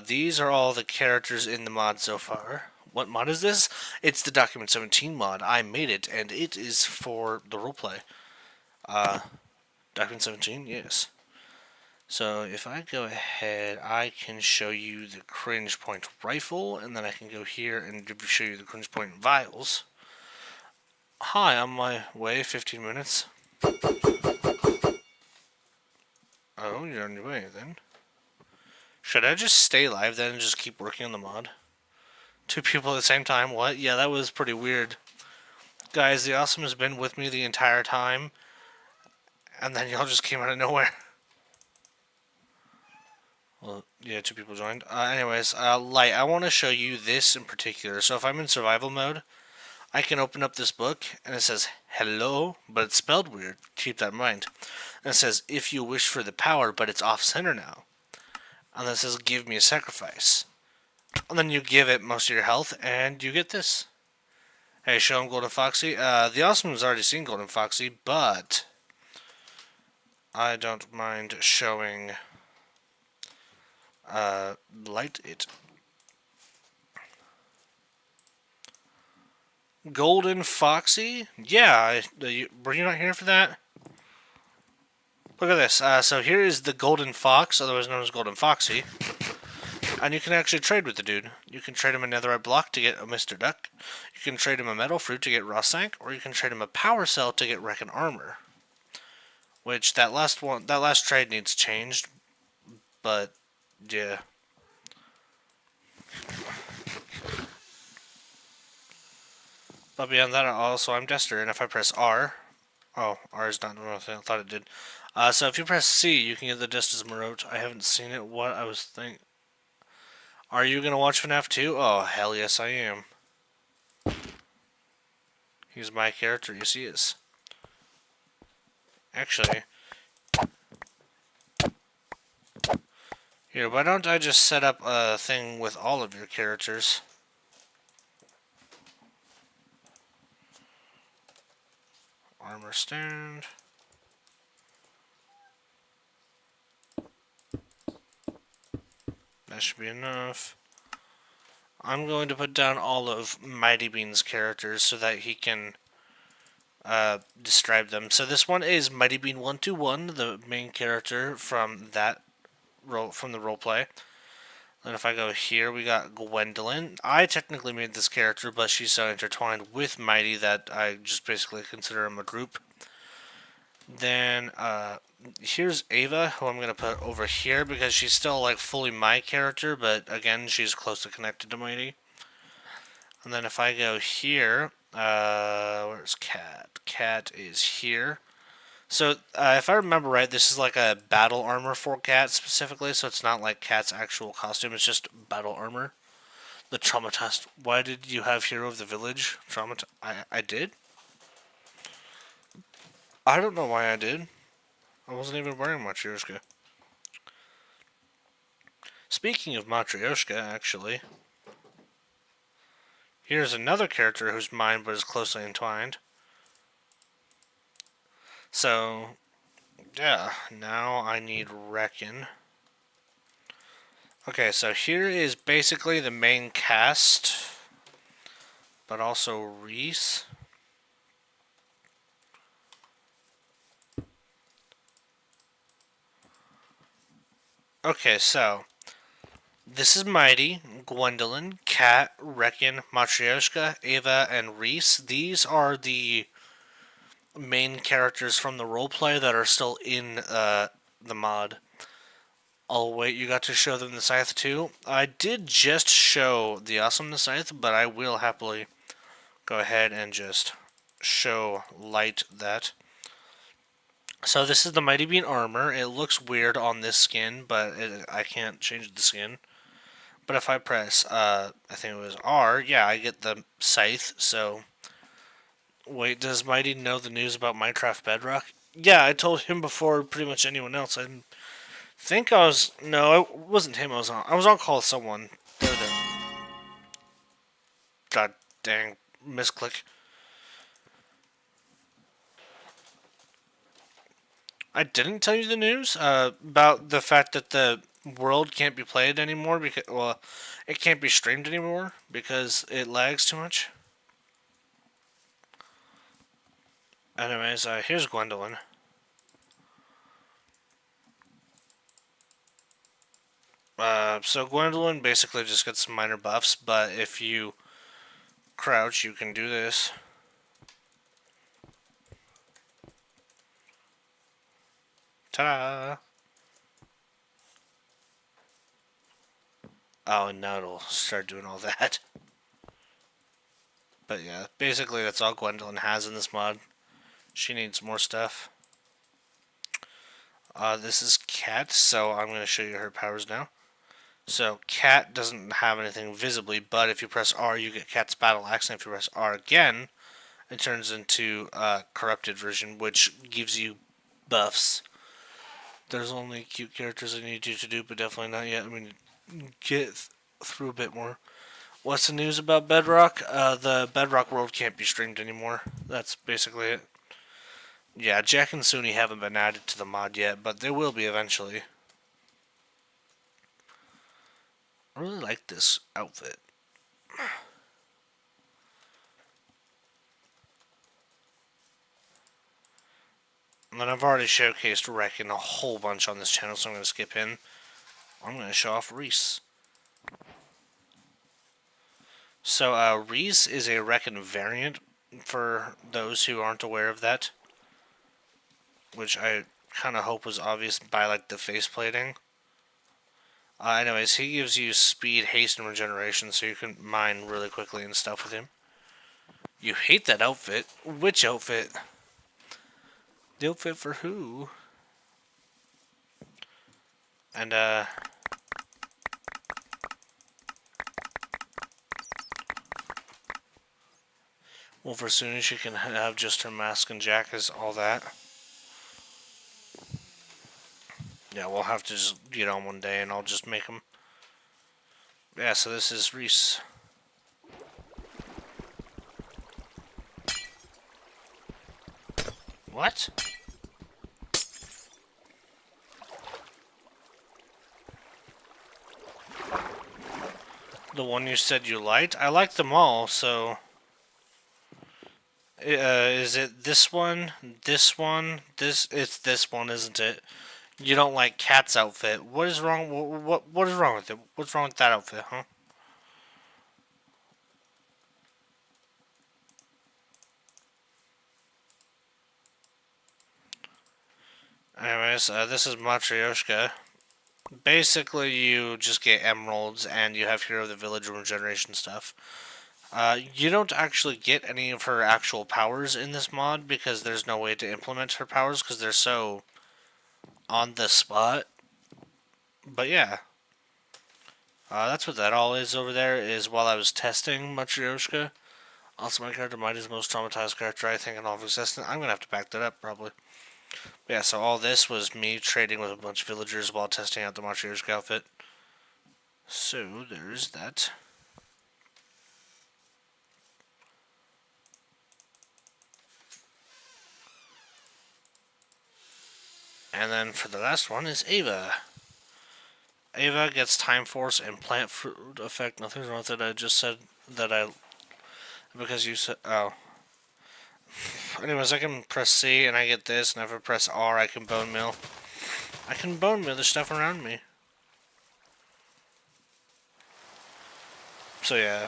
These are all the characters in the mod so far. What mod is this? It's the Document 17 mod. I made it, and it is for the roleplay. Document 17, yes. So if I go ahead, I can show you the Cringe Point rifle, and then I can go here and show you the Cringe Point vials. Hi, on my way, 15 minutes. Oh, you're on your way then. Should I just stay live then and just keep working on the mod? Two people at the same time? What? Yeah, that was pretty weird. Guys, the Awesome has been with me the entire time, and then y'all just came out of nowhere. Well, yeah, two people joined. Anyways, Light, I want to show you this in particular. So if I'm in survival mode, I can open up this book, and it says, hello, but it's spelled weird. Keep that in mind. And it says, if you wish for the power, but it's off-center now. And then it says, give me a sacrifice. And then you give it most of your health, and you get this. Hey, show him Golden Foxy. The Awesome has already seen Golden Foxy, but I don't mind showing Light it. Golden Foxy? Yeah, were you not here for that? Look at this. So here is the Golden Fox, otherwise known as Golden Foxy. And you can actually trade with the dude. You can trade him a netherite block to get a Mr. Duck. You can trade him a metal fruit to get Raw Sank, or you can trade him a power cell to get Wreck and Armor. Which that last trade needs changed, but yeah. But beyond that, also I'm Dester, and if I press R, oh, R is not the thing I thought it did. So if you press C, you can get the Dester's Marote. I haven't seen it. What I was thinking. Are you gonna watch FNAF 2? Oh, hell yes, I am. He's my character. Yes, he is. Actually, here, why don't I just set up a thing with all of your characters? armor stand. That should be enough. I'm going to put down all of Mighty Bean's characters so that he can describe them. So this one is Mighty Bean 121, the main character from that from the roleplay. And if I go here, we got Gwendolyn. I technically made this character, but she's so intertwined with Mighty that I just basically consider them a group. Then here's Ava, who I'm going to put over here because she's still like fully my character, but again, she's closely connected to Mighty. And then if I go here, where's Cat? Cat is here. So if I remember right, this is like a battle armor for Cat specifically, so it's not like Cat's actual costume, it's just battle armor. The Traumatized. Why did you have Hero of the Village? I did? I don't know why I did. I wasn't even wearing Matryoshka. Speaking of Matryoshka, actually, here's another character who's mine but is closely entwined. So, yeah, now I need Reckon. Okay, so here is basically the main cast, but also Reese. Okay, so this is Mighty, Gwendolyn, Cat, Reckon, Matryoshka, Ava, and Reese. These are the main characters from the roleplay that are still in the mod. Oh wait, you got to show them the scythe too? I did just show the awesome scythe, but I will happily go ahead and just show light that. So this is the Mighty Bean armor. It looks weird on this skin, but I can't change the skin. But if I press, I think it was R, yeah, I get the scythe, so... Wait, does Mighty know the news about Minecraft Bedrock? Yeah, I told him before pretty much anyone else. I think I was... No, it wasn't him I was on call with someone. God dang, misclick. I didn't tell you the news about the fact that the world can't be played anymore because, well, it can't be streamed anymore because it lags too much. Anyways, here's Gwendolyn. So Gwendolyn basically just gets some minor buffs, but if you crouch, you can do this. Ta-da! Oh, and now it'll start doing all that. But yeah, basically that's all Gwendolyn has in this mod. She needs more stuff. This is Cat, so I'm going to show you her powers now. So Cat doesn't have anything visibly, but if you press R, you get Cat's battle axe, and if you press R again, it turns into corrupted version, which gives you buffs. There's only cute characters I need you to do, but definitely not yet. I mean, get through a bit more. What's the news about Bedrock? The Bedrock world can't be streamed anymore. That's basically it. Yeah, Jack and Suni haven't been added to the mod yet, but they will be eventually. I really like this outfit. And then I've already showcased Reckon a whole bunch on this channel, so I'm going to skip in. I'm going to show off Reese. So, Reese is a Reckon variant, for those who aren't aware of that. Which I kind of hope was obvious by, like, the face plating. Anyways, he gives you speed, haste, and regeneration, so you can mine really quickly and stuff with him. You hate that outfit? Which outfit? The outfit for who? And, well, for soon as she can have just her mask and jacket as all that. Yeah, we'll have to just get on one day and I'll just make them. Yeah, so this is Reese. What? The one you said you liked? I like them all, so... is it this one? This one? It's this one, isn't it? You don't like Cat's outfit. What is wrong? What is wrong with it? What's wrong with that outfit, huh? Anyways, this is Matryoshka. Basically, you just get emeralds and you have Hero of the Village regeneration stuff. You don't actually get any of her actual powers in this mod because there's no way to implement her powers because they're so on the spot. But yeah, that's what that all is over there. Is while I was testing Matryoshka. Also, my character might is the most traumatized character I think in all of existence. I'm gonna have to back that up probably. But yeah, so all this was me trading with a bunch of villagers while testing out the Matryoshka outfit. So there's that. And then for the last one is Ava. Ava gets Time Force and Plant Fruit effect. Nothing's wrong with it. I just said that because you said, oh. Anyways, I can press C and I get this, and if I press R, I can bone meal. I can bone meal the stuff around me. So yeah.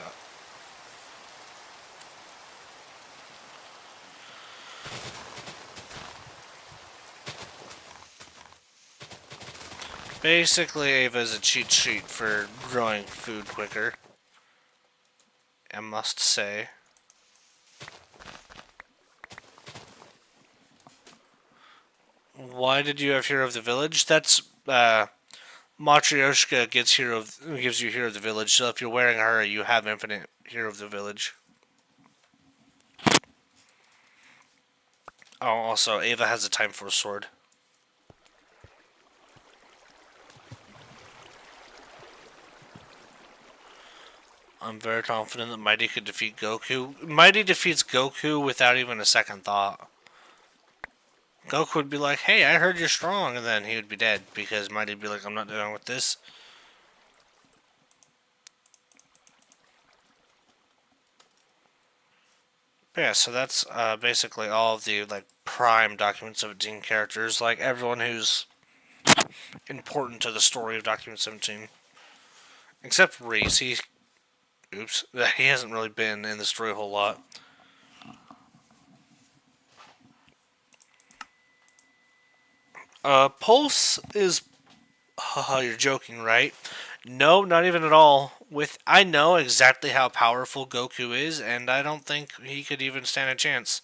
Basically, Ava is a cheat sheet for growing food quicker. I must say. Why did you have Hero of the Village? That's Matryoshka gives you Hero of the Village. So if you're wearing her, you have infinite Hero of the Village. Oh, also Ava has a Time Force sword. I'm very confident that Mighty could defeat Goku. Mighty defeats Goku without even a second thought. Goku would be like, hey, I heard you're strong, and then he would be dead, because Mighty would be like, I'm not dealing with this. But yeah, so that's basically all of the like prime Document 17 characters, like everyone who's important to the story of Document 17. Except Reese, he hasn't really been in the story a whole lot. Pulse is... Haha, you're joking, right? No, not even at all. I know exactly how powerful Goku is, and I don't think he could even stand a chance.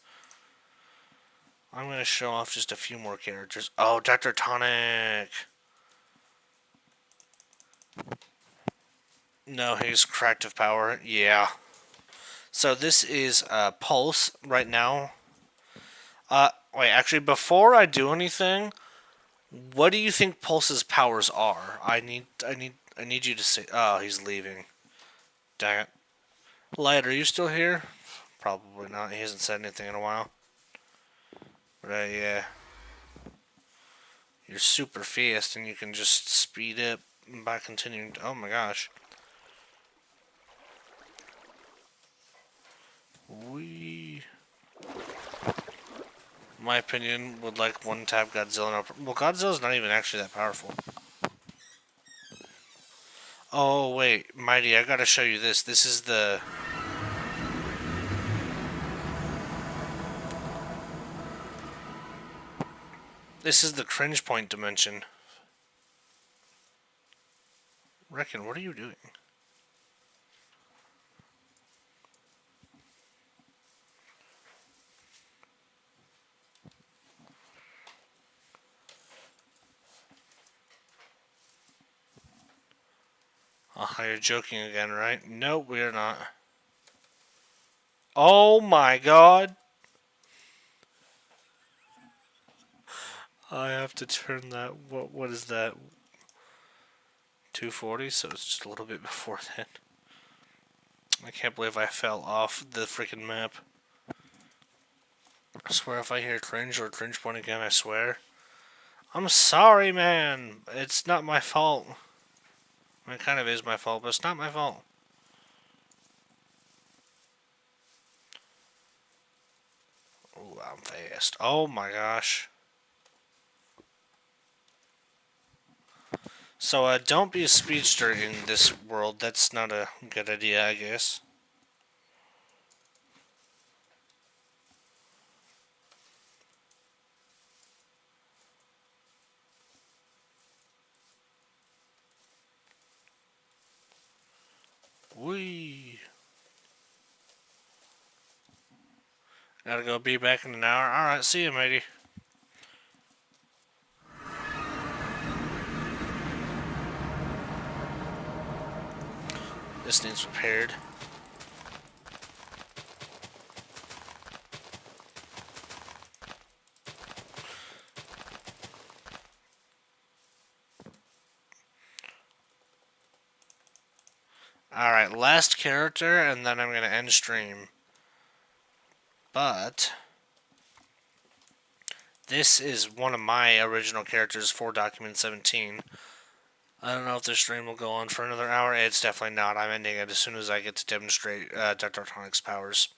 I'm gonna show off just a few more characters. Oh, Dr. Tonic! No, he's cracked of power. Yeah. So this is Pulse right now. Wait, actually, before I do anything, what do you think Pulse's powers are? I need you to say. Oh, he's leaving. Dang it. Light, are you still here? Probably not. He hasn't said anything in a while. But yeah. You're super fast and you can just speed up by continuing. Oh my gosh. My opinion, would like one tap Godzilla. Well, Godzilla's not even actually that powerful. Oh wait, Mighty, I gotta show you this. This is the... This is the cringe point dimension. Reckon, what are you doing? Oh, you're joking again, right? No, we're not. Oh my god! I have to turn that... What is that? 240, so it's just a little bit before then. I can't believe I fell off the freaking map. I swear if I hear cringe or cringe point again, I swear. I'm sorry, man. It's not my fault. It kind of is my fault, but it's not my fault. Ooh, I'm fast. Oh my gosh. So, don't be a speedster in this world. That's not a good idea, I guess. Whee! Gotta go be back in an hour. Alright, see you, matey. This needs repaired. Alright, last character, and then I'm gonna end stream. But this is one of my original characters for Document 17. I don't know if this stream will go on for another hour. It's definitely not. I'm ending it as soon as I get to demonstrate Dr. Tonic's powers.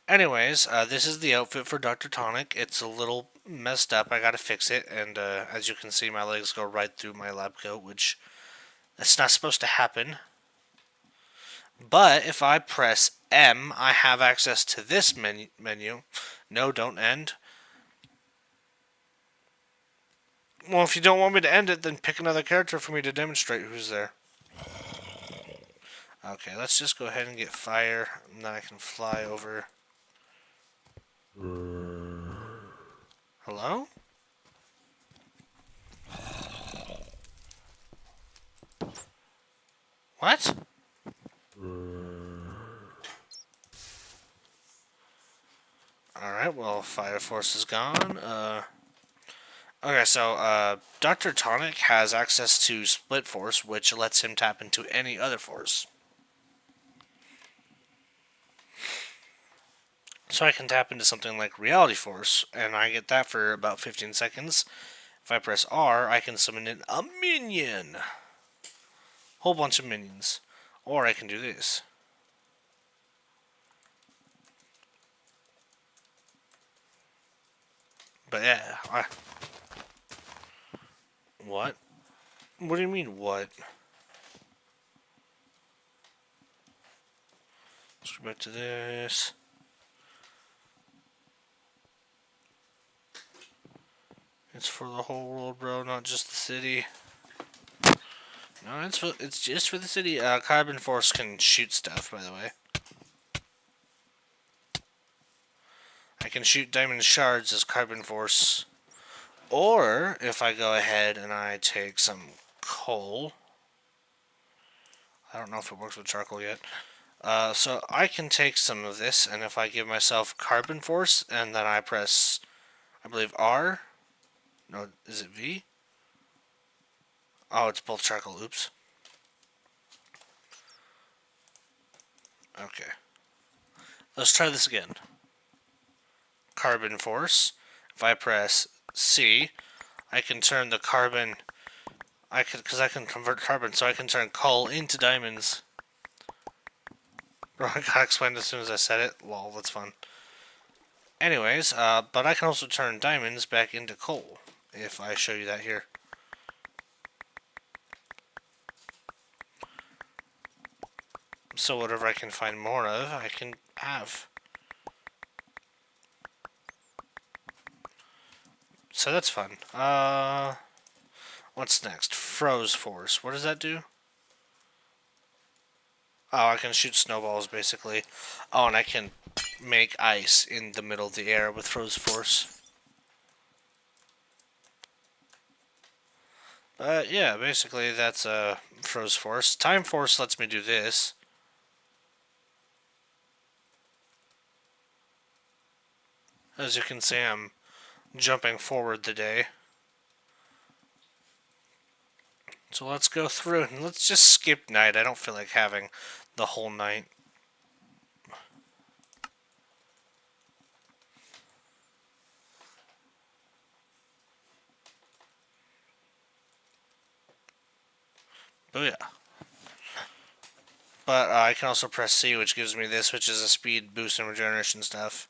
Anyways, this is the outfit for Dr. Tonic. It's a little messed up. I gotta fix it. And as you can see, my legs go right through my lab coat, which that's not supposed to happen. But if I press M, I have access to this menu. No, don't end. Well, if you don't want me to end it, then pick another character for me to demonstrate who's there. Okay, let's just go ahead and get fire, and then I can fly over. Hello? What? Alright, well, Fire Force is gone. Okay, so, Dr. Tonic has access to Split Force, which lets him tap into any other force. So I can tap into something like Reality Force, and I get that for about 15 seconds. If I press R, I can summon in a minion. Whole bunch of minions. Or I can do this. But yeah, What? What do you mean, what? Let's go back to this. It's for the whole world, bro, not just the city. No, it's just for the city. Carbon Force can shoot stuff, by the way. I can shoot diamond shards as Carbon Force. Or, if I go ahead and I take some coal. I don't know if it works with charcoal yet. So I can take some of this, and if I give myself Carbon Force, and then I press, I believe, R. No, is it V? Oh, it's both charcoal. Oops. Okay. Let's try this again. Carbon Force. If I press C, I can turn the carbon. Because I can convert carbon, so I can turn coal into diamonds. Bro, I got explained as soon as I said it. Lol, that's fun. Anyways, but I can also turn diamonds back into coal, if I show you that here. So whatever I can find more of, I can have. So that's fun. What's next? Froze Force. What does that do? Oh, I can shoot snowballs, basically. Oh, and I can make ice in the middle of the air with Froze Force. Yeah, basically that's Froze Force. Time Force lets me do this. As you can see, I'm jumping forward the day. So let's go through and let's just skip night. I don't feel like having the whole night. Booyah. But I can also press C, which gives me this, which is a speed boost and regeneration stuff.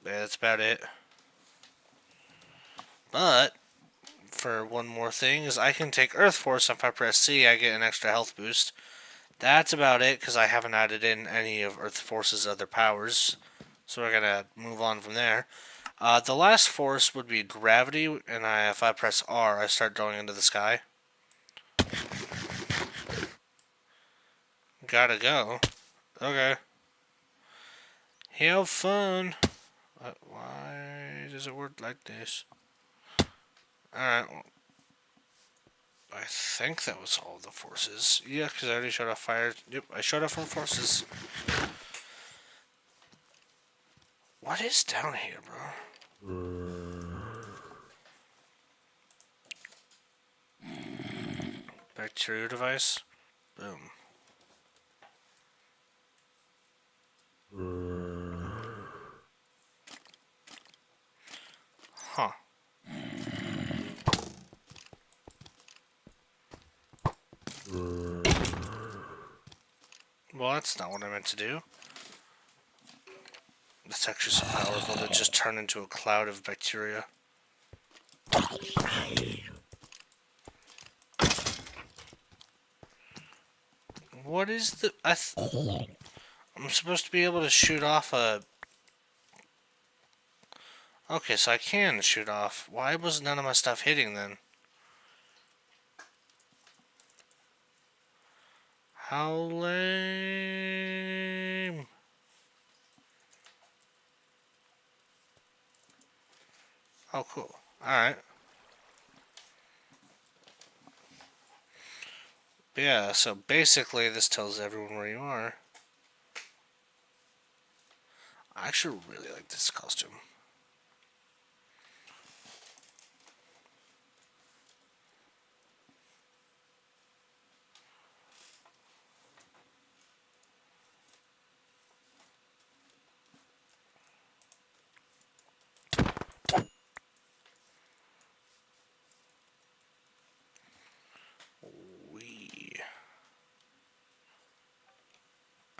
Yeah, that's about it. But for one more thing is I can take Earth Force. If I press C, I get an extra health boost. That's about it, because I haven't added in any of Earth Force's other powers. So we're going to move on from there. The last force would be gravity, and if I press R, I start going into the sky. Gotta go. Okay. Have fun. Why does it work like this? Alright. Well, I think that was all the forces. Yeah, because I already shut off fire. Yep, I shut off from forces. What is down here, bro? Bacteria device. Boom. Huh. Well, that's not what I meant to do. It's actually so powerful to just turn into a cloud of bacteria. What is the... I'm supposed to be able to shoot off a... Okay, so I can shoot off. Why was none of my stuff hitting then? How lame. Oh, cool. Alright. Yeah, so basically this tells everyone where you are. I actually really like this costume.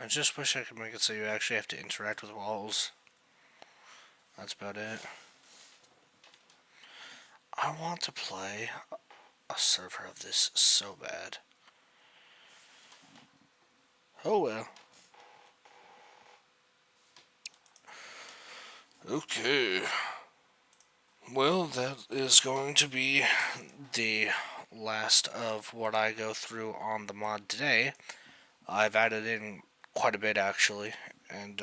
I just wish I could make it so you actually have to interact with walls. That's about it. I want to play a server of this so bad. Oh well. Okay. Well, that is going to be the last of what I go through on the mod today. I've added in quite a bit actually, and